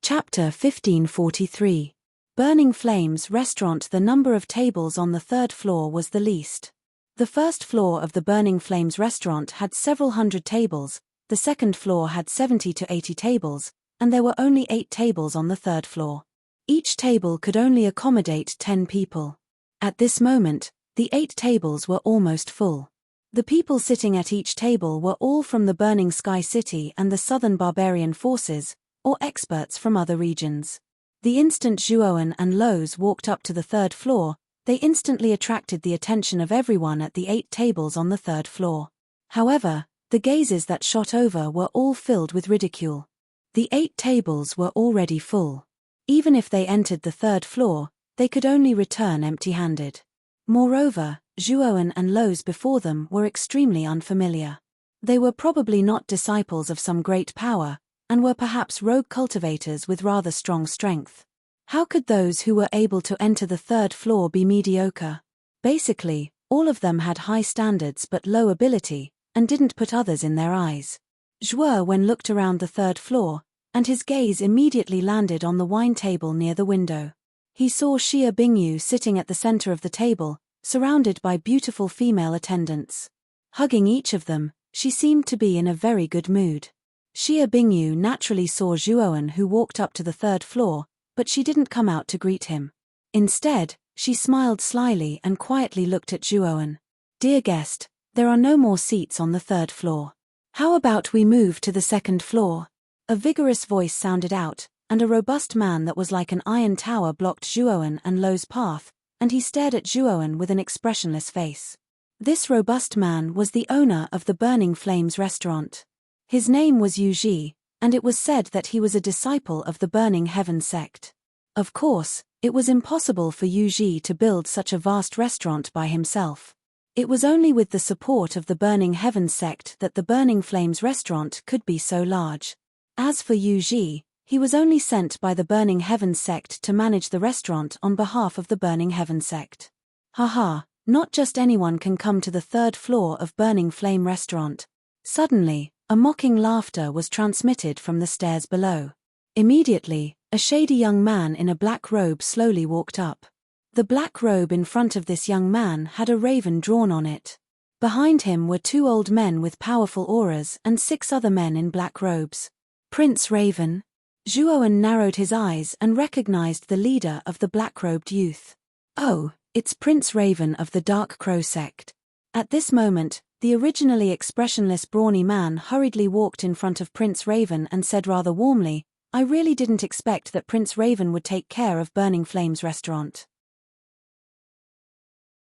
Chapter 1543. Burning Flames Restaurant. The number of tables on the third floor was the least. The first floor of the Burning Flames restaurant had several hundred tables, the second floor had 70 to 80 tables, and there were only 8 tables on the third floor. Each table could only accommodate 10 people. At this moment, the 8 tables were almost full. The people sitting at each table were all from the Burning Sky City and the Southern Barbarian Forces, or experts from other regions. The instant Zhuowen and Loz walked up to the third floor, they instantly attracted the attention of everyone at the 8 tables on the third floor. However, the gazes that shot over were all filled with ridicule. The 8 tables were already full. Even if they entered the third floor, they could only return empty-handed. Moreover, Zhuowen and Loz before them were extremely unfamiliar. They were probably not disciples of some great power, and were perhaps rogue cultivators with rather strong strength. How could those who were able to enter the third floor be mediocre? Basically, all of them had high standards but low ability, and didn't put others in their eyes. Zhuowen looked around the third floor, and his gaze immediately landed on the wine table near the window. He saw Xia Bingyu sitting at the center of the table, surrounded by beautiful female attendants. Hugging each of them, she seemed to be in a very good mood. Xia Bingyu naturally saw Zhuowen, who walked up to the third floor, but she didn't come out to greet him. Instead, she smiled slyly and quietly looked at Zhuowen. "Dear guest, there are no more seats on the third floor. How about we move to the second floor?" A vigorous voice sounded out, and a robust man that was like an iron tower blocked Zhuoan and Lo's path, and he stared at Zhuoan with an expressionless face. This robust man was the owner of the Burning Flames restaurant. His name was Yu Ji, and it was said that he was a disciple of the Burning Heaven sect. Of course, it was impossible for Yu Ji to build such a vast restaurant by himself. It was only with the support of the Burning Heaven sect that the Burning Flames restaurant could be so large. As for Yu Ji, he was only sent by the Burning Heaven sect to manage the restaurant on behalf of the Burning Heaven sect. Haha, not just anyone can come to the 3rd floor of Burning Flame restaurant. Suddenly, a mocking laughter was transmitted from the stairs below. Immediately, a shady young man in a black robe slowly walked up. The black robe in front of this young man had a raven drawn on it. Behind him were 2 old men with powerful auras and 6 other men in black robes. Prince Raven? Zhuoan narrowed his eyes and recognized the leader of the black-robed youth. Oh, it's Prince Raven of the Dark Crow sect. At this moment, the originally expressionless brawny man hurriedly walked in front of Prince Raven and said rather warmly, "I really didn't expect that Prince Raven would take care of Burning Flames restaurant."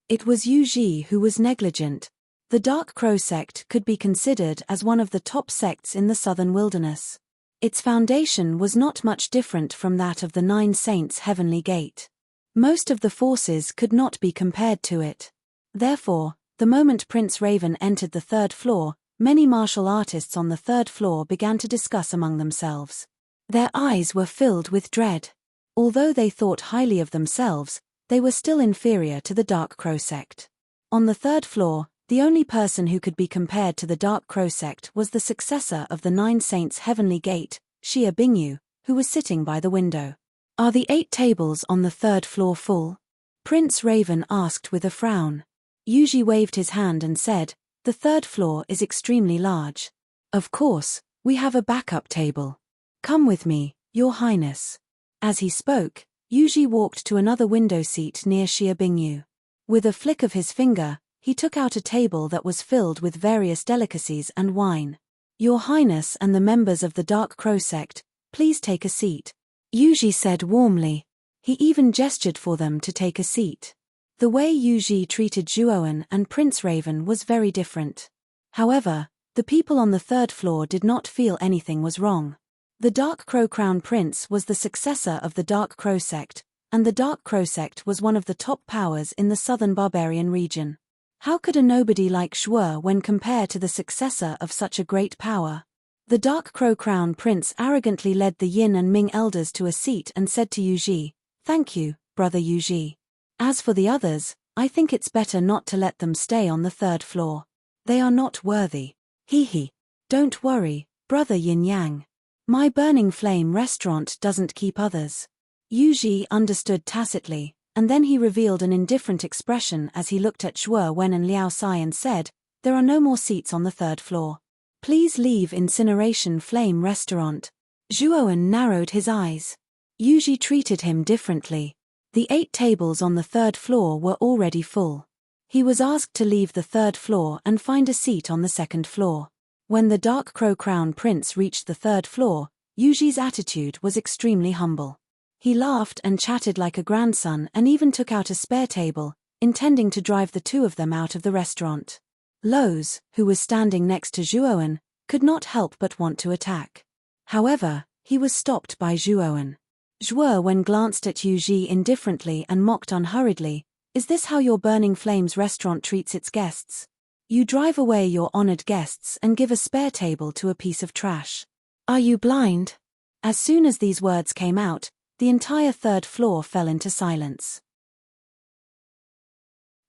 It was Yu Ji who was negligent. The Dark Crow sect could be considered as one of the top sects in the southern wilderness. Its foundation was not much different from that of the 9 Saints' Heavenly Gate. Most of the forces could not be compared to it. Therefore, the moment Prince Raven entered the 3rd floor, many martial artists on the 3rd floor began to discuss among themselves. Their eyes were filled with dread. Although they thought highly of themselves, they were still inferior to the Dark Crow sect. On the 3rd floor, the only person who could be compared to the Dark Crow sect was the successor of the 9 Saints' Heavenly Gate, Xia Bingyu, who was sitting by the window. "Are the 8 tables on the 3rd floor full?" Prince Raven asked with a frown. Yu Ji waved his hand and said, "The 3rd floor is extremely large. Of course, we have a backup table. Come with me, Your Highness." As he spoke, Yu Ji walked to another window seat near Xia Bingyu. With a flick of his finger, he took out a table that was filled with various delicacies and wine. "Your Highness and the members of the Dark Crow sect, please take a seat," Yu Ji said warmly. He even gestured for them to take a seat. The way Yu Ji treated Zhuoan and Prince Raven was very different. However, the people on the 3rd floor did not feel anything was wrong. The Dark Crow Crown Prince was the successor of the Dark Crow sect, and the Dark Crow sect was one of the top powers in the southern barbarian region. How could a nobody like Zhuoan compare to the successor of such a great power? The Dark Crow Crown Prince arrogantly led the Yin and Ming elders to a seat and said to Yu Ji, "Thank you, brother Yu Ji. As for the others, I think it's better not to let them stay on the 3rd floor. They are not worthy." Hee. "Don't worry, brother Yin Yang. My Burning Flame restaurant doesn't keep others." Yu Ji understood tacitly, and then he revealed an indifferent expression as he looked at Zhuoan and Liao Sai and said, "There are no more seats on the 3rd floor. Please leave Incineration Flame restaurant." Zhuoan narrowed his eyes. Yu Ji treated him differently. The 8 tables on the 3rd floor were already full. He was asked to leave the 3rd floor and find a seat on the 2nd floor. When the Dark Crow Crown Prince reached the 3rd floor, Yu Ji's attitude was extremely humble. He laughed and chatted like a grandson and even took out a spare table, intending to drive the 2 of them out of the restaurant. Lo's, who was standing next to Zhuoan, could not help but want to attack. However, he was stopped by Zhuoan. Zhuoan glanced at Yu Ji indifferently and mocked unhurriedly, "Is this how your Burning Flames restaurant treats its guests? You drive away your honored guests and give a spare table to a piece of trash. Are you blind?" As soon as these words came out, the entire 3rd floor fell into silence.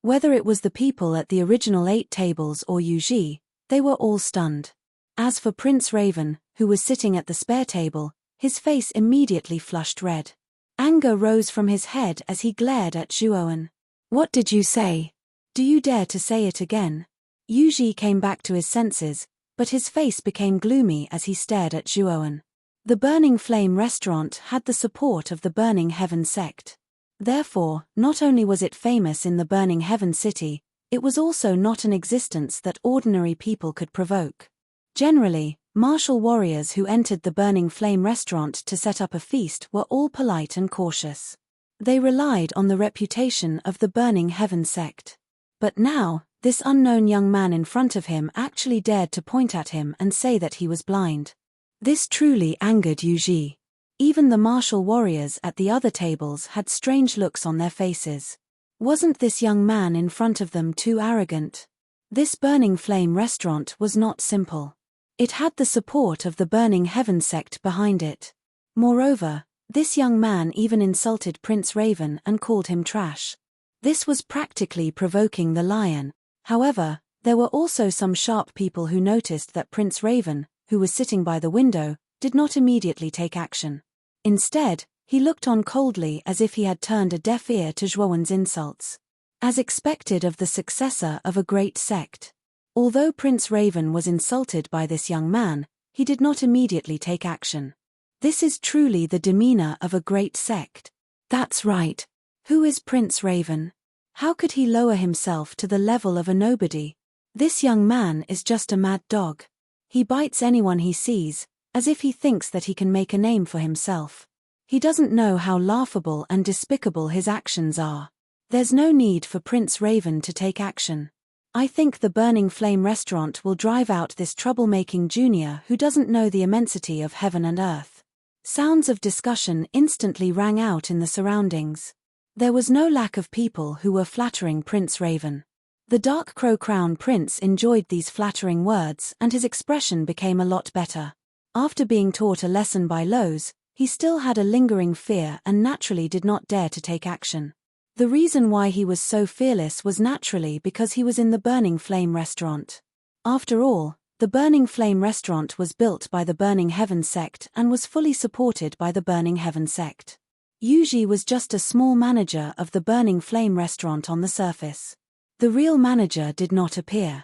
Whether it was the people at the original 8 tables or Yu Ji, they were all stunned. As for Prince Raven, who was sitting at the spare table, his face immediately flushed red. Anger rose from his head as he glared at Zhuoan. "What did you say? Do you dare to say it again?" Yu Ji came back to his senses, but his face became gloomy as he stared at Zhuoan. The Burning Flame restaurant had the support of the Burning Heaven sect. Therefore, not only was it famous in the Burning Heaven city, it was also not an existence that ordinary people could provoke. Generally, Martial warriors who entered the Burning Flame restaurant to set up a feast were all polite and cautious. They relied on the reputation of the Burning Heaven sect. But now, this unknown young man in front of him actually dared to point at him and say that he was blind. This truly angered Yuji. Even the martial warriors at the other tables had strange looks on their faces. Wasn't this young man in front of them too arrogant? This Burning Flame restaurant was not simple. It had the support of the Burning Heaven sect behind it. Moreover, this young man even insulted Prince Raven and called him trash. This was practically provoking the lion. However, there were also some sharp people who noticed that Prince Raven, who was sitting by the window, did not immediately take action. Instead, he looked on coldly as if he had turned a deaf ear to Zhuowen's insults. As expected of the successor of a great sect. Although Prince Raven was insulted by this young man, he did not immediately take action. This is truly the demeanor of a great sect. That's right. Who is Prince Raven? How could he lower himself to the level of a nobody? This young man is just a mad dog. He bites anyone he sees, as if he thinks that he can make a name for himself. He doesn't know how laughable and despicable his actions are. There's no need for Prince Raven to take action. I think the Burning Flame restaurant will drive out this troublemaking junior who doesn't know the immensity of heaven and earth. Sounds of discussion instantly rang out in the surroundings. There was no lack of people who were flattering Prince Raven. The Dark Crow Crown Prince enjoyed these flattering words and his expression became a lot better. After being taught a lesson by Lowe's, he still had a lingering fear and naturally did not dare to take action. The reason why he was so fearless was naturally because he was in the Burning Flame restaurant. After all, the Burning Flame restaurant was built by the Burning Heaven sect and was fully supported by the Burning Heaven sect. Yuji was just a small manager of the Burning Flame restaurant on the surface. The real manager did not appear.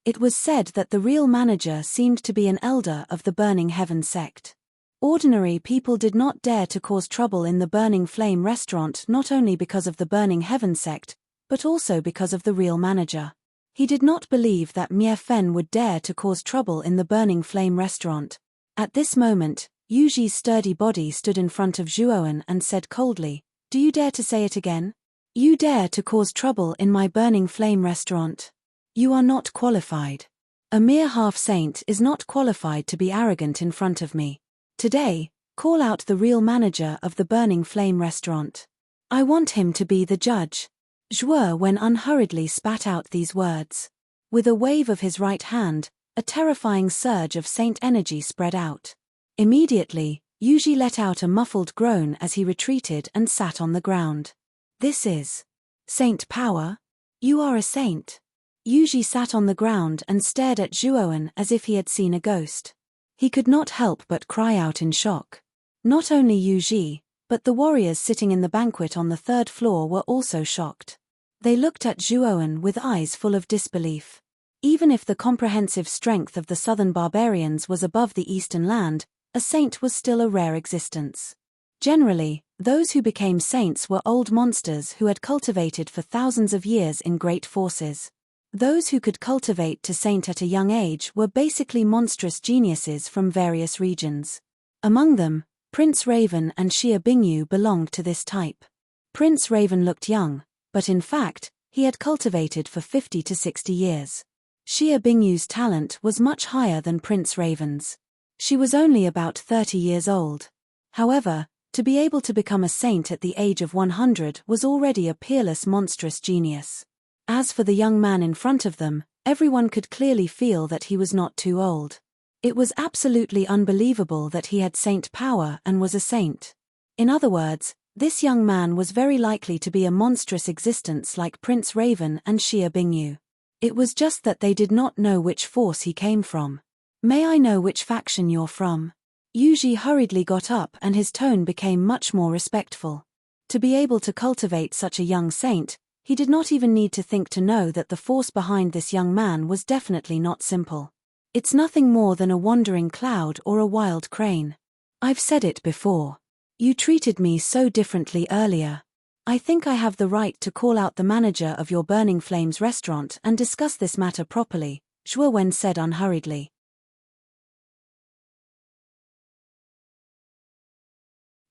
It was said that the real manager seemed to be an elder of the Burning Heaven sect. Ordinary people did not dare to cause trouble in the Burning Flame restaurant not only because of the Burning Heaven sect, but also because of the real manager. He did not believe that Mie Fen would dare to cause trouble in the Burning Flame restaurant. At this moment, Yuji's sturdy body stood in front of Zhuowen and said coldly, "Do you dare to say it again? You dare to cause trouble in my Burning Flame restaurant? You are not qualified. A mere half-saint is not qualified to be arrogant in front of me. Today, call out the real manager of the Burning Flame restaurant. I want him to be the judge." Zhuowen unhurriedly spat out these words. With a wave of his right hand, a terrifying surge of saint energy spread out. Immediately, Yuji let out a muffled groan as he retreated and sat on the ground. This is saint power? You are a saint. Yuji sat on the ground and stared at Zhuowen as if he had seen a ghost. He could not help but cry out in shock. Not only Yuji, but the warriors sitting in the banquet on the third floor were also shocked. They looked at Zhuowen with eyes full of disbelief. Even if the comprehensive strength of the southern barbarians was above the eastern land, a saint was still a rare existence. Generally, those who became saints were old monsters who had cultivated for thousands of years in great forces. Those who could cultivate to saint at a young age were basically monstrous geniuses from various regions. Among them, Prince Raven and Xia Bingyu belonged to this type. Prince Raven looked young, but in fact, he had cultivated for 50 to 60 years. Xia Bingyu's talent was much higher than Prince Raven's. She was only about 30 years old. However, to be able to become a saint at the age of 100 was already a peerless monstrous genius. As for the young man in front of them, everyone could clearly feel that he was not too old. It was absolutely unbelievable that he had saint power and was a saint. In other words, this young man was very likely to be a monstrous existence like Prince Raven and Xia Bingyu. It was just that they did not know which force he came from. "May I know which faction you're from?" Yuji hurriedly got up and his tone became much more respectful. To be able to cultivate such a young saint, he did not even need to think to know that the force behind this young man was definitely not simple. It's nothing more than a wandering cloud or a wild crane. I've said it before. You treated me so differently earlier. I think I have the right to call out the manager of your Burning Flames restaurant and discuss this matter properly, Zhuowen said unhurriedly.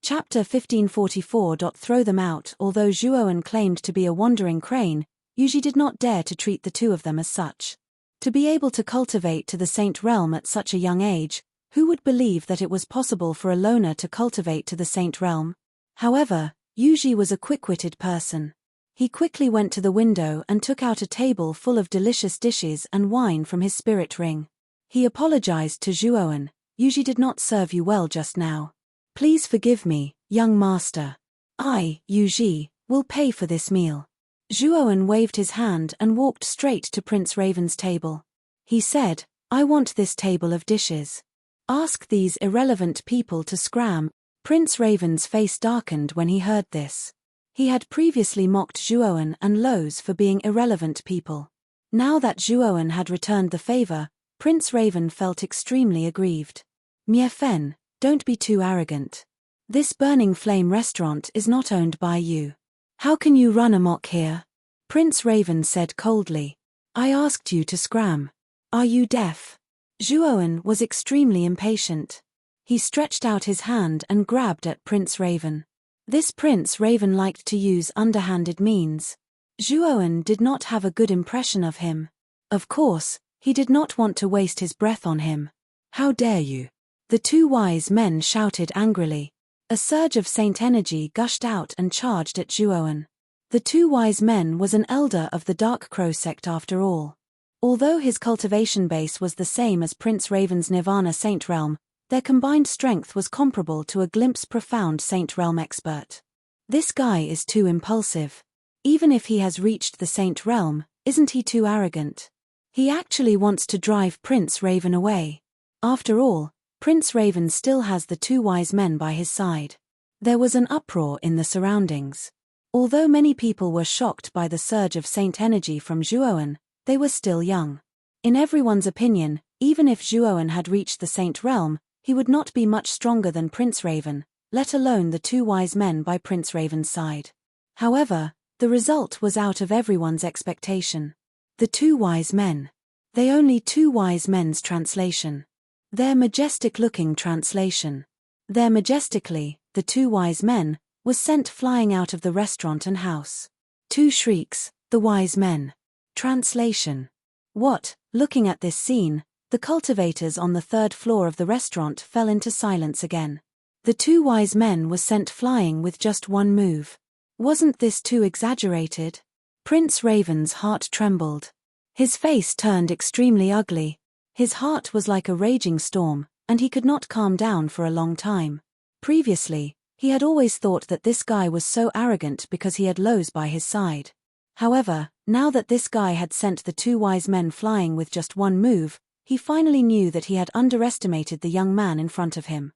Chapter 1544. Throw them out. Although Zhuowen claimed to be a wandering crane, Yuji did not dare to treat the two of them as such. To be able to cultivate to the Saint Realm at such a young age, who would believe that it was possible for a loner to cultivate to the Saint Realm? However, Yuji was a quick-witted person. He quickly went to the window and took out a table full of delicious dishes and wine from his spirit ring. He apologized to Zhuowen. Yuji did not serve you well just now. Please forgive me, young master. I, Yuji, will pay for this meal. Zhuowen waved his hand and walked straight to Prince Raven's table. He said, I want this table of dishes. Ask these irrelevant people to scram. Prince Raven's face darkened when he heard this. He had previously mocked Zhuowen and Lo's for being irrelevant people. Now that Zhuowen had returned the favor, Prince Raven felt extremely aggrieved. Miefen, don't be too arrogant. This Burning Flame restaurant is not owned by you. How can you run amok here? Prince Raven said coldly. I asked you to scram. Are you deaf? Zhuowen was extremely impatient. He stretched out his hand and grabbed at Prince Raven. This Prince Raven liked to use underhanded means. Zhuowen did not have a good impression of him. Of course, he did not want to waste his breath on him. How dare you? The two wise men shouted angrily. A surge of saint energy gushed out and charged at Zhuowen. The two wise men was an elder of the Dark Crow sect after all. Although his cultivation base was the same as Prince Raven's Nirvana Saint Realm, their combined strength was comparable to a glimpse profound Saint Realm expert. This guy is too impulsive. Even if he has reached the Saint Realm, isn't he too arrogant? He actually wants to drive Prince Raven away. After all, Prince Raven still has the two wise men by his side. There was an uproar in the surroundings. Although many people were shocked by the surge of saint energy from Zhuowen, they were still young. In everyone's opinion, even if Zhuowen had reached the Saint Realm, he would not be much stronger than Prince Raven, let alone the two wise men by Prince Raven's side. However, the result was out of everyone's expectation. The two wise men. They only two wise men's translation. Their majestic-looking translation. There majestically, the two wise men, was sent flying out of the restaurant and house. Two shrieks, the wise men. Translation. What? Looking at this scene, the cultivators on the third floor of the restaurant fell into silence again. The two wise men was sent flying with just one move. Wasn't this too exaggerated? Prince Raven's heart trembled. His face turned extremely ugly. His heart was like a raging storm, and he could not calm down for a long time. Previously, he had always thought that this guy was so arrogant because he had Lo's by his side. However, now that this guy had sent the two wise men flying with just one move, he finally knew that he had underestimated the young man in front of him.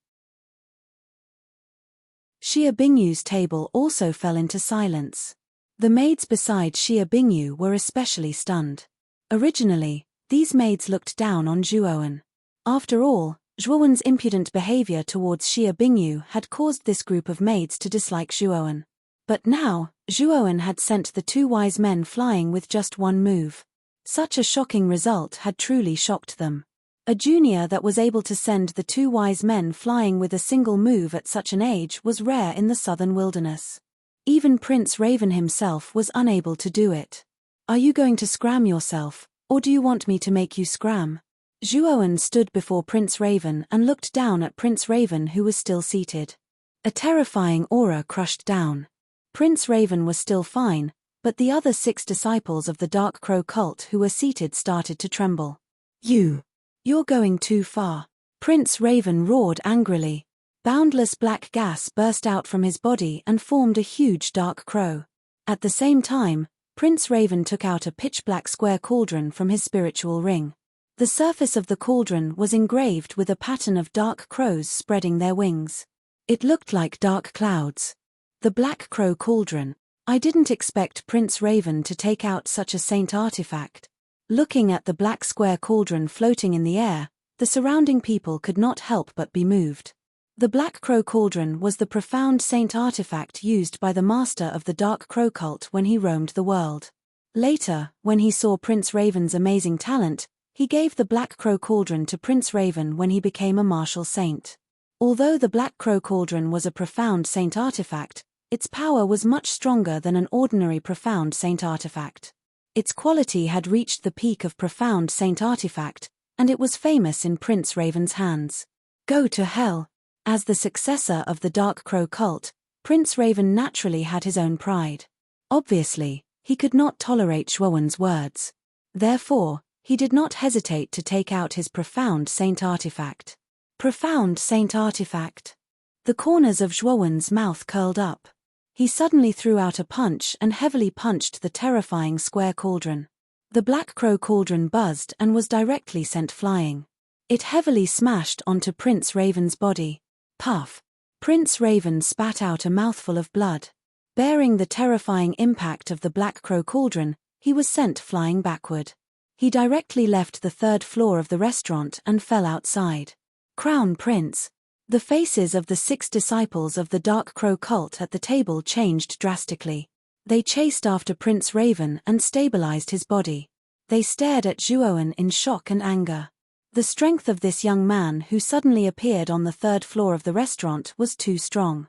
Xia Bingyu's table also fell into silence. The maids beside Xia Bingyu were especially stunned. Originally, these maids looked down on Zhuowen. After all, Zhuowen's impudent behavior towards Xia Bingyu had caused this group of maids to dislike Zhuowen. But now, Zhuowen had sent the two wise men flying with just one move. Such a shocking result had truly shocked them. A junior that was able to send the two wise men flying with a single move at such an age was rare in the southern wilderness. Even Prince Raven himself was unable to do it. Are you going to scram yourself, or do you want me to make you scram? Zhuowen stood before Prince Raven and looked down at Prince Raven, who was still seated. A terrifying aura crushed down. Prince Raven was still fine, but the other 6 disciples of the Dark Crow cult who were seated started to tremble. You're going too far. Prince Raven roared angrily. Boundless black gas burst out from his body and formed a huge dark crow. At the same time, Prince Raven took out a pitch-black square cauldron from his spiritual ring. The surface of the cauldron was engraved with a pattern of dark crows spreading their wings. It looked like dark clouds. The Black Crow Cauldron. I didn't expect Prince Raven to take out such a saint artifact. Looking at the black square cauldron floating in the air, the surrounding people could not help but be moved. The Black Crow Cauldron was the profound saint artifact used by the master of the Dark Crow cult when he roamed the world. Later, when he saw Prince Raven's amazing talent, He gave the Black Crow Cauldron to Prince Raven when he became a martial saint. Although the Black Crow Cauldron was a profound saint artifact, its power was much stronger than an ordinary profound saint artifact. Its quality had reached the peak of profound saint artifact, and it was famous in Prince Raven's hands. Go to hell. As the successor of the Dark Crow cult, Prince Raven naturally had his own pride. Obviously, he could not tolerate Zhuowen's words. Therefore, he did not hesitate to take out his profound saint artifact. Profound saint artifact. The corners of Zhuowen's mouth curled up. He suddenly threw out a punch and heavily punched the terrifying square cauldron. The Black Crow Cauldron buzzed and was directly sent flying. It heavily smashed onto Prince Raven's body. Puff. Prince Raven spat out a mouthful of blood. Bearing the terrifying impact of the Black Crow Cauldron, he was sent flying backward. He directly left the third floor of the restaurant and fell outside. Crown Prince. The faces of the 6 disciples of the Dark Crow cult at the table changed drastically. They chased after Prince Raven and stabilized his body. They stared at Zhuowen in shock and anger. The strength of this young man who suddenly appeared on the third floor of the restaurant was too strong.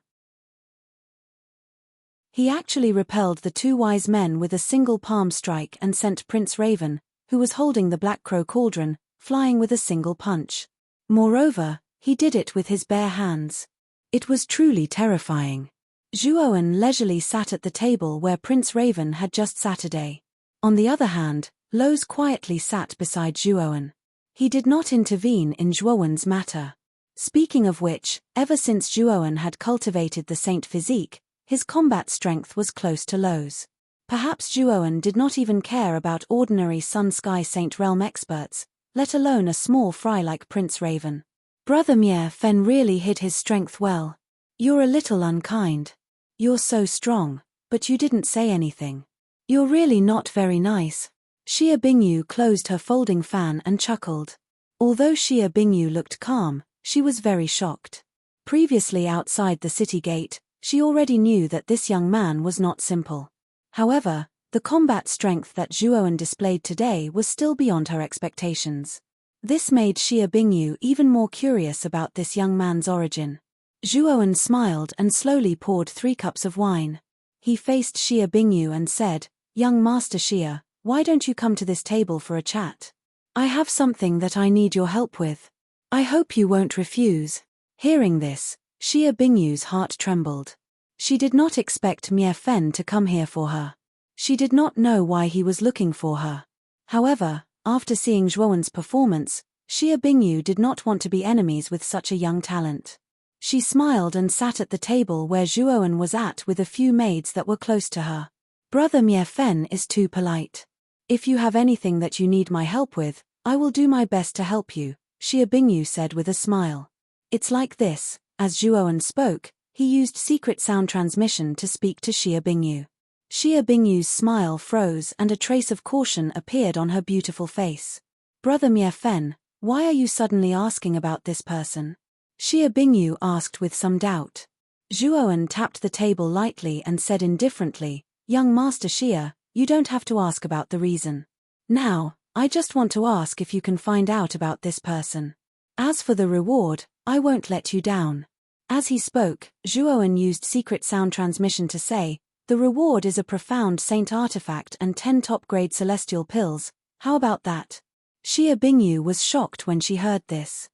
He actually repelled the 2 wise men with a single palm strike and sent Prince Raven, who was holding the Black Crow Cauldron, flying with a single punch. Moreover, he did it with his bare hands. It was truly terrifying. Zhuowen leisurely sat at the table where Prince Raven had just sat a day. On the other hand, Loz quietly sat beside Zhuowen. He did not intervene in Zhuowen's matter. Speaking of which, ever since Zhuowen had cultivated the saint physique, his combat strength was close to Loz. Perhaps Zhuowen did not even care about ordinary Sun-Sky Saint Realm experts, let alone a small fry like Prince Raven. Brother Mier Fen really hid his strength well. You're a little unkind. You're so strong, but you didn't say anything. You're really not very nice. Xia Bingyu closed her folding fan and chuckled. Although Xia Bingyu looked calm, she was very shocked. Previously outside the city gate, she already knew that this young man was not simple. However, the combat strength that Zhuowen displayed today was still beyond her expectations. This made Xia Bingyu even more curious about this young man's origin. Zhuowen smiled and slowly poured 3 cups of wine. He faced Xia Bingyu and said, "Young Master Xia, why don't you come to this table for a chat? I have something that I need your help with. I hope you won't refuse." Hearing this, Xia Bingyu's heart trembled. She did not expect Mier Fen to come here for her. She did not know why he was looking for her. However, after seeing Zhuowen's performance, Xia Bingyu did not want to be enemies with such a young talent. She smiled and sat at the table where Zhuowen was at with a few maids that were close to her. Brother Mier Fen is too polite. If you have anything that you need my help with, I will do my best to help you, Xia Bingyu said with a smile. It's like this. As Zhuowen spoke, he used secret sound transmission to speak to Xia Bingyu. Xia Bingyu's smile froze and a trace of caution appeared on her beautiful face. Brother Mier Fen, why are you suddenly asking about this person? Xia Bingyu asked with some doubt. Zhuowen tapped the table lightly and said indifferently, "Young Master Xia, you don't have to ask about the reason. Now, I just want to ask if you can find out about this person. As for the reward, I won't let you down." As he spoke, Zhuowen used secret sound transmission to say, "The reward is a profound saint artifact and 10 top-grade celestial pills, how about that?" Xia Bingyu was shocked when she heard this.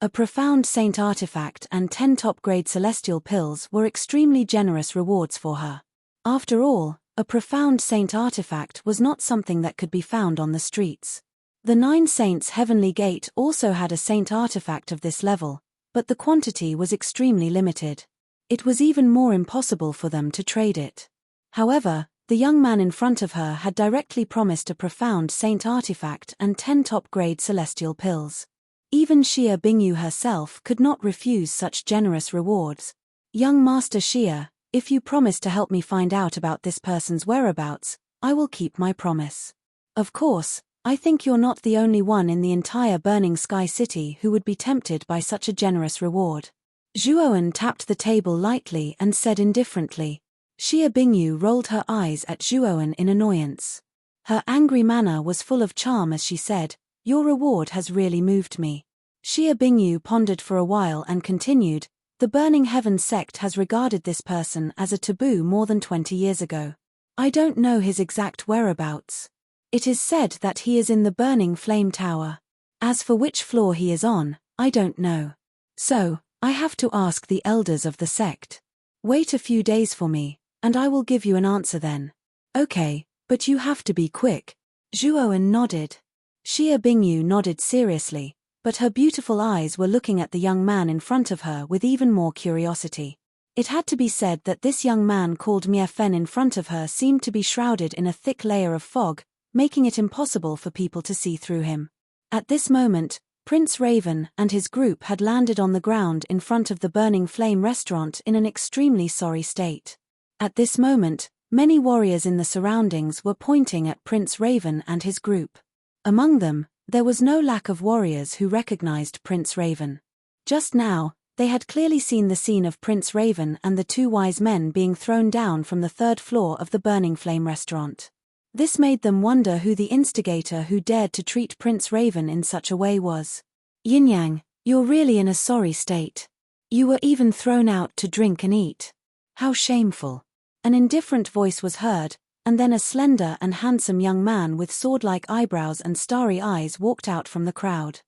A profound saint artifact and 10 top-grade celestial pills were extremely generous rewards for her. After all, a profound saint artifact was not something that could be found on the streets. The 9 Saints' Heavenly Gate also had a saint artifact of this level, but the quantity was extremely limited. It was even more impossible for them to trade it. However, the young man in front of her had directly promised a profound saint artifact and 10 top-grade celestial pills. Even Xia Bingyu herself could not refuse such generous rewards. "Young Master Xia, if you promise to help me find out about this person's whereabouts, I will keep my promise. Of course, I think you're not the only one in the entire Burning Sky City who would be tempted by such a generous reward." Zhuowen tapped the table lightly and said indifferently. Xia Bingyu rolled her eyes at Zhuowen in annoyance. Her angry manner was full of charm as she said, "Your reward has really moved me." Xia Bingyu pondered for a while and continued, "The Burning Heaven sect has regarded this person as a taboo more than 20 years ago. I don't know his exact whereabouts. It is said that he is in the Burning Flame Tower. As for which floor he is on, I don't know. So, I have to ask the elders of the sect. Wait a few days for me, and I will give you an answer then." "Okay, but you have to be quick." Zhuowen nodded. Xia Bingyu nodded seriously, but her beautiful eyes were looking at the young man in front of her with even more curiosity. It had to be said that this young man called Miefen in front of her seemed to be shrouded in a thick layer of fog, making it impossible for people to see through him. At this moment, Prince Raven and his group had landed on the ground in front of the Burning Flame restaurant in an extremely sorry state. At this moment, many warriors in the surroundings were pointing at Prince Raven and his group. Among them, there was no lack of warriors who recognized Prince Raven. Just now, they had clearly seen the scene of Prince Raven and the two wise men being thrown down from the third floor of the Burning Flame restaurant. This made them wonder who the instigator who dared to treat Prince Raven in such a way was. "Yin-Yang, you're really in a sorry state. You were even thrown out to drink and eat. How shameful." An indifferent voice was heard, and then a slender and handsome young man with sword-like eyebrows and starry eyes walked out from the crowd.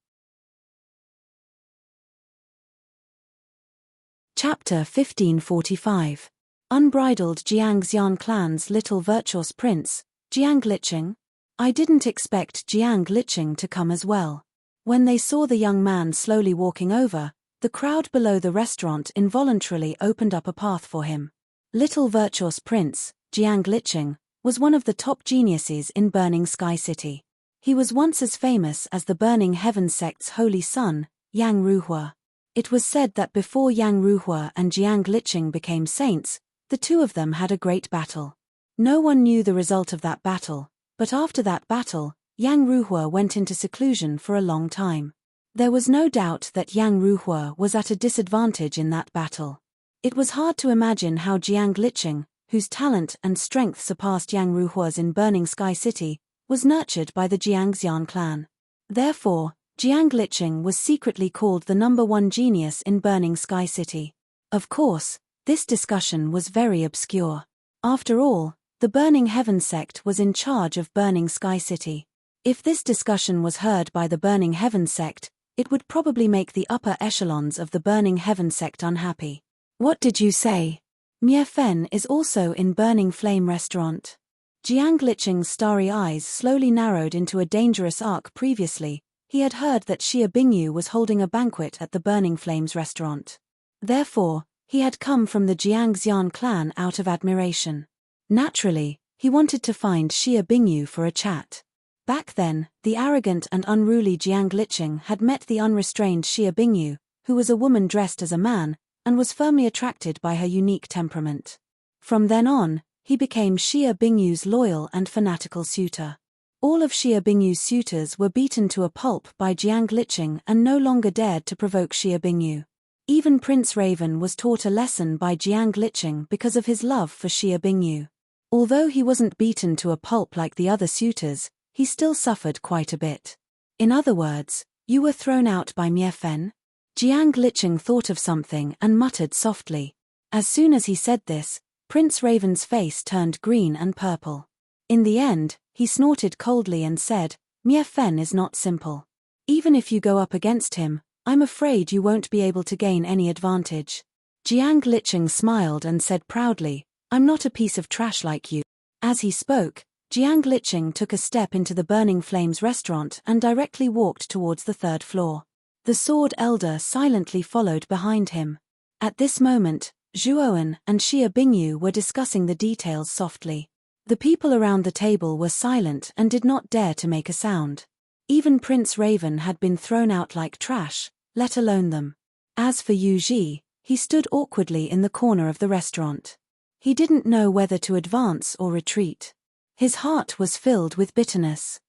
Chapter 1545. Unbridled Jiangxian clan's little virtuous prince, Jiang Liqing? I didn't expect Jiang Liqing to come as well. When they saw the young man slowly walking over, the crowd below the restaurant involuntarily opened up a path for him. Little virtuous prince, Jiang Liqing, was one of the top geniuses in Burning Sky City. He was once as famous as the Burning Heaven sect's holy son, Yang Ruhua. It was said that before Yang Ruhua and Jiang Liqing became saints, the two of them had a great battle. No one knew the result of that battle, but after that battle, Yang Ruhua went into seclusion for a long time. There was no doubt that Yang Ruhua was at a disadvantage in that battle. It was hard to imagine how Jiang Liqing, whose talent and strength surpassed Yang Ruhua's in Burning Sky City, was nurtured by the Jiangxian clan. Therefore, Jiang Liqing was secretly called the #1 genius in Burning Sky City. Of course, this discussion was very obscure. After all, the Burning Heaven sect was in charge of Burning Sky City. If this discussion was heard by the Burning Heaven sect, it would probably make the upper echelons of the Burning Heaven sect unhappy. "What did you say? Miefen is also in Burning Flame restaurant." Jiang Liqing's starry eyes slowly narrowed into a dangerous arc. Previously, he had heard that Xia Bingyu was holding a banquet at the Burning Flames restaurant. Therefore, he had come from the Jiangxian clan out of admiration. Naturally, he wanted to find Xia Bingyu for a chat. Back then, the arrogant and unruly Jiang Liqing had met the unrestrained Xia Bingyu, who was a woman dressed as a man, and was firmly attracted by her unique temperament. From then on, he became Xia Bingyu's loyal and fanatical suitor. All of Xia Bingyu's suitors were beaten to a pulp by Jiang Liqing and no longer dared to provoke Xia Bingyu. Even Prince Raven was taught a lesson by Jiang Liqing because of his love for Xia Bingyu. Although he wasn't beaten to a pulp like the other suitors, he still suffered quite a bit. "In other words, you were thrown out by Miefen?" Jiang Liqing thought of something and muttered softly. As soon as he said this, Prince Raven's face turned green and purple. In the end, he snorted coldly and said, "Miefen is not simple. Even if you go up against him, I'm afraid you won't be able to gain any advantage." Jiang Liqing smiled and said proudly, "I'm not a piece of trash like you." As he spoke, Jiang Liqing took a step into the Burning Flames restaurant and directly walked towards the third floor. The Sword Elder silently followed behind him. At this moment, Zhuowen and Xia Bingyu were discussing the details softly. The people around the table were silent and did not dare to make a sound. Even Prince Raven had been thrown out like trash, let alone them. As for Yu Ji, he stood awkwardly in the corner of the restaurant. He didn't know whether to advance or retreat. His heart was filled with bitterness.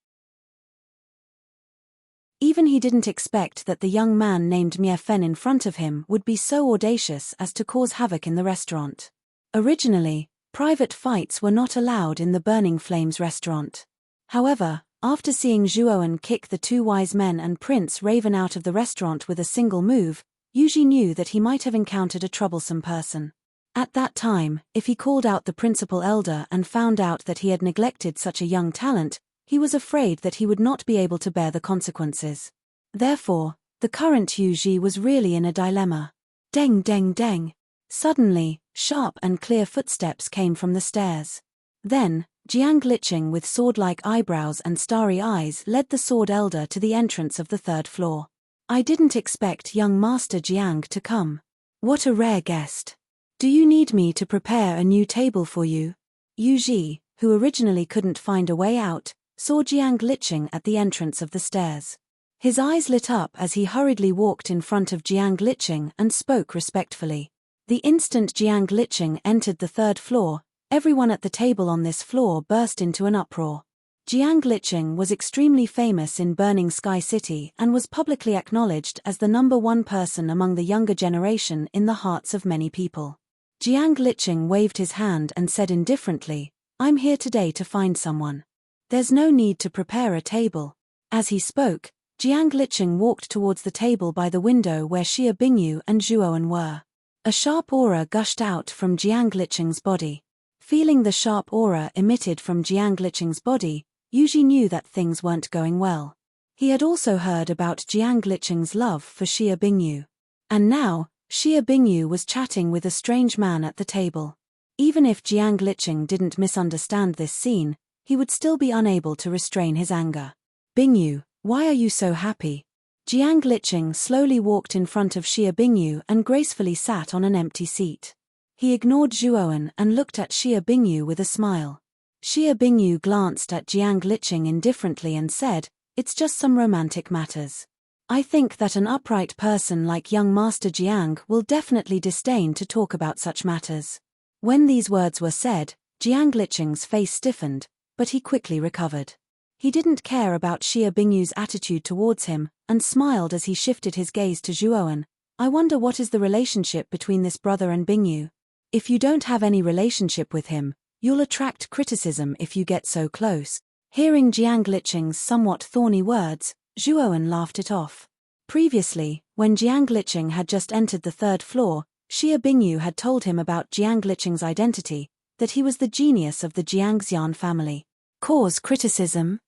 Even he didn't expect that the young man named Miefen in front of him would be so audacious as to cause havoc in the restaurant. Originally, private fights were not allowed in the Burning Flames restaurant. However, after seeing Zhuoan kick the two wise men and Prince Raven out of the restaurant with a single move, Yuji knew that he might have encountered a troublesome person. At that time, if he called out the principal elder and found out that he had neglected such a young talent, he was afraid that he would not be able to bear the consequences. Therefore, the current Yuji was really in a dilemma. Deng deng deng. Suddenly, sharp and clear footsteps came from the stairs. Then, Jiang Liqing with sword-like eyebrows and starry eyes led the sword elder to the entrance of the third floor. I didn't expect young Master Jiang to come. What a rare guest. Do you need me to prepare a new table for you? Yuji, who originally couldn't find a way out, saw Jiang Liqing at the entrance of the stairs. His eyes lit up as he hurriedly walked in front of Jiang Liqing and spoke respectfully. The instant Jiang Liqing entered the third floor, everyone at the table on this floor burst into an uproar. Jiang Liqing was extremely famous in Burning Sky City and was publicly acknowledged as the #1 person among the younger generation in the hearts of many people. Jiang Liqing waved his hand and said indifferently, "I'm here today to find someone. There's no need to prepare a table." As he spoke, Jiang Liqing walked towards the table by the window where Xia Bingyu and Zhuoan were. A sharp aura gushed out from Jiang Liqing's body. Feeling the sharp aura emitted from Jiang Liqing's body, Yuji knew that things weren't going well. He had also heard about Jiang Liqing's love for Xia Bingyu. And now, Xia Bingyu was chatting with a strange man at the table. Even if Jiang Liqing didn't misunderstand this scene, he would still be unable to restrain his anger. "Bingyu, why are you so happy?" Jiang Liqing slowly walked in front of Xia Bingyu and gracefully sat on an empty seat. He ignored Zhuoan and looked at Xia Bingyu with a smile. Xia Bingyu glanced at Jiang Liqing indifferently and said, "It's just some romantic matters. I think that an upright person like young Master Jiang will definitely disdain to talk about such matters." When these words were said, Jiang Liqing's face stiffened, but he quickly recovered. He didn't care about Xia Bingyu's attitude towards him, and smiled as he shifted his gaze to Zhuoan. "I wonder what is the relationship between this brother and Bingyu? If you don't have any relationship with him, you'll attract criticism if you get so close." Hearing Jiang Liqing's somewhat thorny words, Zhuoan laughed it off. Previously, when Jiang Liqing had just entered the third floor, Xia Bingyu had told him about Jiang Liqing's identity, that he was the genius of the Jiangxian family. Cause criticism?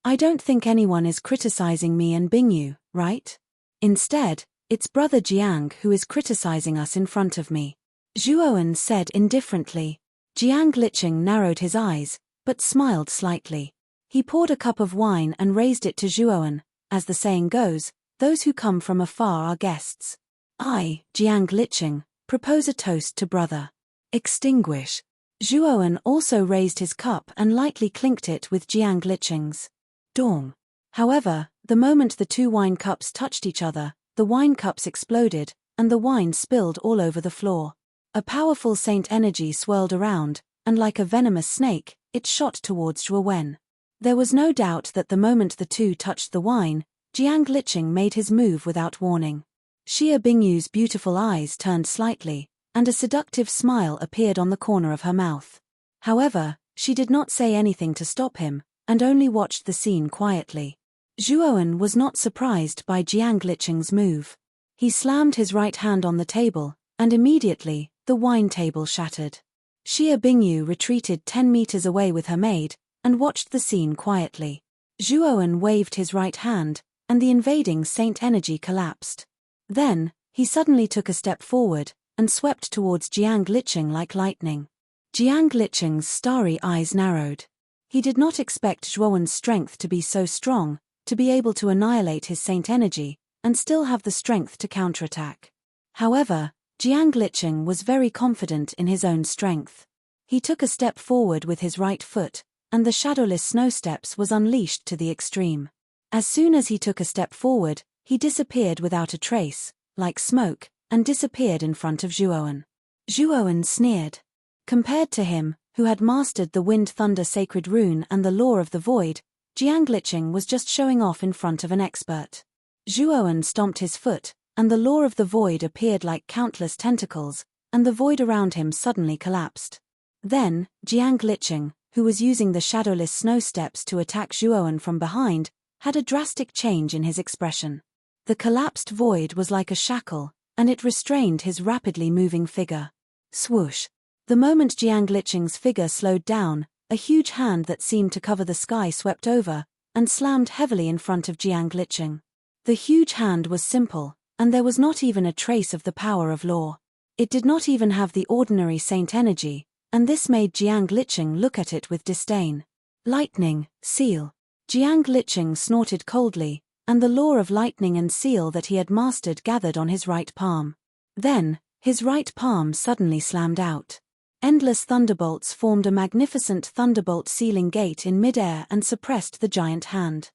I don't think anyone is criticizing me and Bingyu, right? Instead, it's brother Jiang who is criticizing us in front of me. Zhuoan said indifferently. Jiang Liqing narrowed his eyes, but smiled slightly. He poured a cup of wine and raised it to Zhuoan. As the saying goes, those who come from afar are guests. I, Jiang Liqing, propose a toast to brother. Extinguish. Zhuoan also raised his cup and lightly clinked it with Jiang Liqing's. Dong. However, the moment the two wine cups touched each other, the wine cups exploded, and the wine spilled all over the floor. A powerful saint energy swirled around, and like a venomous snake, it shot towards Zhuoan. There was no doubt that the moment the two touched the wine, Jiang Liqing made his move without warning. Xia Bingyu's beautiful eyes turned slightly, and a seductive smile appeared on the corner of her mouth. However, she did not say anything to stop him, and only watched the scene quietly. Zhuoan was not surprised by Jiang Liqing's move. He slammed his right hand on the table, and immediately, the wine table shattered. Xia Bingyu retreated 10 meters away with her maid, and watched the scene quietly. Zhuoan waved his right hand, and the invading saint energy collapsed. Then, he suddenly took a step forward, and swept towards Jiang Liqing like lightning. Jiang Liqing's starry eyes narrowed. He did not expect Zhuoan's strength to be so strong, to be able to annihilate his saint energy, and still have the strength to counterattack. However, Jiang Liqing was very confident in his own strength. He took a step forward with his right foot, and the shadowless snow steps was unleashed to the extreme. As soon as he took a step forward, he disappeared without a trace, like smoke, and disappeared in front of Zhuoan. Zhuoan sneered. Compared to him, who had mastered the Wind Thunder Sacred Rune and the Law of the Void, Jiang Liqing was just showing off in front of an expert. Zhuoan stomped his foot, and the Law of the Void appeared like countless tentacles, and the void around him suddenly collapsed. Then, Jiang Liqing, who was using the shadowless snow steps to attack Zhuoan from behind, had a drastic change in his expression. The collapsed void was like a shackle, and it restrained his rapidly moving figure. Swoosh! The moment Jiang Liqing's figure slowed down, a huge hand that seemed to cover the sky swept over, and slammed heavily in front of Jiang Liqing. The huge hand was simple, and there was not even a trace of the power of law. It did not even have the ordinary saint energy, and this made Jiang Liqing look at it with disdain. Lightning, seal. Jiang Liqing snorted coldly, and the law of lightning and seal that he had mastered gathered on his right palm. Then, his right palm suddenly slammed out. Endless thunderbolts formed a magnificent thunderbolt sealing gate in midair and suppressed the giant hand.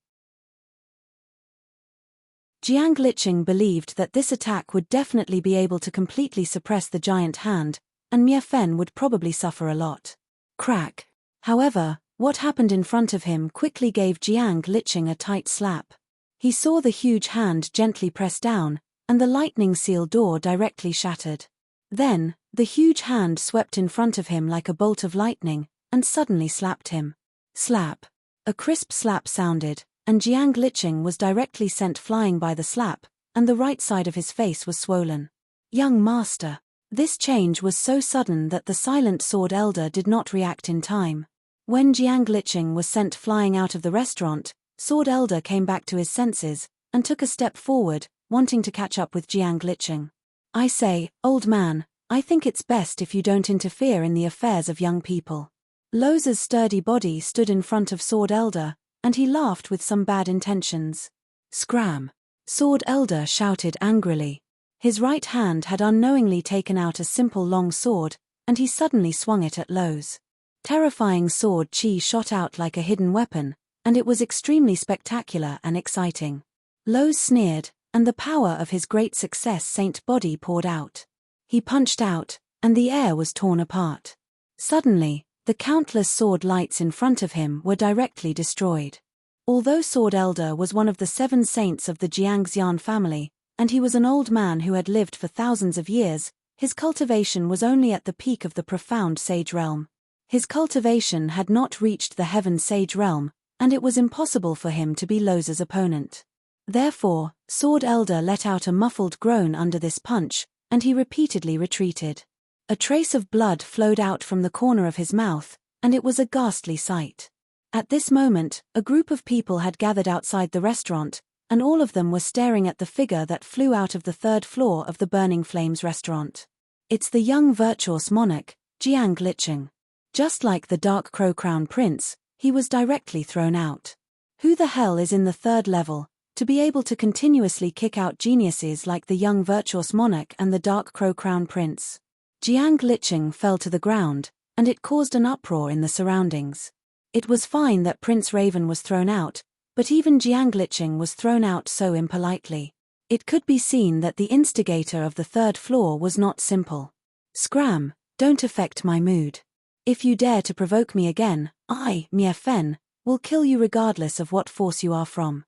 Jiang Liqing believed that this attack would definitely be able to completely suppress the giant hand, and Mie Fen would probably suffer a lot. Crack. However, what happened in front of him quickly gave Jiang Liqing a tight slap. He saw the huge hand gently press down, and the lightning seal door directly shattered. Then, the huge hand swept in front of him like a bolt of lightning, and suddenly slapped him. Slap. A crisp slap sounded, and Jiang Liqing was directly sent flying by the slap, and the right side of his face was swollen. Young master. This change was so sudden that the silent sword elder did not react in time. When Jiang Liqing was sent flying out of the restaurant, Sword Elder came back to his senses, and took a step forward, wanting to catch up with Jiang Liqing. I say, old man, I think it's best if you don't interfere in the affairs of young people. Loza's sturdy body stood in front of Sword Elder, and he laughed with some bad intentions. Scram! Sword Elder shouted angrily. His right hand had unknowingly taken out a simple long sword, and he suddenly swung it at Loz. Terrifying sword chi shot out like a hidden weapon, and it was extremely spectacular and exciting. Loz sneered, and the power of his great success saint body poured out. He punched out, and the air was torn apart. Suddenly, the countless sword lights in front of him were directly destroyed. Although Sword Elder was one of the 7 saints of the Jiangxian family, and he was an old man who had lived for thousands of years, his cultivation was only at the peak of the profound sage realm. His cultivation had not reached the heaven sage realm, and it was impossible for him to be Loza's opponent. Therefore, Sword Elder let out a muffled groan under this punch, and he repeatedly retreated. A trace of blood flowed out from the corner of his mouth, and it was a ghastly sight. At this moment, a group of people had gathered outside the restaurant, and all of them were staring at the figure that flew out of the 3rd floor of the Burning Flames restaurant. It's the young virtuous monarch, Jiang Liqing. Just like the Dark Crow Crown Prince, he was directly thrown out. Who the hell is in the 3rd level, to be able to continuously kick out geniuses like the young virtuous monarch and the Dark Crow Crown Prince? Jiang Liqing fell to the ground, and it caused an uproar in the surroundings. It was fine that Prince Raven was thrown out, but even Jiang Liqing was thrown out so impolitely. It could be seen that the instigator of the 3rd floor was not simple. Scram, don't affect my mood. If you dare to provoke me again, I, Mie Fen, will kill you regardless of what force you are from.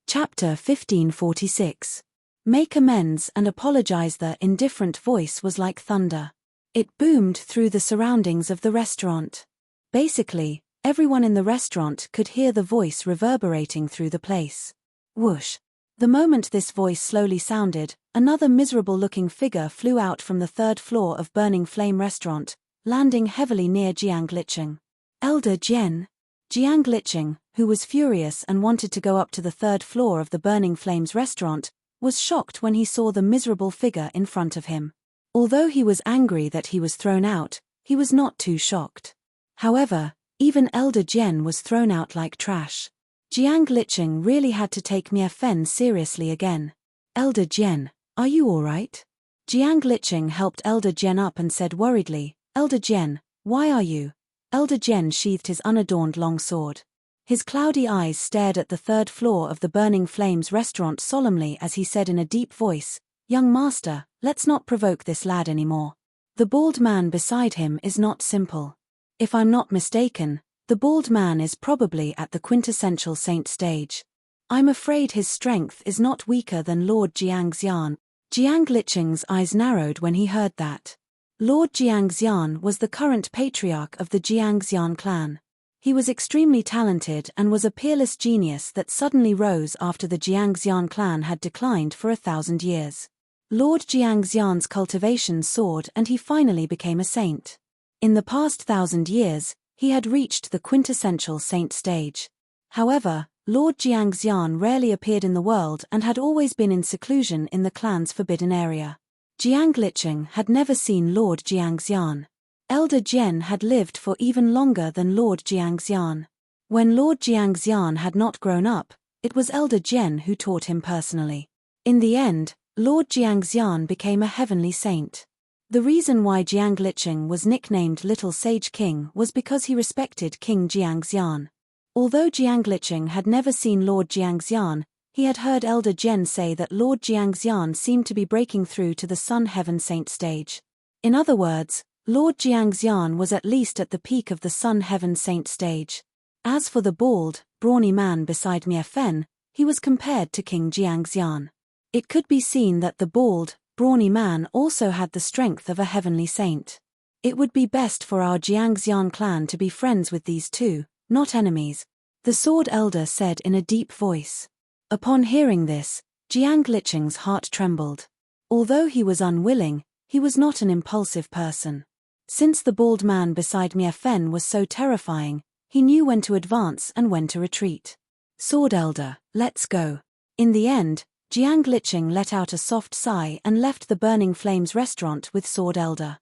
Chapter 1546. Make amends and apologize. The indifferent voice was like thunder. It boomed through the surroundings of the restaurant. Basically, everyone in the restaurant could hear the voice reverberating through the place. Whoosh! The moment this voice slowly sounded, another miserable-looking figure flew out from the 3rd floor of Burning Flame restaurant, landing heavily near Jiang Liqing. Elder Jian. Jiang Liqing, who was furious and wanted to go up to the 3rd floor of the Burning Flames restaurant, was shocked when he saw the miserable figure in front of him. Although he was angry that he was thrown out, he was not too shocked. However, even Elder Jian was thrown out like trash. Jiang Liqing really had to take Mie Fen seriously again. Elder Jian, are you alright? Jiang Liqing helped Elder Jian up and said worriedly, Elder Jian, why are you? Elder Jian sheathed his unadorned long sword. His cloudy eyes stared at the 3rd floor of the Burning Flames restaurant solemnly as he said in a deep voice, Young master, let's not provoke this lad anymore. The bald man beside him is not simple. If I'm not mistaken, the bald man is probably at the quintessential saint stage. I'm afraid his strength is not weaker than Lord Jiangxian. Jiang Liqing's eyes narrowed when he heard that. Lord Jiangxian was the current patriarch of the Jiangxian clan. He was extremely talented and was a peerless genius that suddenly rose after the Jiangxian clan had declined for 1,000 years. Lord Jiangxian's cultivation soared and he finally became a saint. In the past 1,000 years, he had reached the quintessential saint stage. However, Lord Jiangxian rarely appeared in the world and had always been in seclusion in the clan's forbidden area. Jiang Liqing had never seen Lord Jiangxian. Elder Jian had lived for even longer than Lord Jiangxian. When Lord Jiangxian had not grown up, it was Elder Jian who taught him personally. In the end, Lord Jiangxian became a heavenly saint. The reason why Jiang Liqing was nicknamed Little Sage King was because he respected King Jiangxian. Although Jiang Liqing had never seen Lord Jiangxian, he had heard Elder Jian say that Lord Jiangxian seemed to be breaking through to the Sun Heaven Saint stage. In other words, Lord Jiangxian was at least at the peak of the Sun Heaven Saint stage. As for the bald, brawny man beside Mie Fen, he was compared to King Jiangxian. It could be seen that the bald, brawny man also had the strength of a heavenly saint. It would be best for our Jiangxian clan to be friends with these two, not enemies, the Sword Elder said in a deep voice. Upon hearing this, Jiang Liqing's heart trembled. Although he was unwilling, he was not an impulsive person. Since the bald man beside Mie Fen was so terrifying, he knew when to advance and when to retreat. Sword Elder, let's go. In the end, Jiang Liqing let out a soft sigh and left the Burning Flames restaurant with Sword Elder.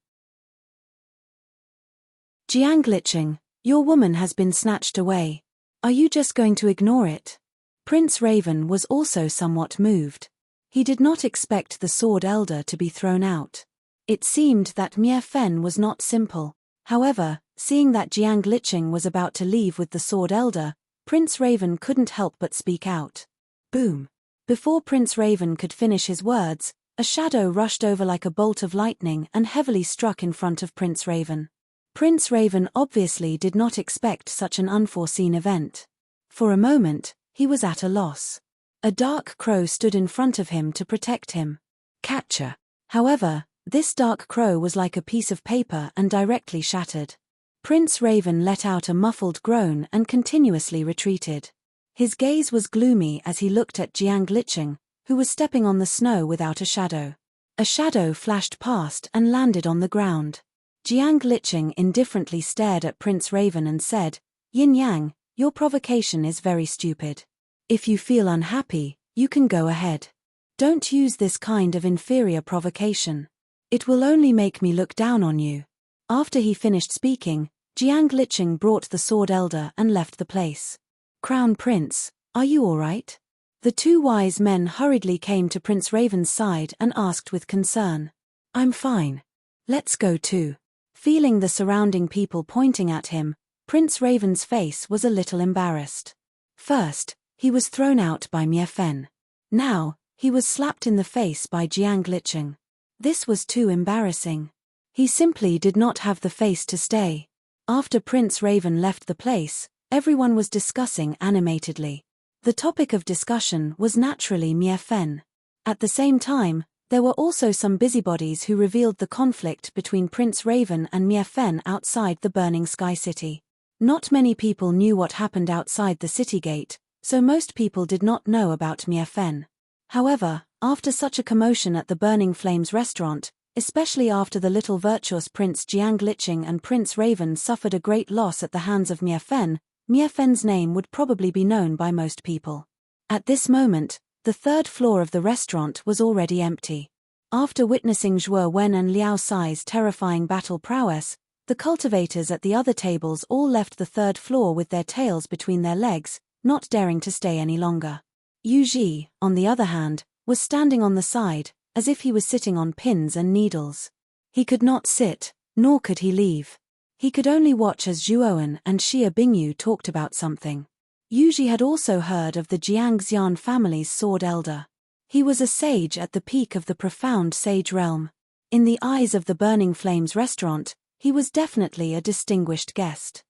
Jiang Liqing, your woman has been snatched away. Are you just going to ignore it? Prince Raven was also somewhat moved. He did not expect the Sword Elder to be thrown out. It seemed that Mie Fen was not simple. However, seeing that Jiang Liqing was about to leave with the Sword Elder, Prince Raven couldn't help but speak out. Boom! Before Prince Raven could finish his words, a shadow rushed over like a bolt of lightning and heavily struck in front of Prince Raven. Prince Raven obviously did not expect such an unforeseen event. For a moment, he was at a loss. A dark crow stood in front of him to protect him. Catcher. However, this dark crow was like a piece of paper and directly shattered. Prince Raven let out a muffled groan and continuously retreated. His gaze was gloomy as he looked at Jiang Liqing, who was stepping on the snow without a shadow. A shadow flashed past and landed on the ground. Jiang Liqing indifferently stared at Prince Raven and said, "Yin Yang, your provocation is very stupid. If you feel unhappy, you can go ahead. Don't use this kind of inferior provocation. It will only make me look down on you." After he finished speaking, Jiang Liqing brought the Sword Elder and left the place. "Crown Prince, are you all right?" The two wise men hurriedly came to Prince Raven's side and asked with concern. "I'm fine. Let's go too." Feeling the surrounding people pointing at him, Prince Raven's face was a little embarrassed. First, he was thrown out by Mie Fen. Now, he was slapped in the face by Jiang Liqing. This was too embarrassing. He simply did not have the face to stay. After Prince Raven left the place, everyone was discussing animatedly. The topic of discussion was naturally Mie Fen. At the same time, there were also some busybodies who revealed the conflict between Prince Raven and Mie Fen outside the Burning Sky City. Not many people knew what happened outside the city gate, so most people did not know about Mie Fen. However, after such a commotion at the Burning Flames restaurant, especially after the little virtuous Prince Jiang Liqing and Prince Raven suffered a great loss at the hands of Mie Fen's name would probably be known by most people. At this moment, the third floor of the restaurant was already empty. After witnessing Zhuo Wen and Liao Sai's terrifying battle prowess, the cultivators at the other tables all left the third floor with their tails between their legs, not daring to stay any longer. Yu Ji, on the other hand, was standing on the side, as if he was sitting on pins and needles. He could not sit, nor could he leave. He could only watch as Zhuowen and Xia Bingyu talked about something. Yu Ji had also heard of the Jiangxian family's Sword Elder. He was a sage at the peak of the profound sage realm. In the eyes of the Burning Flames restaurant, he was definitely a distinguished guest.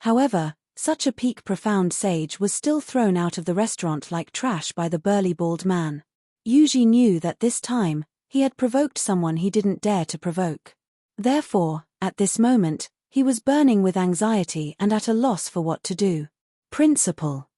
However, such a peak profound sage was still thrown out of the restaurant like trash by the burly bald man. Yu Ji knew that this time, He had provoked someone he didn't dare to provoke. Therefore, at this moment, he was burning with anxiety and at a loss for what to do. Principal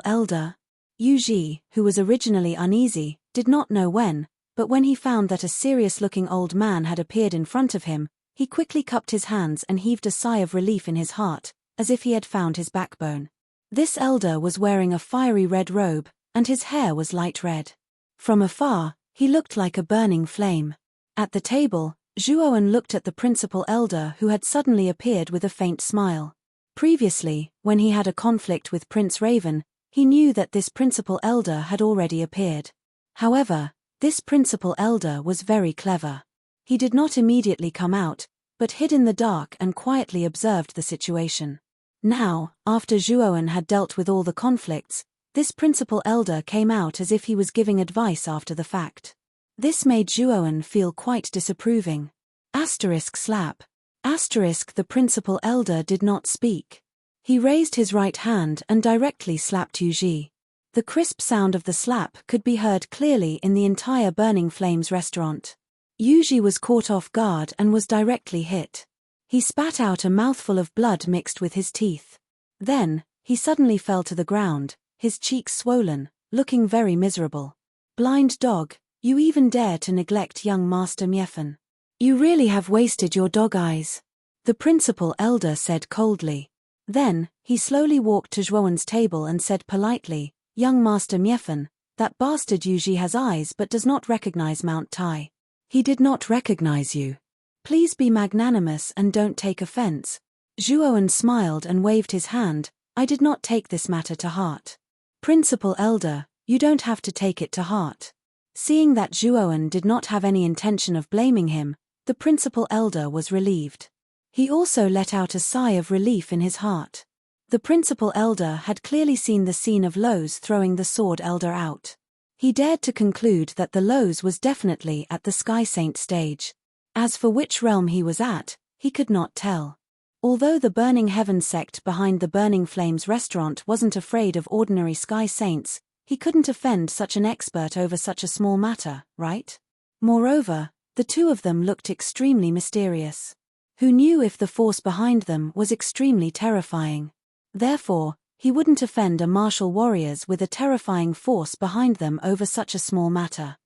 Elder. Yuji, who was originally uneasy, did not know when, but when he found that a serious-looking old man had appeared in front of him, he quickly cupped his hands and heaved a sigh of relief in his heart, as if he had found his backbone. This elder was wearing a fiery red robe, and his hair was light red. From afar, he looked like a burning flame. At the table, Zhuowen looked at the principal elder who had suddenly appeared with a faint smile. Previously, when he had a conflict with Prince Raven, he knew that this principal elder had already appeared. However, this principal elder was very clever. He did not immediately come out, but hid in the dark and quietly observed the situation. Now, after Zhuowen had dealt with all the conflicts, this principal elder came out as if he was giving advice after the fact. This made Zhuowen feel quite disapproving. *slap. The principal elder did not speak. He raised his right hand and directly slapped Yuji. The crisp sound of the slap could be heard clearly in the entire Burning Flames restaurant. Yuji was caught off guard and was directly hit. He spat out a mouthful of blood mixed with his teeth. Then, he suddenly fell to the ground, his cheeks swollen, looking very miserable. "Blind dog, you even dare to neglect young Master Miefen. You really have wasted your dog eyes," the principal elder said coldly. Then, he slowly walked to Zhuowen's table and said politely, "Young Master Miefen, that bastard Yuji has eyes but does not recognize Mount Tai. He did not recognize you. Please be magnanimous and don't take offense." Zhuowen smiled and waved his hand. "I did not take this matter to heart." "Principal elder, you don't have to take it to heart." Seeing that Zhuowen did not have any intention of blaming him, the principal elder was relieved. He also let out a sigh of relief in his heart. The principal elder had clearly seen the scene of Lowe's throwing the sword elder out. He dared to conclude that the Lowe's was definitely at the Sky Saint stage. As for which realm he was at, he could not tell. Although the Burning Heaven sect behind the Burning Flames restaurant wasn't afraid of ordinary Sky Saints, he couldn't offend such an expert over such a small matter, right? Moreover, the two of them looked extremely mysterious. Who knew if the force behind them was extremely terrifying? Therefore, he wouldn't offend a martial warriors with a terrifying force behind them over such a small matter.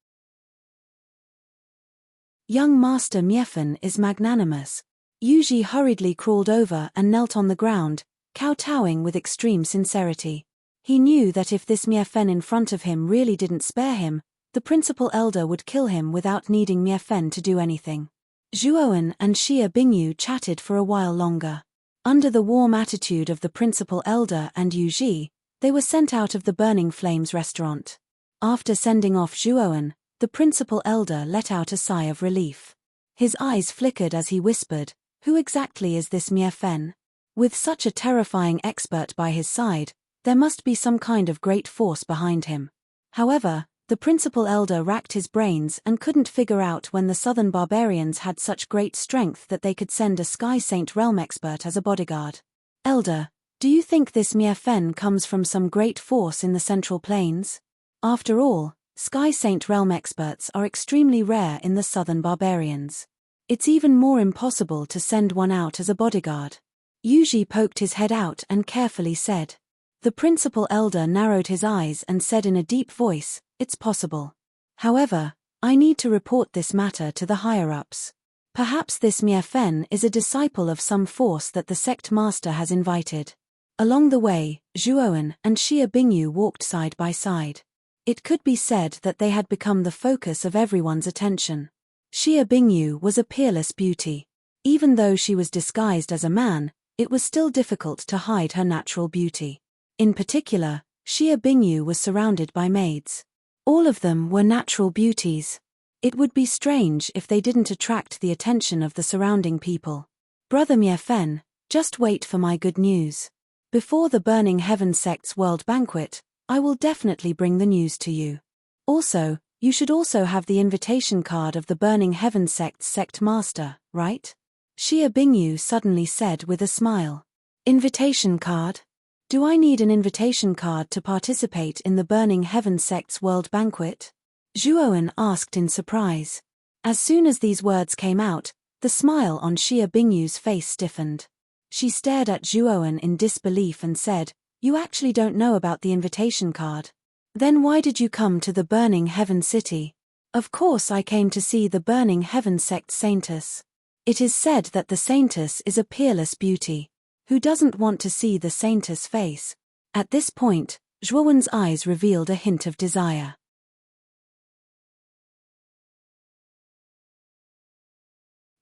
Young Master Miefen is magnanimous. Yuji hurriedly crawled over and knelt on the ground, kowtowing with extreme sincerity. He knew that if this Miefen in front of him really didn't spare him, the principal elder would kill him without needing Miefen to do anything. Zhuowen and Xia Bingyu chatted for a while longer. Under the warm attitude of the principal elder and Yuji, they were sent out of the Burning Flames restaurant. After sending off Zhuowen, the principal elder let out a sigh of relief. His eyes flickered as he whispered, "Who exactly is this Miefen? With such a terrifying expert by his side, there must be some kind of great force behind him." However, the principal elder racked his brains and couldn't figure out when the southern barbarians had such great strength that they could send a Sky Saint realm expert as a bodyguard. "Elder, do you think this Miefen comes from some great force in the Central Plains? After all, Sky Saint realm experts are extremely rare in the southern barbarians. It's even more impossible to send one out as a bodyguard." Yuji poked his head out and carefully said. The principal elder narrowed his eyes and said in a deep voice, "It's possible. However, I need to report this matter to the higher-ups. Perhaps this Miefen is a disciple of some force that the sect master has invited." Along the way, Zhuowen and Xia Bingyu walked side by side. It could be said that they had become the focus of everyone's attention. Xia Bingyu was a peerless beauty. Even though she was disguised as a man, it was still difficult to hide her natural beauty. In particular, Xia Bingyu was surrounded by maids. All of them were natural beauties. It would be strange if they didn't attract the attention of the surrounding people. "Brother Miefen, just wait for my good news. Before the Burning Heaven sect's world banquet, I will definitely bring the news to you. Also, you should also have the invitation card of the Burning Heaven sect's sect master, right?" Xia Bingyu suddenly said with a smile. "Invitation card? Do I need an invitation card to participate in the Burning Heaven sect's world banquet?" Zhuowen asked in surprise. As soon as these words came out, the smile on Xia Bingyu's face stiffened. She stared at Zhuowen in disbelief and said, "You actually don't know about the invitation card? Then why did you come to the Burning Heaven City?" "Of course I came to see the Burning Heaven sect saintess. It is said that the saintess is a peerless beauty. Who doesn't want to see the saintess face?" At this point, Zhuowen's eyes revealed a hint of desire.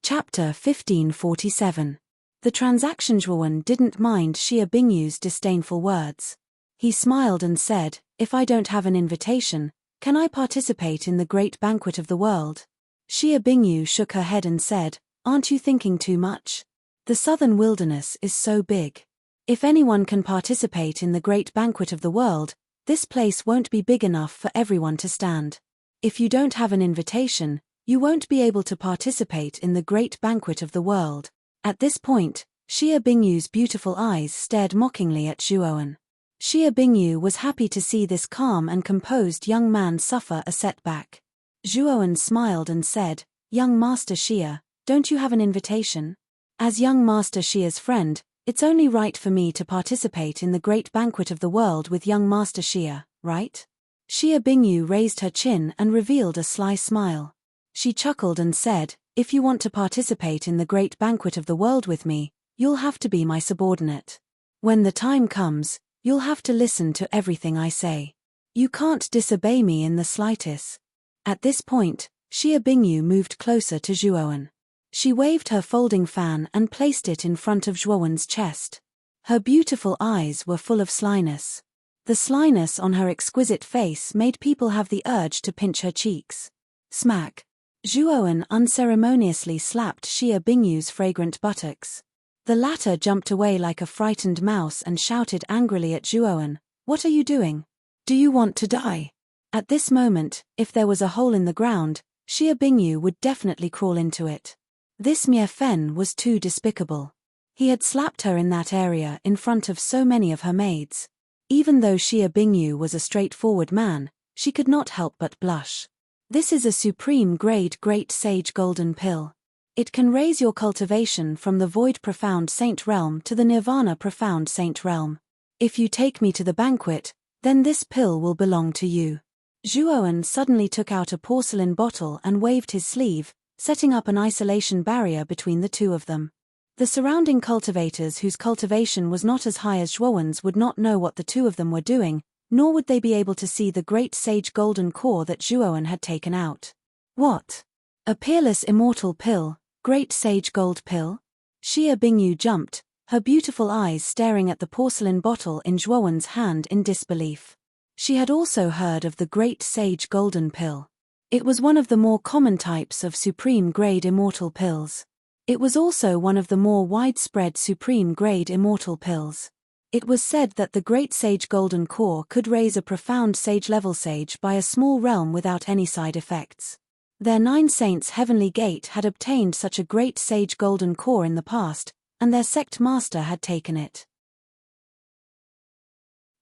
Chapter 1547. The transaction. Zhuowen didn't mind Xia Bingyu's disdainful words. He smiled and said, "If I don't have an invitation, can I participate in the great banquet of the world?" Xia Bingyu shook her head and said, "Aren't you thinking too much? The southern wilderness is so big. If anyone can participate in the great banquet of the world, this place won't be big enough for everyone to stand. If you don't have an invitation, you won't be able to participate in the great banquet of the world." At this point, Xia Bingyu's beautiful eyes stared mockingly at Zhuowen. Xia Bingyu was happy to see this calm and composed young man suffer a setback. Zhuowen smiled and said, "Young Master Xia, don't you have an invitation? As young Master Xia's friend, it's only right for me to participate in the great banquet of the world with young Master Xia, right?" Xia Bingyu raised her chin and revealed a sly smile. She chuckled and said, "If you want to participate in the great banquet of the world with me, you'll have to be my subordinate. When the time comes, you'll have to listen to everything I say. You can't disobey me in the slightest." At this point, Xia Bingyu moved closer to Zhuowen. She waved her folding fan and placed it in front of Zhuowen's chest. Her beautiful eyes were full of slyness. The slyness on her exquisite face made people have the urge to pinch her cheeks. Smack! Zhuowen unceremoniously slapped Xia Bingyu's fragrant buttocks. The latter jumped away like a frightened mouse and shouted angrily at Zhuowen, "What are you doing? Do you want to die?" At this moment, if there was a hole in the ground, Xia Bingyu would definitely crawl into it. This Mie Fen was too despicable. He had slapped her in that area in front of so many of her maids. Even though Xia Bingyu was a straightforward man, she could not help but blush. This is a supreme grade Great Sage Golden Pill. It can raise your cultivation from the Void Profound Saint Realm to the Nirvana Profound Saint Realm. If you take me to the banquet, then this pill will belong to you. Zhuowen suddenly took out a porcelain bottle and waved his sleeve, setting up an isolation barrier between the two of them. The surrounding cultivators whose cultivation was not as high as Zhuowen's would not know what the two of them were doing, nor would they be able to see the Great Sage Golden Core that Zhuowen had taken out. What? A peerless immortal pill, Great Sage Gold Pill? Xia Bingyu jumped, her beautiful eyes staring at the porcelain bottle in Zhuowen's hand in disbelief. She had also heard of the Great Sage Golden Pill. It was one of the more common types of supreme-grade immortal pills. It was also one of the more widespread supreme-grade immortal pills. It was said that the Great Sage Golden Core could raise a profound sage-level sage by a small realm without any side effects. Their 9 saints' heavenly gate had obtained such a Great Sage Golden Core in the past, and their sect master had taken it.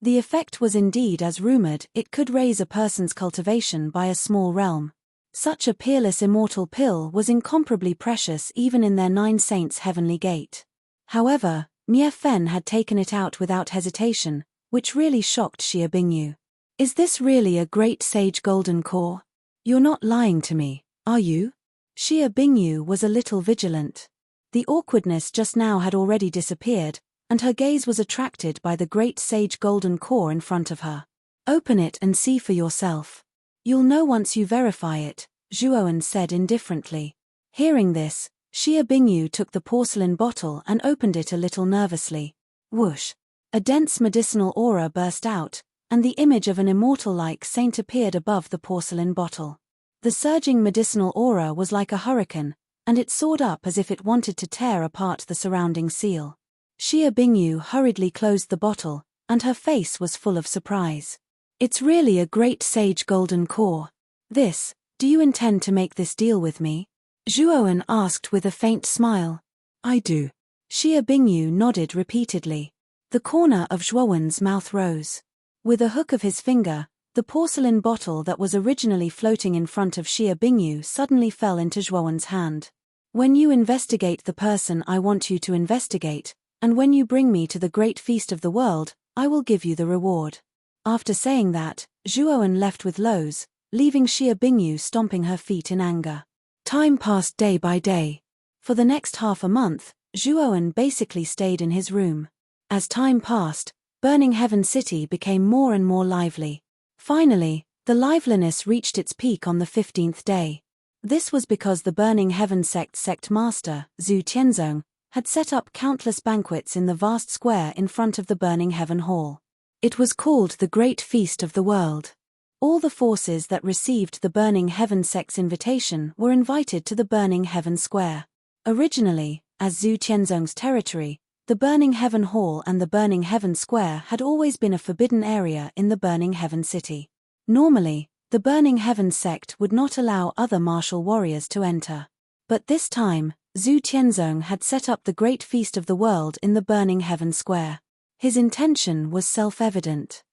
The effect was indeed as rumored. It could raise a person's cultivation by a small realm. Such a peerless immortal pill was incomparably precious even in their 9 saints' heavenly gate. However, Mie Fen had taken it out without hesitation, which really shocked Xia Bingyu. "Is this really a Great Sage Golden Core? You're not lying to me, are you?" Xia Bingyu was a little vigilant. The awkwardness just now had already disappeared, and her gaze was attracted by the Great Sage Golden Core in front of her. "Open it and see for yourself. You'll know once you verify it," Zhuowen said indifferently. Hearing this, Xia Bingyu took the porcelain bottle and opened it a little nervously. Whoosh! A dense medicinal aura burst out, and the image of an immortal-like saint appeared above the porcelain bottle. The surging medicinal aura was like a hurricane, and it soared up as if it wanted to tear apart the surrounding seal. Xia Bingyu hurriedly closed the bottle, and her face was full of surprise. "It's really a Great Sage Golden Core. Do you intend to make this deal with me?" Zhuowen asked with a faint smile. "I do." Xia Bingyu nodded repeatedly. The corner of Zhuowen's mouth rose. With a hook of his finger, The porcelain bottle that was originally floating in front of Xia Bingyu suddenly fell into Zhuowen's hand. When you investigate the person I want you to investigate, and when you bring me to the great feast of the world, I will give you the reward. After saying that, Zhuowen left with Lowe's, leaving Xia Bingyu stomping her feet in anger. Time passed day by day. For the next half a month, Zhuowen basically stayed in his room. As time passed, Burning Heaven City became more and more lively. Finally, the liveliness reached its peak on the 15th day. This was because the Burning Heaven sect master, Zhu Tianzong, had set up countless banquets in the vast square in front of the Burning Heaven Hall. It was called the Great Feast of the World. All the forces that received the Burning Heaven sect's invitation were invited to the Burning Heaven Square. Originally, as Zhu Tianzong's territory, the Burning Heaven Hall and the Burning Heaven Square had always been a forbidden area in the Burning Heaven City. Normally, the Burning Heaven sect would not allow other martial warriors to enter. But this time, Zhu Tianzong had set up the Great Feast of the World in the Burning Heaven Square. His intention was self-evident.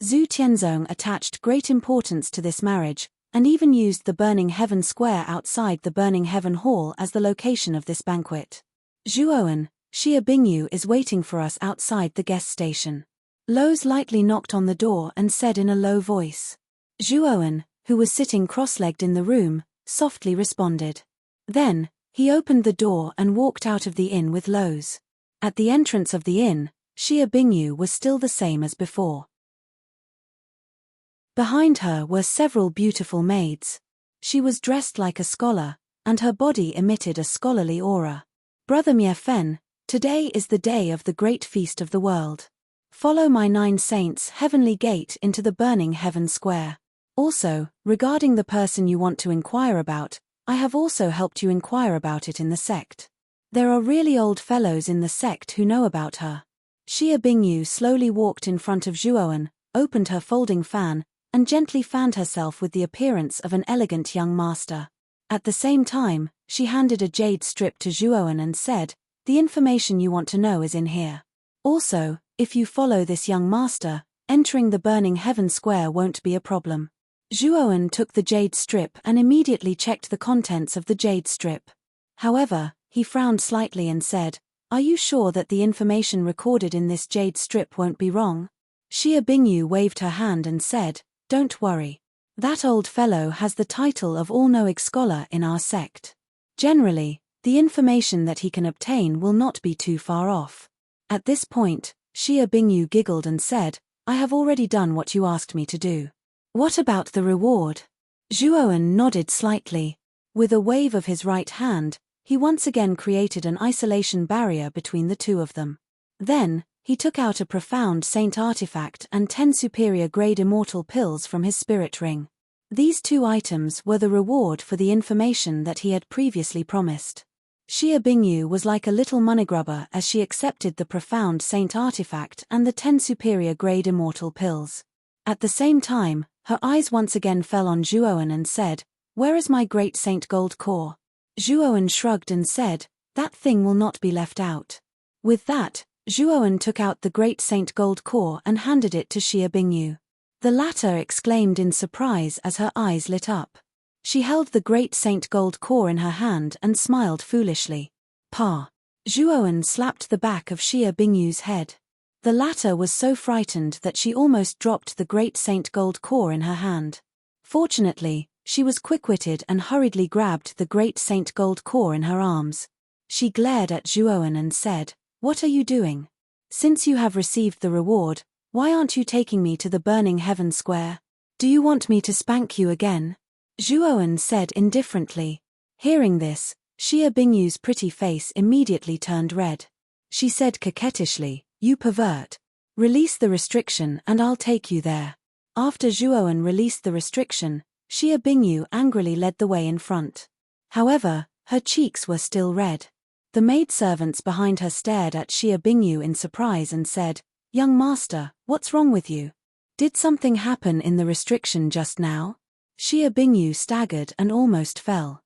Zhu Tianzong attached great importance to this marriage, and even used the Burning Heaven Square outside the Burning Heaven Hall as the location of this banquet. Zhuowen, Xia Bingyu is waiting for us outside the guest station. Lowe's lightly knocked on the door and said in a low voice. Zhuowen, who was sitting cross-legged in the room, softly responded. Then, he opened the door and walked out of the inn with Lowe's. At the entrance of the inn, Xia Bingyu was still the same as before. Behind her were several beautiful maids. She was dressed like a scholar, and her body emitted a scholarly aura. Brother Mie Fen, today is the day of the great feast of the world. Follow my 9 saints' heavenly gate into the Burning Heaven Square. Also, regarding the person you want to inquire about, I have also helped you inquire about it in the sect. There are really old fellows in the sect who know about her. Xia Bingyu slowly walked in front of Zhuowen, opened her folding fan, and gently fanned herself with the appearance of an elegant young master. At the same time, she handed a jade strip to Zhuowen and said, "The information you want to know is in here. Also, if you follow this young master, entering the Burning Heaven Square won't be a problem." Zhuowen took the jade strip and immediately checked the contents of the jade strip. However, he frowned slightly and said, "Are you sure that the information recorded in this jade strip won't be wrong?" Xia Bingyu waved her hand and said, "Don't worry. That old fellow has the title of all-knowing scholar in our sect. Generally, the information that he can obtain will not be too far off." At this point, Xia Bingyu giggled and said, "I have already done what you asked me to do. What about the reward?" Zhuowen nodded slightly. With a wave of his right hand, he once again created an isolation barrier between the two of them. Then, he took out a profound saint artifact and 10 superior grade immortal pills from his spirit ring. These 2 items were the reward for the information that he had previously promised. Xia Bingyu was like a little moneygrubber as she accepted the profound saint artifact and the 10 superior grade immortal pills. At the same time, her eyes once again fell on Zhuowen and said, "Where is my great saint gold core?" Zhuowen shrugged and said, "That thing will not be left out." With that, Zhuowen took out the great saint gold core and handed it to Xia Bingyu. The latter exclaimed in surprise as her eyes lit up. She held the great saint gold core in her hand and smiled foolishly. "Pa." Zhuowen slapped the back of Xia Bingyu's head. The latter was so frightened that she almost dropped the great saint gold core in her hand. Fortunately, she was quick-witted and hurriedly grabbed the great saint gold core in her arms. She glared at Zhuowen and said, "What are you doing? Since you have received the reward, why aren't you taking me to the Burning Heaven Square? Do you want me to spank you again?" Zhuowen said indifferently. Hearing this, Xia Bingyu's pretty face immediately turned red. She said coquettishly, "You pervert. Release the restriction and I'll take you there." After Zhuowen released the restriction, Xia Bingyu angrily led the way in front. However, her cheeks were still red. The maidservants behind her stared at Xia Bingyu in surprise and said, "Young master, what's wrong with you? Did something happen in the restriction just now?" Xia Bingyu staggered and almost fell.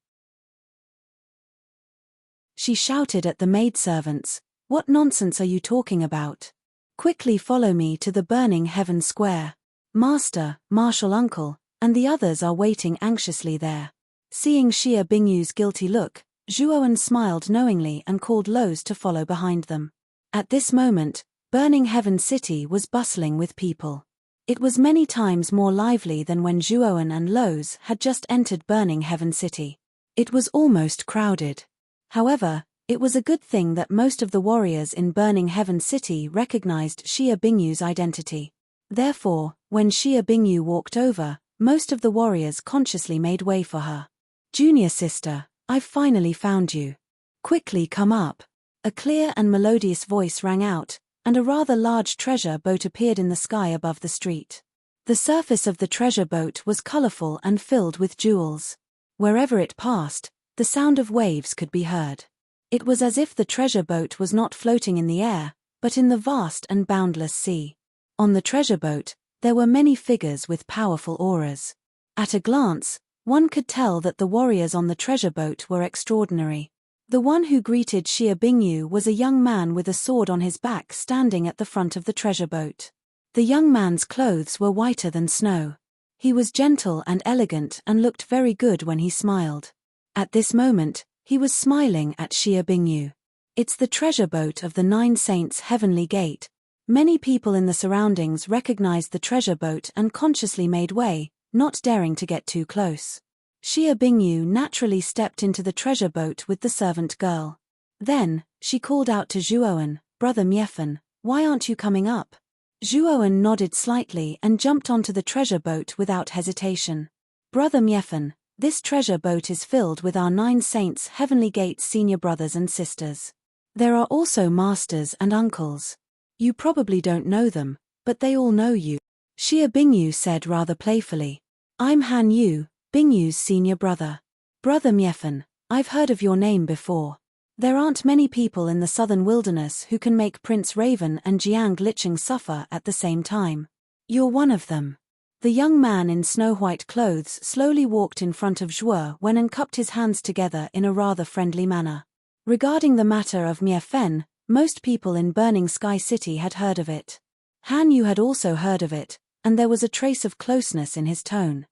She shouted at the maidservants, "What nonsense are you talking about? Quickly follow me to the Burning Heaven Square. Master, martial uncle, and the others are waiting anxiously there. Seeing Xia Bingyu's guilty look, Zhuowen smiled knowingly and called Loz to follow behind them. At this moment, Burning Heaven City was bustling with people. It was many times more lively than when Zhuowen and Loz had just entered Burning Heaven City. It was almost crowded. However, it was a good thing that most of the warriors in Burning Heaven City recognized Xia Bingyu's identity. Therefore, when Xia Bingyu walked over, most of the warriors consciously made way for her. "Junior sister, I've finally found you. Quickly come up." A clear and melodious voice rang out, and a rather large treasure boat appeared in the sky above the street. The surface of the treasure boat was colorful and filled with jewels. Wherever it passed, the sound of waves could be heard. It was as if the treasure boat was not floating in the air, but in the vast and boundless sea. On the treasure boat, there were many figures with powerful auras. At a glance, one could tell that the warriors on the treasure boat were extraordinary. The one who greeted Xia Bingyu was a young man with a sword on his back standing at the front of the treasure boat. The young man's clothes were whiter than snow. He was gentle and elegant and looked very good when he smiled. At this moment, he was smiling at Xia Bingyu. "It's the treasure boat of the Nine Saints' Heavenly Gate." Many people in the surroundings recognized the treasure boat and consciously made way, not daring to get too close. Xia Bingyu naturally stepped into the treasure boat with the servant girl. Then, she called out to Zhuowen, "Brother Miefen, why aren't you coming up?" Zhuowen nodded slightly and jumped onto the treasure boat without hesitation. "Brother Miefen, this treasure boat is filled with our Nine Saints' Heavenly Gate senior brothers and sisters. There are also masters and uncles. You probably don't know them, but they all know you." Xia Bingyu said rather playfully. "I'm Han Yu, Bingyu's senior brother. Brother Miefen, I've heard of your name before. There aren't many people in the southern wilderness who can make Prince Raven and Jiang Licheng suffer at the same time. You're one of them." The young man in snow-white clothes slowly walked in front of Zhuowen and cupped his hands together in a rather friendly manner. Regarding the matter of Miefen, most people in Burning Sky City had heard of it. Han Yu had also heard of it, and there was a trace of closeness in his tone.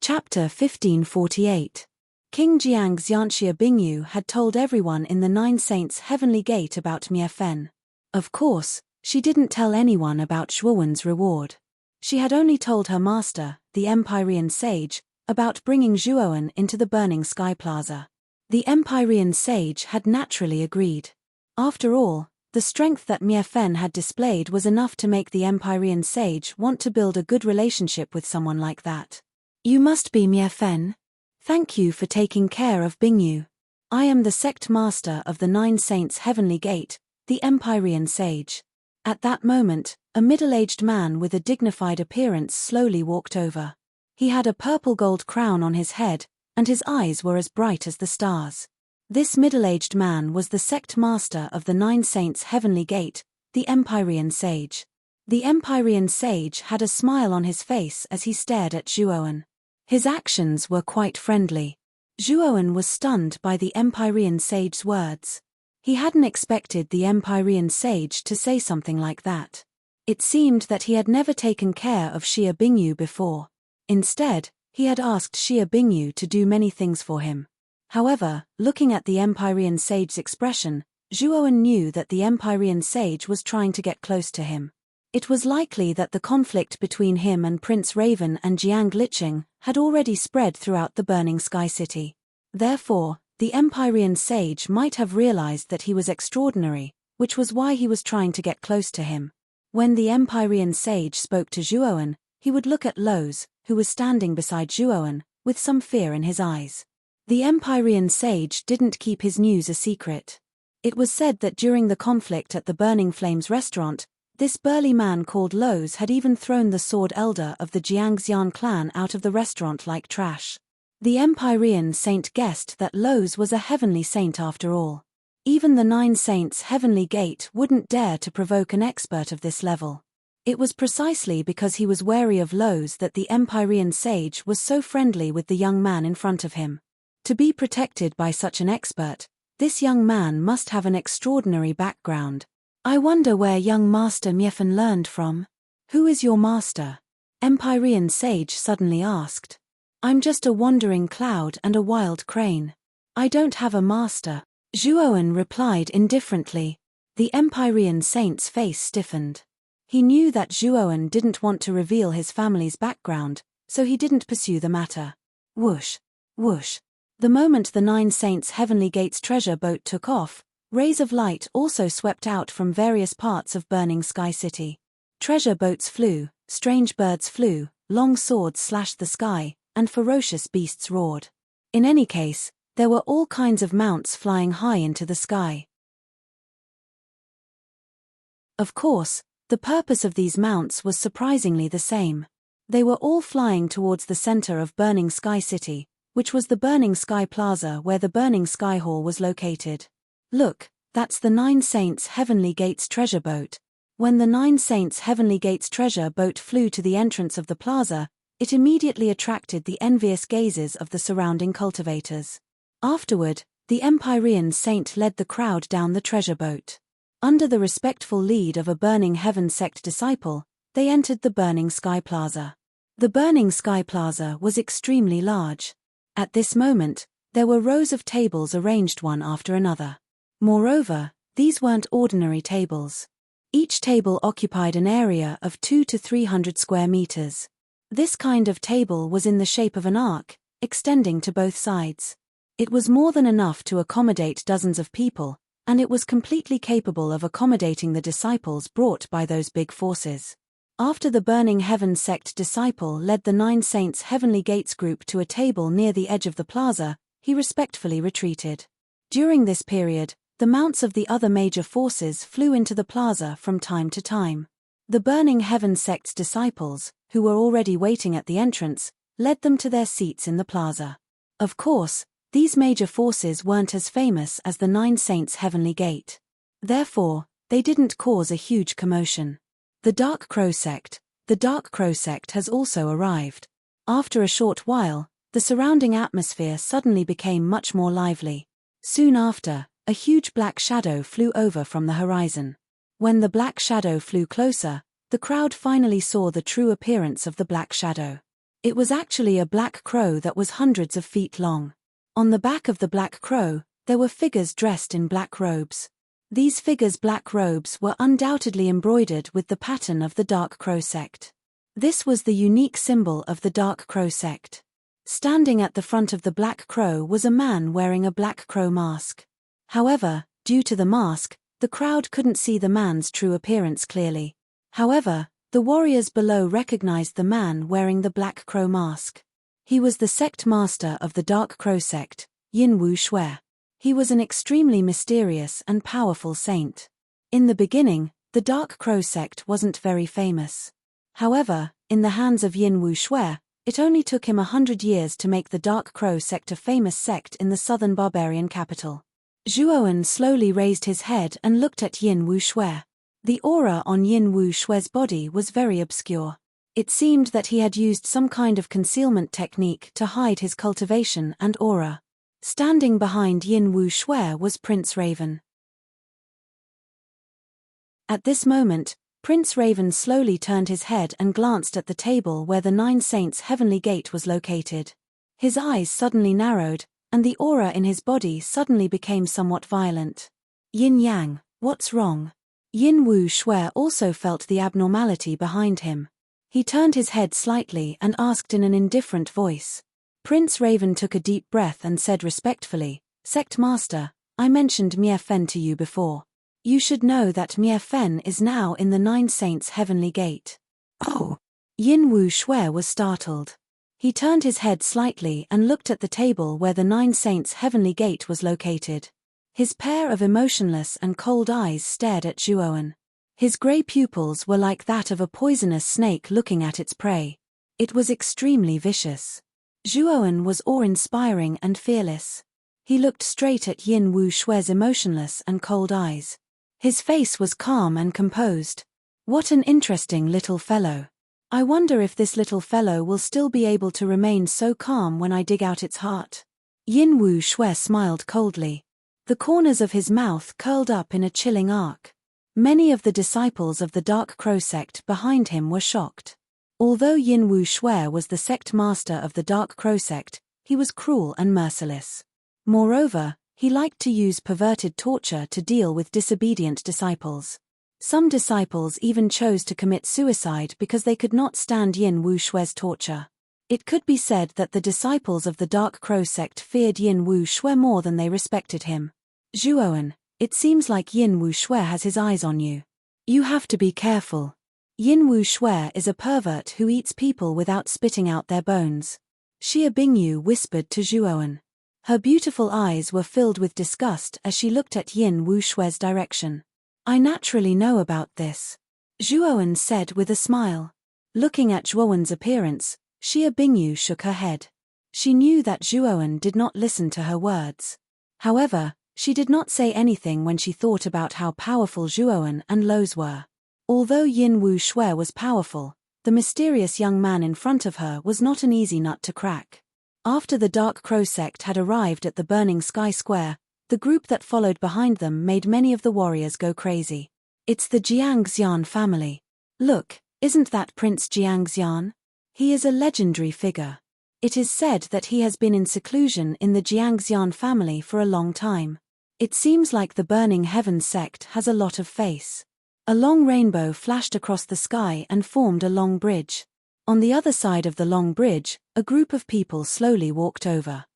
Chapter 1548. King Jiang Xianxia Bingyu had told everyone in the Nine Saints' Heavenly Gate about Miefen. Of course, she didn't tell anyone about Zhuowen's reward. She had only told her master, the Empyrean sage, about bringing Zhuowen into the Burning Sky Plaza. The Empyrean sage had naturally agreed. After all, the strength that Miefen had displayed was enough to make the Empyrean sage want to build a good relationship with someone like that. "You must be Miefen. Thank you for taking care of Bingyu. I am the sect master of the Nine Saints' Heavenly Gate, the Empyrean sage." At that moment, a middle-aged man with a dignified appearance slowly walked over. He had a purple-gold crown on his head, and his eyes were as bright as the stars. This middle-aged man was the sect master of the Nine Saints' Heavenly Gate, the Empyrean sage. The Empyrean sage had a smile on his face as he stared at Zhuowen. His actions were quite friendly. Zhuowen was stunned by the Empyrean sage's words. He hadn't expected the Empyrean sage to say something like that. It seemed that he had never taken care of Xia Bingyu before. Instead, he had asked Xia Bingyu to do many things for him. However, looking at the Empyrean sage's expression, Zhuowen knew that the Empyrean sage was trying to get close to him. It was likely that the conflict between him and Prince Raven and Jiang Licheng had already spread throughout the Burning Sky City. Therefore, the Empyrean sage might have realized that he was extraordinary, which was why he was trying to get close to him. When the Empyrean sage spoke to Zhuowen, he would look at Loz, who was standing beside Zhuowen, with some fear in his eyes. The Empyrean sage didn't keep his news a secret. It was said that during the conflict at the Burning Flames restaurant, this burly man called Loz had even thrown the sword elder of the Jiangxian clan out of the restaurant like trash. The Empyrean saint guessed that Loz was a heavenly saint after all. Even the Nine Saints' Heavenly Gate wouldn't dare to provoke an expert of this level. It was precisely because he was wary of Loz that the Empyrean sage was so friendly with the young man in front of him. To be protected by such an expert, This young man must have an extraordinary background. I wonder where young Master Miefen learned from. Who is your master? Empyrean sage suddenly asked. I'm just a wandering cloud and a wild crane. I don't have a master, Zhuoan replied indifferently. The Empyrean saint's face stiffened. He knew that Zhuoan didn't want to reveal his family's background, so he didn't pursue the matter. Whoosh, whoosh. The moment the Nine Saints' Heavenly Gates treasure boat took off, rays of light also swept out from various parts of burning Sky City. Treasure boats flew, strange birds flew, long swords slashed the sky, and ferocious beasts roared. In any case, there were all kinds of mounts flying high into the sky. Of course, the purpose of these mounts was surprisingly the same. They were all flying towards the center of Burning Sky City, which was the Burning Sky Plaza where the Burning Sky Hall was located. Look, that's the Nine Saints' Heavenly Gates treasure boat. When the Nine Saints' Heavenly Gates treasure boat flew to the entrance of the plaza, it immediately attracted the envious gazes of the surrounding cultivators. Afterward, the Empyrean saint led the crowd down the treasure boat. Under the respectful lead of a Burning Heaven sect disciple, they entered the Burning Sky Plaza. The Burning Sky Plaza was extremely large. At this moment, there were rows of tables arranged one after another. Moreover, these weren't ordinary tables. Each table occupied an area of 200 to 300 square meters. This kind of table was in the shape of an arc, extending to both sides. It was more than enough to accommodate dozens of people, and it was completely capable of accommodating the disciples brought by those big forces. After the Burning Heaven sect disciple led the Nine Saints' Heavenly Gates group to a table near the edge of the plaza, he respectfully retreated. During this period, the mounts of the other major forces flew into the plaza from time to time. The Burning Heaven sect's disciples, who were already waiting at the entrance, led them to their seats in the plaza. Of course, these major forces weren't as famous as the Nine Saints' Heavenly Gate. Therefore, they didn't cause a huge commotion. The Dark Crow sect has also arrived. After a short while, the surrounding atmosphere suddenly became much more lively. Soon after, a huge black shadow flew over from the horizon. When the black shadow flew closer, the crowd finally saw the true appearance of the black shadow. It was actually a black crow that was hundreds of feet long. On the back of the black crow, there were figures dressed in black robes. These figures' black robes were undoubtedly embroidered with the pattern of the Dark Crow sect. This was the unique symbol of the Dark Crow sect. Standing at the front of the black crow was a man wearing a black crow mask. However, due to the mask, the crowd couldn't see the man's true appearance clearly. However, the warriors below recognized the man wearing the black crow mask. He was the sect master of the Dark Crow sect, Yin Wu Shui. He was an extremely mysterious and powerful saint. In the beginning, the Dark Crow sect wasn't very famous. However, in the hands of Yin Wu Shui, it only took him 100 years to make the Dark Crow sect a famous sect in the southern barbarian capital. Zhuoan slowly raised his head and looked at Yin Wu Shui. The aura on Yin Wu Shui's body was very obscure. It seemed that he had used some kind of concealment technique to hide his cultivation and aura. Standing behind Yin Wu Shui was Prince Raven. At this moment, Prince Raven slowly turned his head and glanced at the table where the Nine Saints' Heavenly Gate was located. His eyes suddenly narrowed, and the aura in his body suddenly became somewhat violent. Yin Yang, what's wrong? Yin Wu Shui also felt the abnormality behind him. He turned his head slightly and asked in an indifferent voice. Prince Raven took a deep breath and said respectfully, "Sect Master, I mentioned Miefen to you before. You should know that Miefen is now in the Nine Saints' Heavenly Gate." Oh! Yin Wu Shui was startled. He turned his head slightly and looked at the table where the Nine Saints' Heavenly Gate was located. His pair of emotionless and cold eyes stared at Zhuoan. His grey pupils were like that of a poisonous snake looking at its prey. It was extremely vicious. Zhuoan was awe-inspiring and fearless. He looked straight at Yin Wu Shui's emotionless and cold eyes. His face was calm and composed. What an interesting little fellow. I wonder if this little fellow will still be able to remain so calm when I dig out its heart. Yin Wu Shui smiled coldly. The corners of his mouth curled up in a chilling arc. Many of the disciples of the Dark Crow sect behind him were shocked. Although Yin Wu Shui was the sect master of the Dark Crow sect, he was cruel and merciless. Moreover, he liked to use perverted torture to deal with disobedient disciples. Some disciples even chose to commit suicide because they could not stand Yin Wu Shui's torture. It could be said that the disciples of the Dark Crow sect feared Yin Wu Shui more than they respected him. Zhuowen, it seems like Yin Wu Shui has his eyes on you. You have to be careful. Yin Wu Shui is a pervert who eats people without spitting out their bones. Xia Bingyu whispered to Zhuowen. Her beautiful eyes were filled with disgust as she looked at Yin Wu Shui's direction. I naturally know about this, Zhuowen said with a smile. Looking at Zhuowen's appearance, Xia Bingyu shook her head. She knew that Zhuowen did not listen to her words. However, she did not say anything when she thought about how powerful Zhuowen and Lo's were. Although Yin Wu Shui was powerful, the mysterious young man in front of her was not an easy nut to crack. After the Dark Crow sect had arrived at the Burning Sky Square, the group that followed behind them made many of the warriors go crazy. It's the Jiangxian family. Look, isn't that Prince Jiangxian? He is a legendary figure. It is said that he has been in seclusion in the Jiangxian family for a long time. It seems like the Burning Heavens sect has a lot of face. A long rainbow flashed across the sky and formed a long bridge. On the other side of the long bridge, a group of people slowly walked over.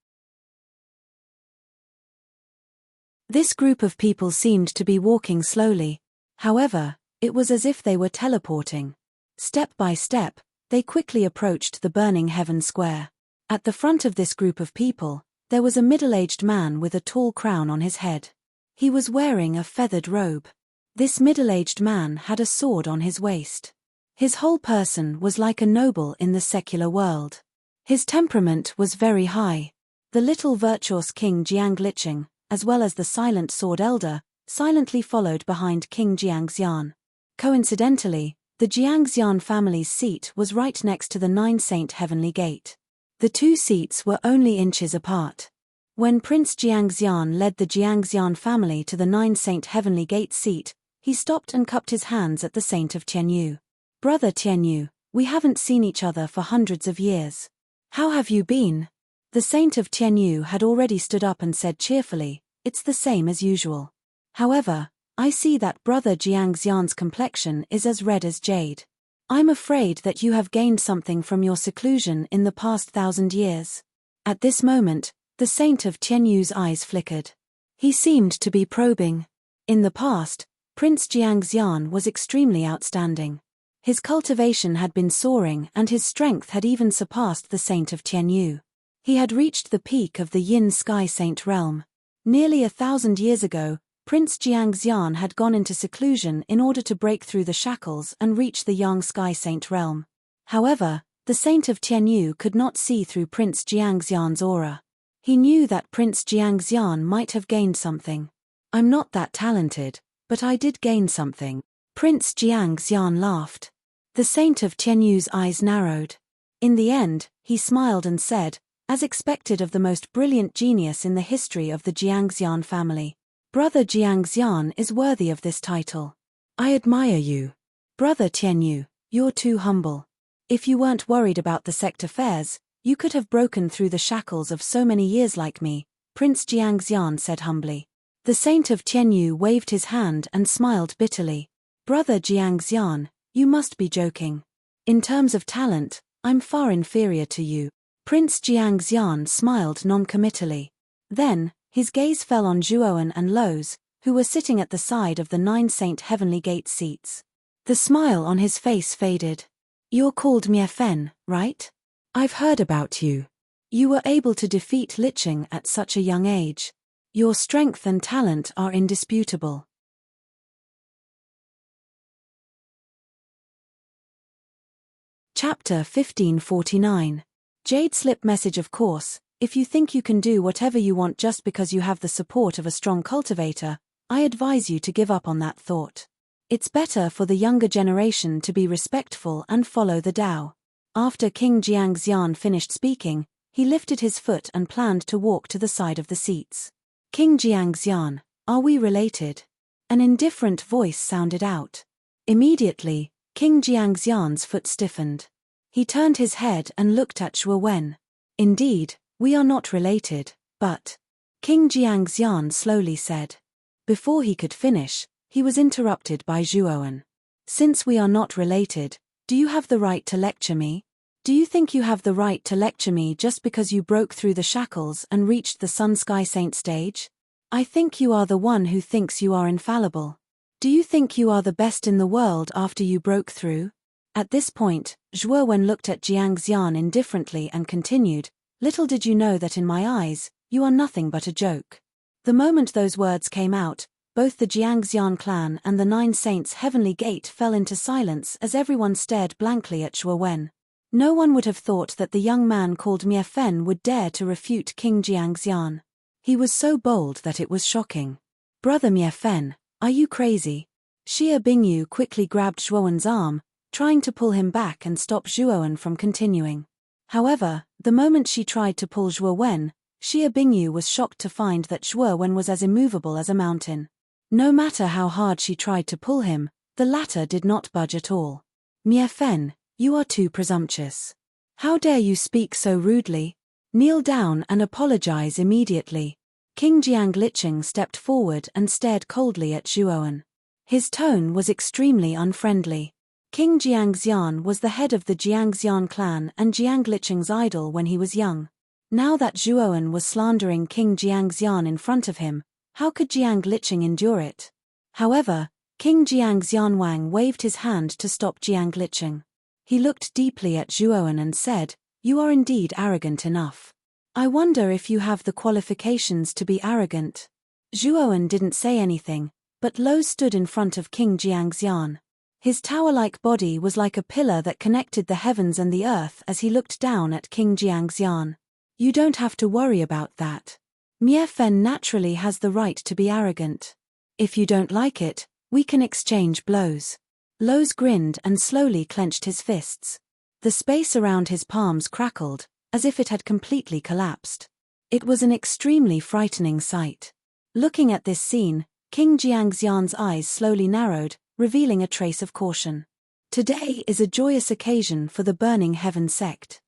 This group of people seemed to be walking slowly. However, it was as if they were teleporting. Step by step, they quickly approached the Burning Heaven Square. At the front of this group of people, there was a middle-aged man with a tall crown on his head. He was wearing a feathered robe. This middle-aged man had a sword on his waist. His whole person was like a noble in the secular world. His temperament was very high. The little virtuous King Jiang Liqing, as well as the silent sword elder, silently followed behind King Jiangxian. Coincidentally, the Jiangxian family's seat was right next to the Nine-Saint Heavenly Gate. The two seats were only inches apart. When Prince Jiangxian led the Jiangxian family to the Nine-Saint Heavenly Gate seat, he stopped and cupped his hands at the Saint of Tianyu. Brother Tianyu, we haven't seen each other for hundreds of years. How have you been? The Saint of Tianyu had already stood up and said cheerfully, it's the same as usual. However, I see that Brother Jiangxian's complexion is as red as jade. I'm afraid that you have gained something from your seclusion in the past 1,000 years. At this moment, the Saint of Tianyu's eyes flickered. He seemed to be probing. In the past, Prince Jiangxian was extremely outstanding. His cultivation had been soaring and his strength had even surpassed the Saint of Tianyu. He had reached the peak of the Yin Sky Saint realm. Nearly 1,000 years ago, Prince Jiangxian had gone into seclusion in order to break through the shackles and reach the Yang Sky Saint realm. However, the Saint of Tianyu could not see through Prince Jiangxian's aura. He knew that Prince Jiangxian might have gained something. I'm not that talented, but I did gain something. Prince Jiangxian laughed. The Saint of Tianyu's eyes narrowed. In the end, he smiled and said, as expected of the most brilliant genius in the history of the Jiangxian family, Brother Jiangxian is worthy of this title. I admire you. Brother Tianyu, you're too humble. If you weren't worried about the sect affairs, you could have broken through the shackles of so many years like me, Prince Jiangxian said humbly. The Saint of Tianyu waved his hand and smiled bitterly. Brother Jiangxian, you must be joking. In terms of talent, I'm far inferior to you. Prince Jiangxian smiled non-committally. Then, his gaze fell on Zhuowen and Lo's, who were sitting at the side of the Nine-Saint Heavenly Gate seats. The smile on his face faded. You're called Miefen, right? I've heard about you. You were able to defeat Liqing at such a young age. Your strength and talent are indisputable. Chapter 1549. Jade slip message. Of course, if you think you can do whatever you want just because you have the support of a strong cultivator, I advise you to give up on that thought. It's better for the younger generation to be respectful and follow the Tao. After King Jiangxian finished speaking, he lifted his foot and planned to walk to the side of the seats. King Jiangxian, are we related? An indifferent voice sounded out. Immediately, King Jiangxian's foot stiffened. He turned his head and looked at Zhuo Wen. Indeed, we are not related, but... King Jiangxian slowly said. Before he could finish, he was interrupted by Zhuo Wen. Since we are not related, do you have the right to lecture me? Do you think you have the right to lecture me just because you broke through the shackles and reached the Sun Sky Saint stage? I think you are the one who thinks you are infallible. Do you think you are the best in the world after you broke through? At this point, Zhuo Wen looked at Jiangxian indifferently and continued, little did you know that in my eyes, you are nothing but a joke. The moment those words came out, both the Jiangxian clan and the Nine Saints' heavenly gate fell into silence as everyone stared blankly at Zhuo Wen. No one would have thought that the young man called Mie Fen would dare to refute King Jiangxian. He was so bold that it was shocking. Brother Mie Fen, are you crazy? Xie Bingyu quickly grabbed Zhuo Wen's arm, trying to pull him back and stop Zhuo Wen from continuing. However, the moment she tried to pull Zhuo Wen, Xie Bingyu was shocked to find that Zhuo Wen was as immovable as a mountain. No matter how hard she tried to pull him, the latter did not budge at all. Mie Fen, you are too presumptuous. How dare you speak so rudely? Kneel down and apologize immediately. King Jianglicheng stepped forward and stared coldly at Zhuo Wen. His tone was extremely unfriendly. King Jiangxian was the head of the Jiangxian clan and Jianglicheng's idol when he was young. Now that Zhuo Wen was slandering King Jiangxian in front of him, how could Jianglicheng endure it? However, King Jiangxian Wang waved his hand to stop Jianglicheng. He looked deeply at Zhuo Wen and said, you are indeed arrogant enough. I wonder if you have the qualifications to be arrogant. Zhuo Wen didn't say anything, but Lo stood in front of King Jiangxian. His tower-like body was like a pillar that connected the heavens and the earth as he looked down at King Jiangxian. You don't have to worry about that. Mie Fen naturally has the right to be arrogant. If you don't like it, we can exchange blows. Lo's grinned and slowly clenched his fists. The space around his palms crackled, as if it had completely collapsed. It was an extremely frightening sight. Looking at this scene, King Jiangxian's eyes slowly narrowed, revealing a trace of caution. Today is a joyous occasion for the Burning Heaven sect.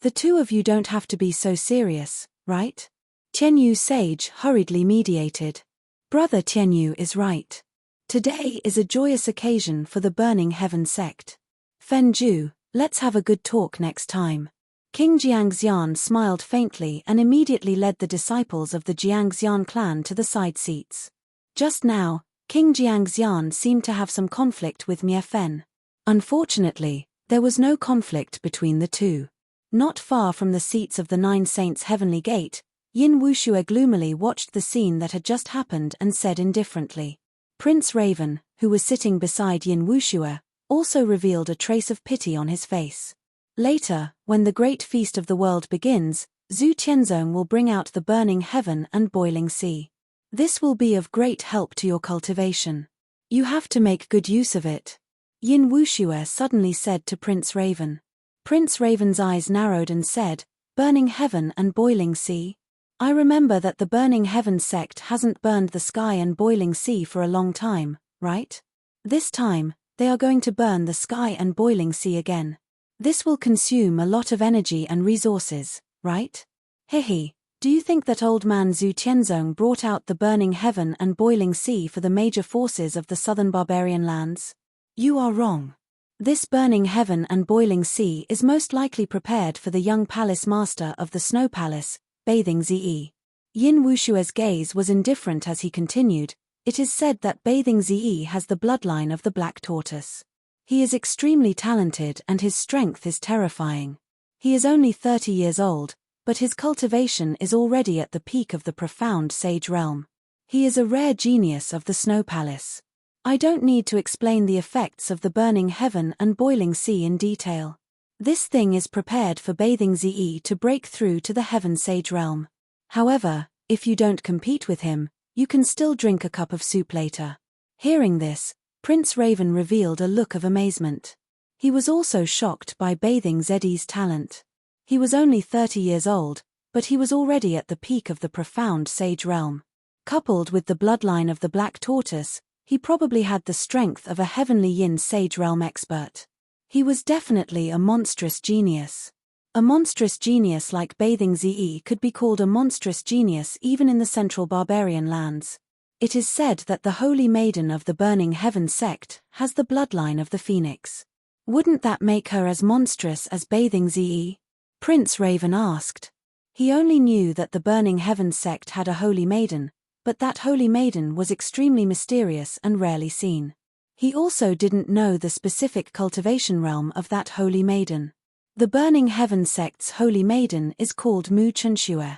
The two of you don't have to be so serious, right? Tianyu Sage hurriedly mediated. Brother Tianyu is right. Today is a joyous occasion for the Burning Heaven sect. Fenju, let's have a good talk next time. King Jiangxian smiled faintly and immediately led the disciples of the Jiangxian clan to the side seats. Just now, King Jiangxian seemed to have some conflict with Mie Fen. Unfortunately, there was no conflict between the two. Not far from the seats of the Nine Saints' heavenly gate, Yin Wuxue gloomily watched the scene that had just happened and said indifferently. Prince Raven, who was sitting beside Yin Wuxue, also revealed a trace of pity on his face. Later, when the great feast of the world begins, Zhu Tianzong will bring out the burning heaven and boiling sea. This will be of great help to your cultivation. You have to make good use of it. Yin Wuxue suddenly said to Prince Raven. Prince Raven's eyes narrowed and said, burning heaven and boiling sea? I remember that the Burning Heaven sect hasn't burned the sky and boiling sea for a long time, right? This time, they are going to burn the sky and boiling sea again. This will consume a lot of energy and resources, right? Hehe, do you think that old man Zhu Tianzong brought out the burning heaven and boiling sea for the major forces of the southern barbarian lands? You are wrong. This burning heaven and boiling sea is most likely prepared for the young palace master of the Snow Palace, Bathing Ze. Yin Wushue's gaze was indifferent as he continued, it is said that Bathing Ze has the bloodline of the Black Tortoise. He is extremely talented and his strength is terrifying. He is only 30 years old, but his cultivation is already at the peak of the profound sage realm. He is a rare genius of the Snow Palace. I don't need to explain the effects of the burning heaven and boiling sea in detail. This thing is prepared for Bathing Ze to break through to the Heaven Sage realm. However, if you don't compete with him, you can still drink a cup of soup later. Hearing this, Prince Raven revealed a look of amazement. He was also shocked by Bathing Ze's talent. He was only 30 years old, but he was already at the peak of the profound sage realm. Coupled with the bloodline of the black tortoise, he probably had the strength of a heavenly yin sage realm expert. He was definitely a monstrous genius. A monstrous genius like Bathing Ze could be called a monstrous genius even in the central barbarian lands. It is said that the Holy Maiden of the Burning Heaven sect has the bloodline of the Phoenix. Wouldn't that make her as monstrous as Bathing Ze? Prince Raven asked. He only knew that the Burning Heaven sect had a Holy Maiden, but that Holy Maiden was extremely mysterious and rarely seen. He also didn't know the specific cultivation realm of that Holy Maiden. The Burning Heaven sect's Holy Maiden is called Mu Chunshue.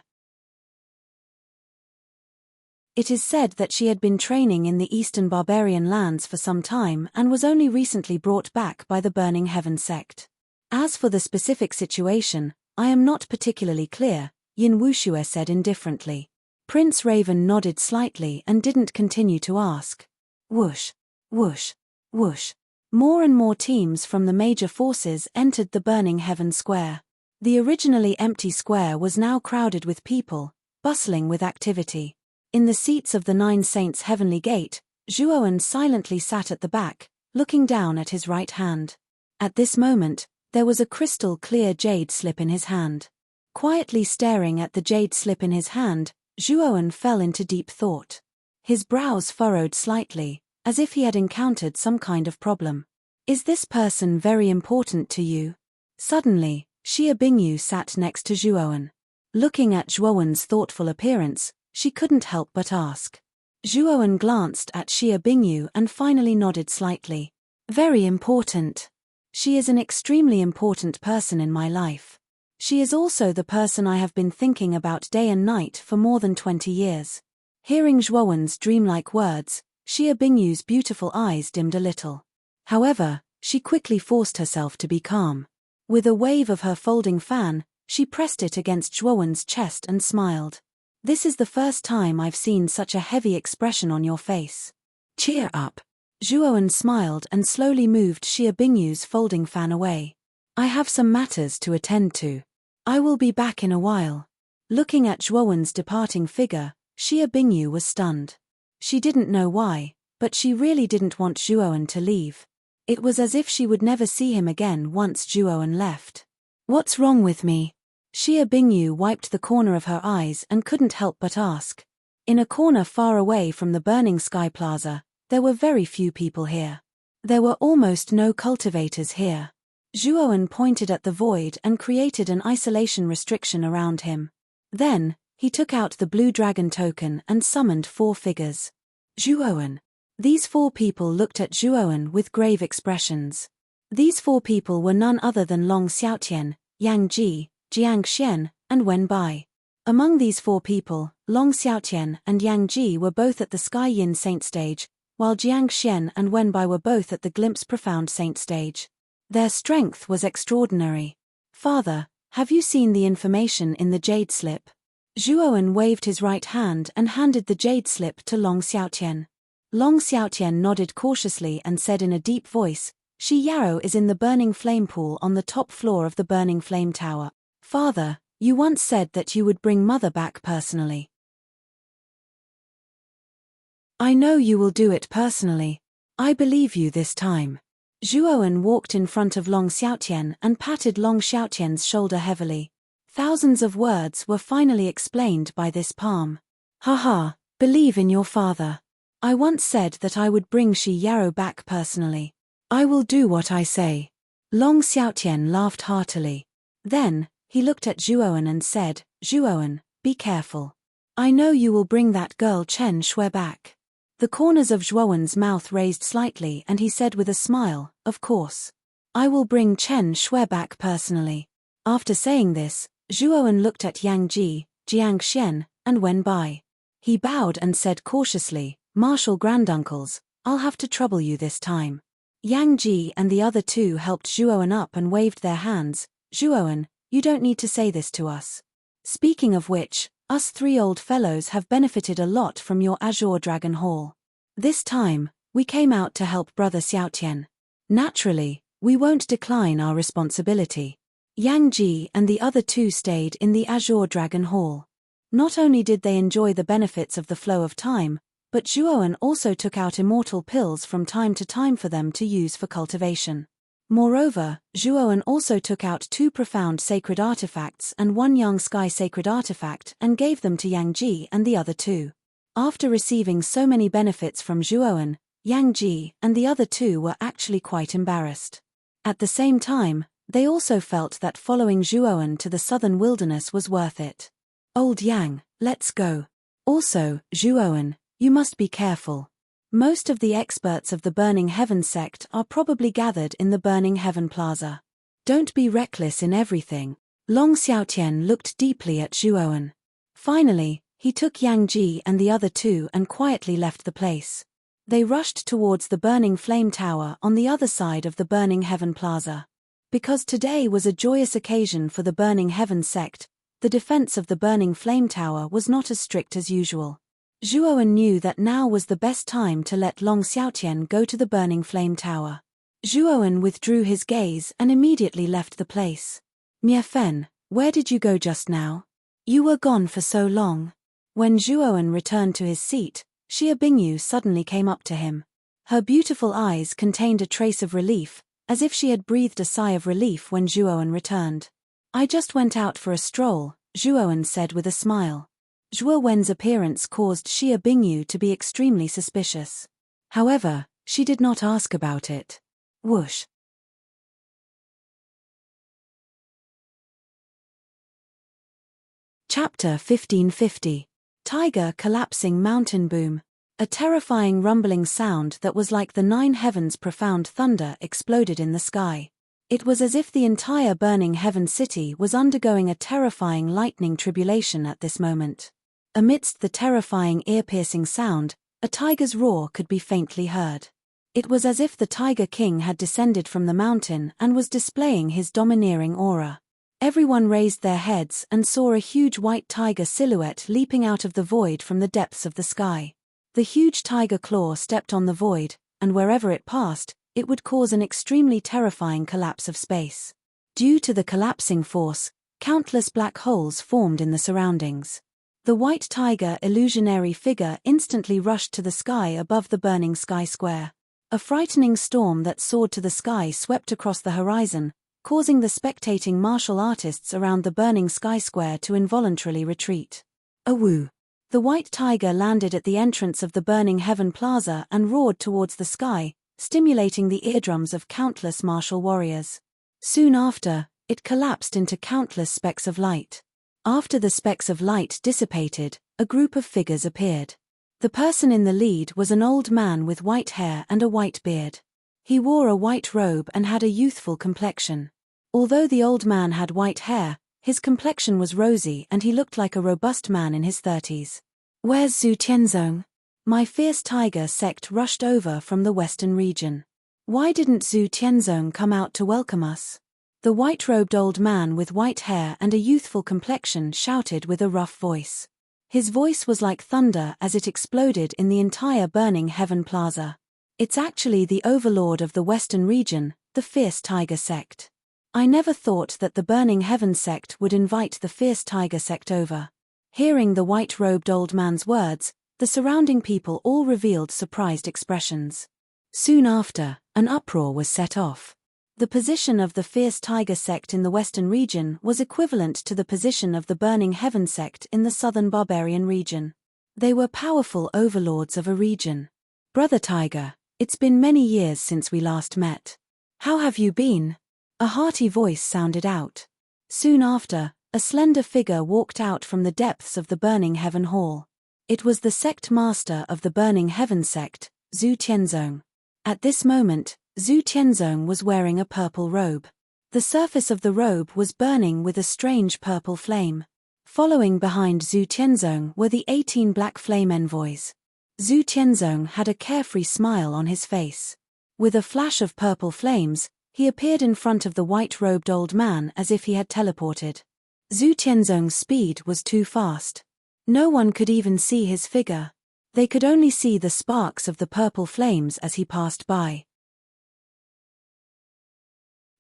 It is said that she had been training in the eastern barbarian lands for some time and was only recently brought back by the Burning Heaven sect. As for the specific situation, I am not particularly clear, Yin Wushue said indifferently. Prince Raven nodded slightly and didn't continue to ask. Whoosh, whoosh, whoosh. More and more teams from the major forces entered the Burning Heaven Square. The originally empty square was now crowded with people, bustling with activity. In the seats of the Nine Saints' Heavenly Gate, Zhuoan silently sat at the back, looking down at his right hand. At this moment, there was a crystal-clear jade slip in his hand. Quietly staring at the jade slip in his hand, Zhuoan fell into deep thought. His brows furrowed slightly, as if he had encountered some kind of problem. Is this person very important to you? Suddenly, Xia Bingyu sat next to Zhuoan. Looking at Zhuoan's thoughtful appearance, she couldn't help but ask. Zhuoan glanced at Xia Bingyu and finally nodded slightly. Very important. She is an extremely important person in my life. She is also the person I have been thinking about day and night for more than 20 years. Hearing Zhuoan's dreamlike words, Xia Bingyu's beautiful eyes dimmed a little. However, she quickly forced herself to be calm. With a wave of her folding fan, she pressed it against Zhuoan's chest and smiled. This is the first time I've seen such a heavy expression on your face. Cheer up. Zhuoan smiled and slowly moved Xia Bingyu's folding fan away. I have some matters to attend to. I will be back in a while. Looking at Zhuoan's departing figure, Xia Bingyu was stunned. She didn't know why, but she really didn't want Zhuoan to leave. It was as if she would never see him again once Zhuoan left. What's wrong with me? Xia Bingyu wiped the corner of her eyes and couldn't help but ask. In a corner far away from the Burning Sky Plaza, there were very few people here. There were almost no cultivators here. Zhuoan pointed at the void and created an isolation restriction around him. Then, he took out the blue dragon token and summoned 4 figures. Zhuoan. These 4 people looked at Zhuoan with grave expressions. These 4 people were none other than Long Xiaotian, Yang Ji, Jiang Xian, and Wen Bai. Among these 4 people, Long Xiaotian and Yang Ji were both at the Sky Yin Saint stage, while Jiang Xian and Wen Bai were both at the Glimpse Profound Saint stage. Their strength was extraordinary. Father, have you seen the information in the jade slip? Zhuoan waved his right hand and handed the jade slip to Long Xiaotian. Long Xiaotian nodded cautiously and said in a deep voice, Shi Yarrow is in the burning flame pool on the top floor of the burning flame tower. Father, you once said that you would bring Mother back personally. I know you will do it personally. I believe you this time. Zhuoan walked in front of Long Xiaotian and patted Long Xiaotian's shoulder heavily. Thousands of words were finally explained by this palm. Haha, believe in your father. I once said that I would bring Shi Yarrow back personally. I will do what I say. Long Xiaotian laughed heartily. Then, he looked at Zhuoan and said, Zhuoan, be careful. I know you will bring that girl Chen Shui back. The corners of Zhuoan's mouth raised slightly and he said with a smile, of course. I will bring Chen Shui back personally. After saying this, Zhuoan looked at Yang Ji, Jiang Xian, and Wen Bai. He bowed and said cautiously, Martial granduncles, I'll have to trouble you this time. Yang Ji and the other 2 helped Zhuoan up and waved their hands. Zhuoan, you don't need to say this to us. Speaking of which, us 3 old fellows have benefited a lot from your Azure Dragon Hall. This time, we came out to help Brother Xiaotian. Naturally, we won't decline our responsibility. Yang Ji and the other two stayed in the Azure Dragon Hall. Not only did they enjoy the benefits of the flow of time, but Zhuowen also took out immortal pills from time to time for them to use for cultivation. Moreover, Zhuowen also took out 2 profound sacred artifacts and 1 young sky sacred artifact and gave them to Yang Ji and the other 2. After receiving so many benefits from Zhuowen, Yang Ji and the other 2 were actually quite embarrassed. At the same time, they also felt that following Zhuowen to the southern wilderness was worth it. Old Yang, let's go. Also, Zhuowen, you must be careful. Most of the experts of the Burning Heaven sect are probably gathered in the Burning Heaven Plaza. Don't be reckless in everything. Long Xiaotian looked deeply at Zhuowen. Finally, he took Yang Ji and the other 2 and quietly left the place. They rushed towards the Burning Flame Tower on the other side of the Burning Heaven Plaza. Because today was a joyous occasion for the Burning Heaven sect, the defense of the Burning Flame Tower was not as strict as usual. Zhuowen knew that now was the best time to let Long Xiaotian go to the Burning Flame Tower. Zhuowen withdrew his gaze and immediately left the place. Miafen, where did you go just now? You were gone for so long. When Zhuowen returned to his seat, Xia Bingyu suddenly came up to him. Her beautiful eyes contained a trace of relief, as if she had breathed a sigh of relief when Zhuowen returned. I just went out for a stroll, Zhuowen said with a smile. Zhuowen's appearance caused Xia Bingyu to be extremely suspicious. However, she did not ask about it. Whoosh. Chapter 1550. Tiger Collapsing Mountain Boom. A terrifying rumbling sound that was like the 9 heavens' profound thunder exploded in the sky. It was as if the entire Burning Heaven city was undergoing a terrifying lightning tribulation at this moment. Amidst the terrifying ear-piercing sound, a tiger's roar could be faintly heard. It was as if the Tiger King had descended from the mountain and was displaying his domineering aura. Everyone raised their heads and saw a huge white tiger silhouette leaping out of the void from the depths of the sky. The huge tiger claw stepped on the void, and wherever it passed, it would cause an extremely terrifying collapse of space. Due to the collapsing force, countless black holes formed in the surroundings. The white tiger illusionary figure instantly rushed to the sky above the burning sky square. A frightening storm that soared to the sky swept across the horizon, causing the spectating martial artists around the burning sky square to involuntarily retreat. Awoo! The white tiger landed at the entrance of the Burning Heaven Plaza and roared towards the sky, stimulating the eardrums of countless martial warriors. Soon after, it collapsed into countless specks of light. After the specks of light dissipated, a group of figures appeared. The person in the lead was an old man with white hair and a white beard. He wore a white robe and had a youthful complexion. Although the old man had white hair, his complexion was rosy and he looked like a robust man in his 30s. Where's Zhu Tianzong? My fierce tiger sect rushed over from the western region. Why didn't Zhu Tianzong come out to welcome us? The white-robed old man with white hair and a youthful complexion shouted with a rough voice. His voice was like thunder as it exploded in the entire Burning Heaven Plaza. It's actually the overlord of the western region, the Fierce Tiger Sect. I never thought that the Burning Heaven Sect would invite the Fierce Tiger Sect over. Hearing the white-robed old man's words, the surrounding people all revealed surprised expressions. Soon after, an uproar was set off. The position of the Fierce Tiger Sect in the western region was equivalent to the position of the Burning Heaven Sect in the southern barbarian region. They were powerful overlords of a region. Brother Tiger, it's been many years since we last met. How have you been? A hearty voice sounded out. Soon after, a slender figure walked out from the depths of the Burning Heaven Hall. It was the sect master of the Burning Heaven Sect, Zhu Tianzong. At this moment, Zhu Tianzong was wearing a purple robe. The surface of the robe was burning with a strange purple flame. Following behind Zhu Tianzong were the 18 black flame envoys. Zhu Tianzong had a carefree smile on his face. With a flash of purple flames, he appeared in front of the white-robed old man as if he had teleported. Zhu Tianzong's speed was too fast. No one could even see his figure. They could only see the sparks of the purple flames as he passed by.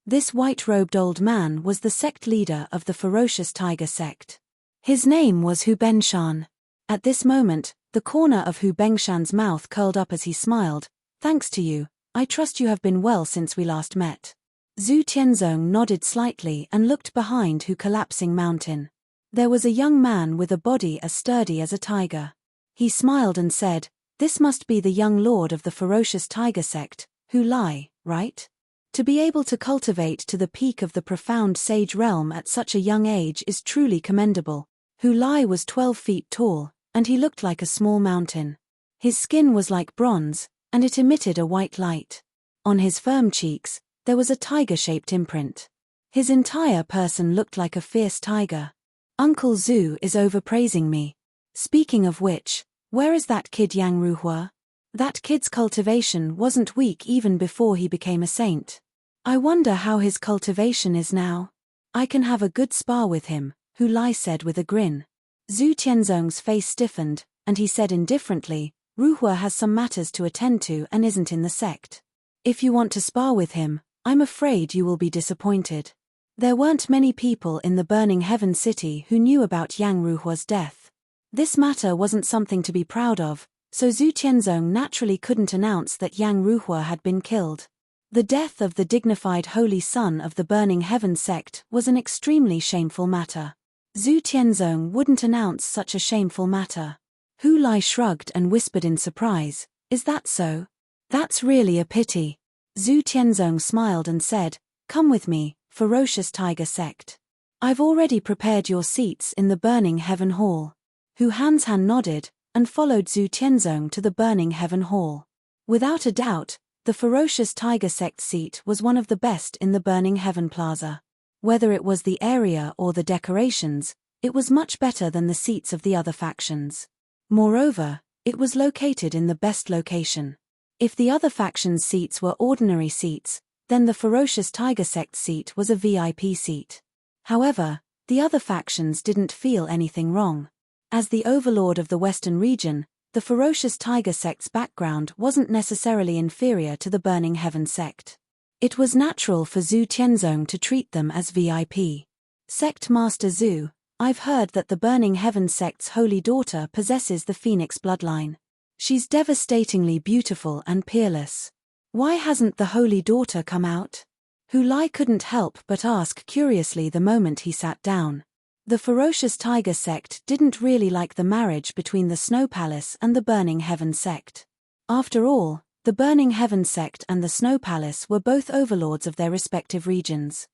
This white-robed old man was the sect leader of the ferocious tiger sect. His name was Hu Bengshan. At this moment, the corner of Hu Bengshan's mouth curled up as he smiled. Thanks to you, I trust you have been well since we last met. Zhu Tianzong nodded slightly and looked behind Hu collapsing mountain. There was a young man with a body as sturdy as a tiger. He smiled and said, "This must be the young lord of the ferocious tiger sect, Hu Lai, right? To be able to cultivate to the peak of the profound sage realm at such a young age is truly commendable." Hu Lai was 12 feet tall, and he looked like a small mountain. His skin was like bronze, and it emitted a white light. On his firm cheeks, there was a tiger-shaped imprint. His entire person looked like a fierce tiger. Uncle Zhu is overpraising me. Speaking of which, where is that kid Yang Ruhua? That kid's cultivation wasn't weak even before he became a saint. I wonder how his cultivation is now. I can have a good spar with him, Hu Lai said with a grin. Zhu Tianzong's face stiffened, and he said indifferently, Ruhua has some matters to attend to and isn't in the sect. If you want to spar with him, I'm afraid you will be disappointed. There weren't many people in the Burning Heaven city who knew about Yang Ruhua's death. This matter wasn't something to be proud of, so Zhu Tianzong naturally couldn't announce that Yang Ruhua had been killed. The death of the dignified holy son of the Burning Heaven sect was an extremely shameful matter. Zhu Tianzong wouldn't announce such a shameful matter. Hu Lai shrugged and whispered in surprise, "Is that so? That's really a pity." Zhu Tianzong smiled and said, "Come with me, ferocious tiger sect. I've already prepared your seats in the Burning Heaven Hall." Hu Hanshan nodded, and followed Zhu Tianzong to the Burning Heaven Hall. Without a doubt, the ferocious tiger sect seat was one of the best in the Burning Heaven Plaza. Whether it was the area or the decorations, it was much better than the seats of the other factions. Moreover, it was located in the best location. If the other factions' seats were ordinary seats, then the ferocious tiger sect seat was a VIP seat. However, the other factions didn't feel anything wrong. As the overlord of the Western region, the ferocious tiger sect's background wasn't necessarily inferior to the Burning Heaven sect. It was natural for Zhu Tianzong to treat them as VIP. Sect Master Zhu, I've heard that the Burning Heaven sect's holy daughter possesses the Phoenix bloodline. She's devastatingly beautiful and peerless. Why hasn't the holy daughter come out? Hu Lai couldn't help but ask curiously the moment he sat down. The ferocious tiger sect didn't really like the marriage between the Snow Palace and the Burning Heaven sect. After all, the Burning Heaven sect and the Snow Palace were both overlords of their respective regions.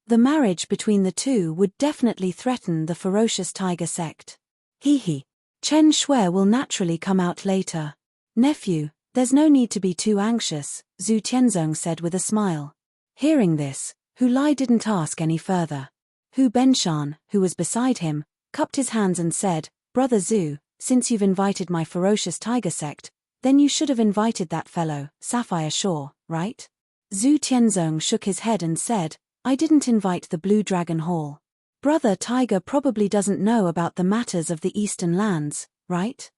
The marriage between the two would definitely threaten the ferocious tiger sect. He. Chen Shui will naturally come out later. Nephew, there's no need to be too anxious, Zhu Tianzong said with a smile. Hearing this, Hu Lai didn't ask any further. Hu Bengshan, who was beside him, cupped his hands and said, "Brother Zhu, since you've invited my ferocious tiger sect, then you should have invited that fellow, Sapphire Shore, right?" Zhu Tianzong shook his head and said, "I didn't invite the Blue Dragon Hall. Brother Tiger probably doesn't know about the matters of the Eastern Lands, right?"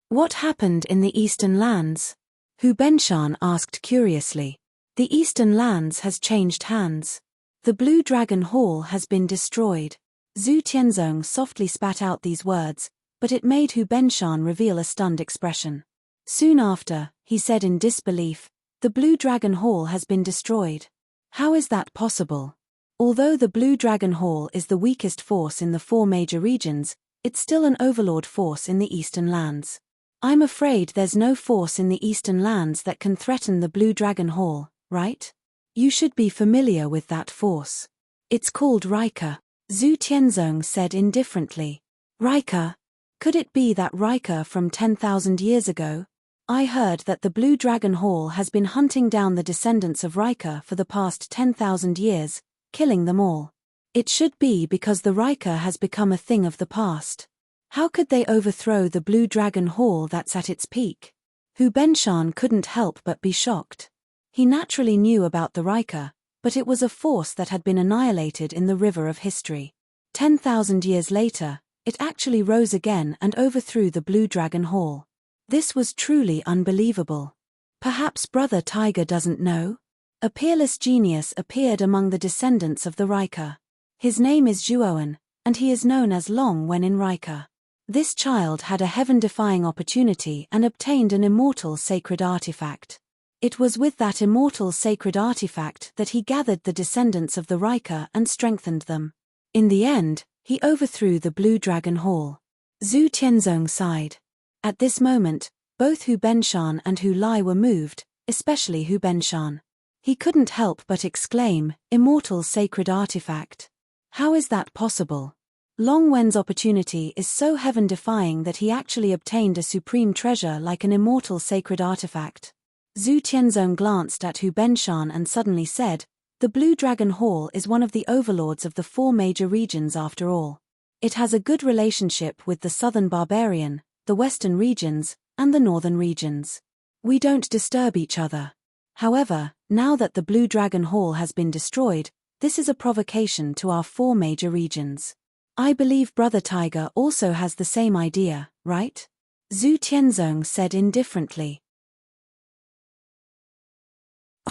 What happened in the Eastern Lands? Hu Bengshan asked curiously. The Eastern Lands has changed hands. The Blue Dragon Hall has been destroyed. Zhu Tianzong softly spat out these words, but it made Hu Bengshan reveal a stunned expression. Soon after, he said in disbelief, "The Blue Dragon Hall has been destroyed. How is that possible? Although the Blue Dragon Hall is the weakest force in the 4 major regions, it's still an overlord force in the Eastern Lands. I'm afraid there's no force in the Eastern Lands that can threaten the Blue Dragon Hall, right? You should be familiar with that force. It's called Rika," Zhu Tianzong said indifferently. Rika? Could it be that Rika from 10,000 years ago? I heard that the Blue Dragon Hall has been hunting down the descendants of Rika for the past 10,000 years, killing them all. It should be because the Rika has become a thing of the past. How could they overthrow the Blue Dragon Hall that's at its peak? Hu Bengshan couldn't help but be shocked. He naturally knew about the Rika, but it was a force that had been annihilated in the river of history. 10,000 years later, it actually rose again and overthrew the Blue Dragon Hall. This was truly unbelievable. Perhaps Brother Tiger doesn't know? A peerless genius appeared among the descendants of the Riker. His name is Zhuoan, and he is known as Long when in Riker. This child had a heaven-defying opportunity and obtained an immortal sacred artifact. It was with that immortal sacred artifact that he gathered the descendants of the Riker and strengthened them. In the end, he overthrew the Blue Dragon Hall. Zhu Tianzong sighed. At this moment, both Hu Benshan and Hu Lai were moved, especially Hu Benshan. He couldn't help but exclaim, "Immortal sacred artifact. How is that possible?" Long Wen's opportunity is so heaven-defying that he actually obtained a supreme treasure like an immortal sacred artifact. Zhu Tianzong glanced at Hu Benshan and suddenly said, "The Blue Dragon Hall is one of the overlords of the 4 major regions after all. It has a good relationship with the southern barbarian, the western regions, and the northern regions. We don't disturb each other. However, now that the Blue Dragon Hall has been destroyed, this is a provocation to our 4 major regions. I believe Brother Tiger also has the same idea, right?" Zhu Tianzong said indifferently.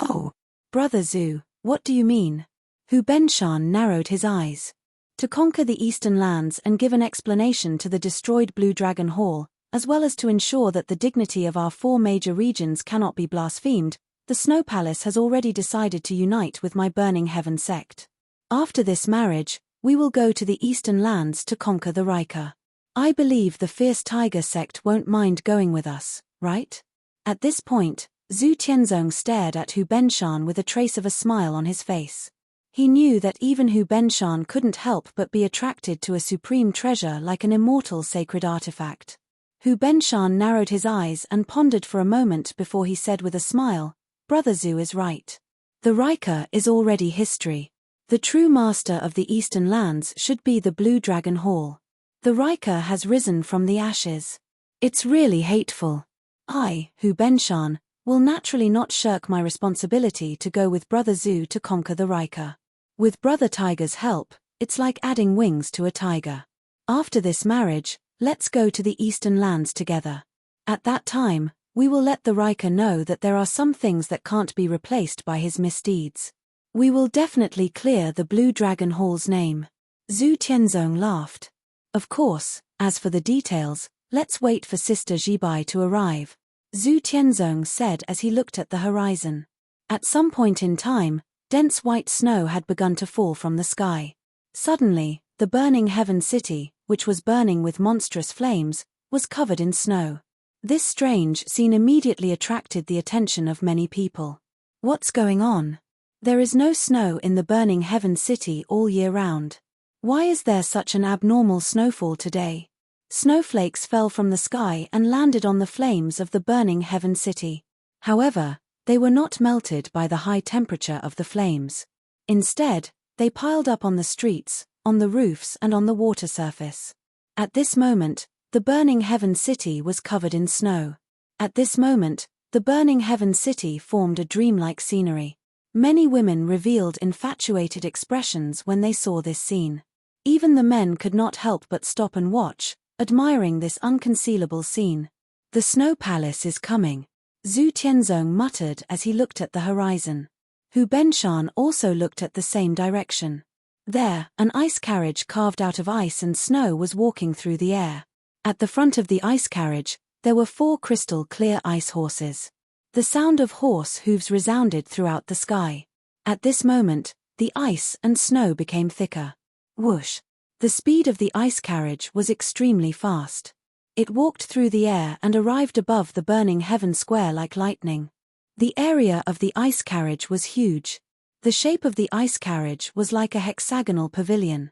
"Oh, Brother Zhu, what do you mean?" Hu Benshan narrowed his eyes. To conquer the eastern lands and give an explanation to the destroyed Blue Dragon Hall, as well as to ensure that the dignity of our 4 major regions cannot be blasphemed, the Snow Palace has already decided to unite with my Burning Heaven sect. After this marriage, we will go to the eastern lands to conquer the Riker. I believe the Fierce Tiger sect won't mind going with us, right?" At this point, Zhu Tianzong stared at Hu Benshan with a trace of a smile on his face. He knew that even Hu Benshan couldn't help but be attracted to a supreme treasure like an immortal sacred artifact. Hu Benshan narrowed his eyes and pondered for a moment before he said with a smile, "Brother Zhu is right. The Riker is already history. The true master of the eastern lands should be the Blue Dragon Hall. The Riker has risen from the ashes. It's really hateful. I, Hu Benshan, will naturally not shirk my responsibility to go with Brother Zhu to conquer the Riker. With Brother Tiger's help, it's like adding wings to a tiger. After this marriage, let's go to the eastern lands together. At that time, we will let the Riker know that there are some things that can't be replaced by his misdeeds. We will definitely clear the Blue Dragon Hall's name." Zhu Tianzong laughed. "Of course, as for the details, let's wait for Sister Jibai to arrive," Zhu Tianzong said as he looked at the horizon. At some point in time, dense white snow had begun to fall from the sky. Suddenly, the Burning Heaven city, which was burning with monstrous flames, was covered in snow. This strange scene immediately attracted the attention of many people. "What's going on? There is no snow in the Burning Heaven city all year round. Why is there such an abnormal snowfall today?" Snowflakes fell from the sky and landed on the flames of the Burning Heaven city. However, they were not melted by the high temperature of the flames. Instead, they piled up on the streets, on the roofs and on the water surface. At this moment, the Burning Heaven city was covered in snow. At this moment, the Burning Heaven city formed a dreamlike scenery. Many women revealed infatuated expressions when they saw this scene. Even the men could not help but stop and watch, admiring this unconcealable scene. "The Snow Palace is coming," Zhu Tianzong muttered as he looked at the horizon. Hu Benshan also looked at the same direction. There, an ice carriage carved out of ice and snow was walking through the air. At the front of the ice carriage, there were 4 crystal-clear ice horses. The sound of horse hooves resounded throughout the sky. At this moment, the ice and snow became thicker. Whoosh! The speed of the ice carriage was extremely fast. It walked through the air and arrived above the Burning Heaven square like lightning. The area of the ice carriage was huge. The shape of the ice carriage was like a hexagonal pavilion.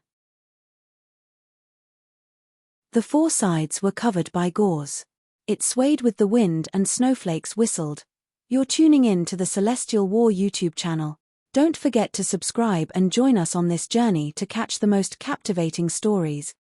The 4 sides were covered by gauze. It swayed with the wind and snowflakes whistled. You're tuning in to the Celestial War YouTube channel. Don't forget to subscribe and join us on this journey to catch the most captivating stories.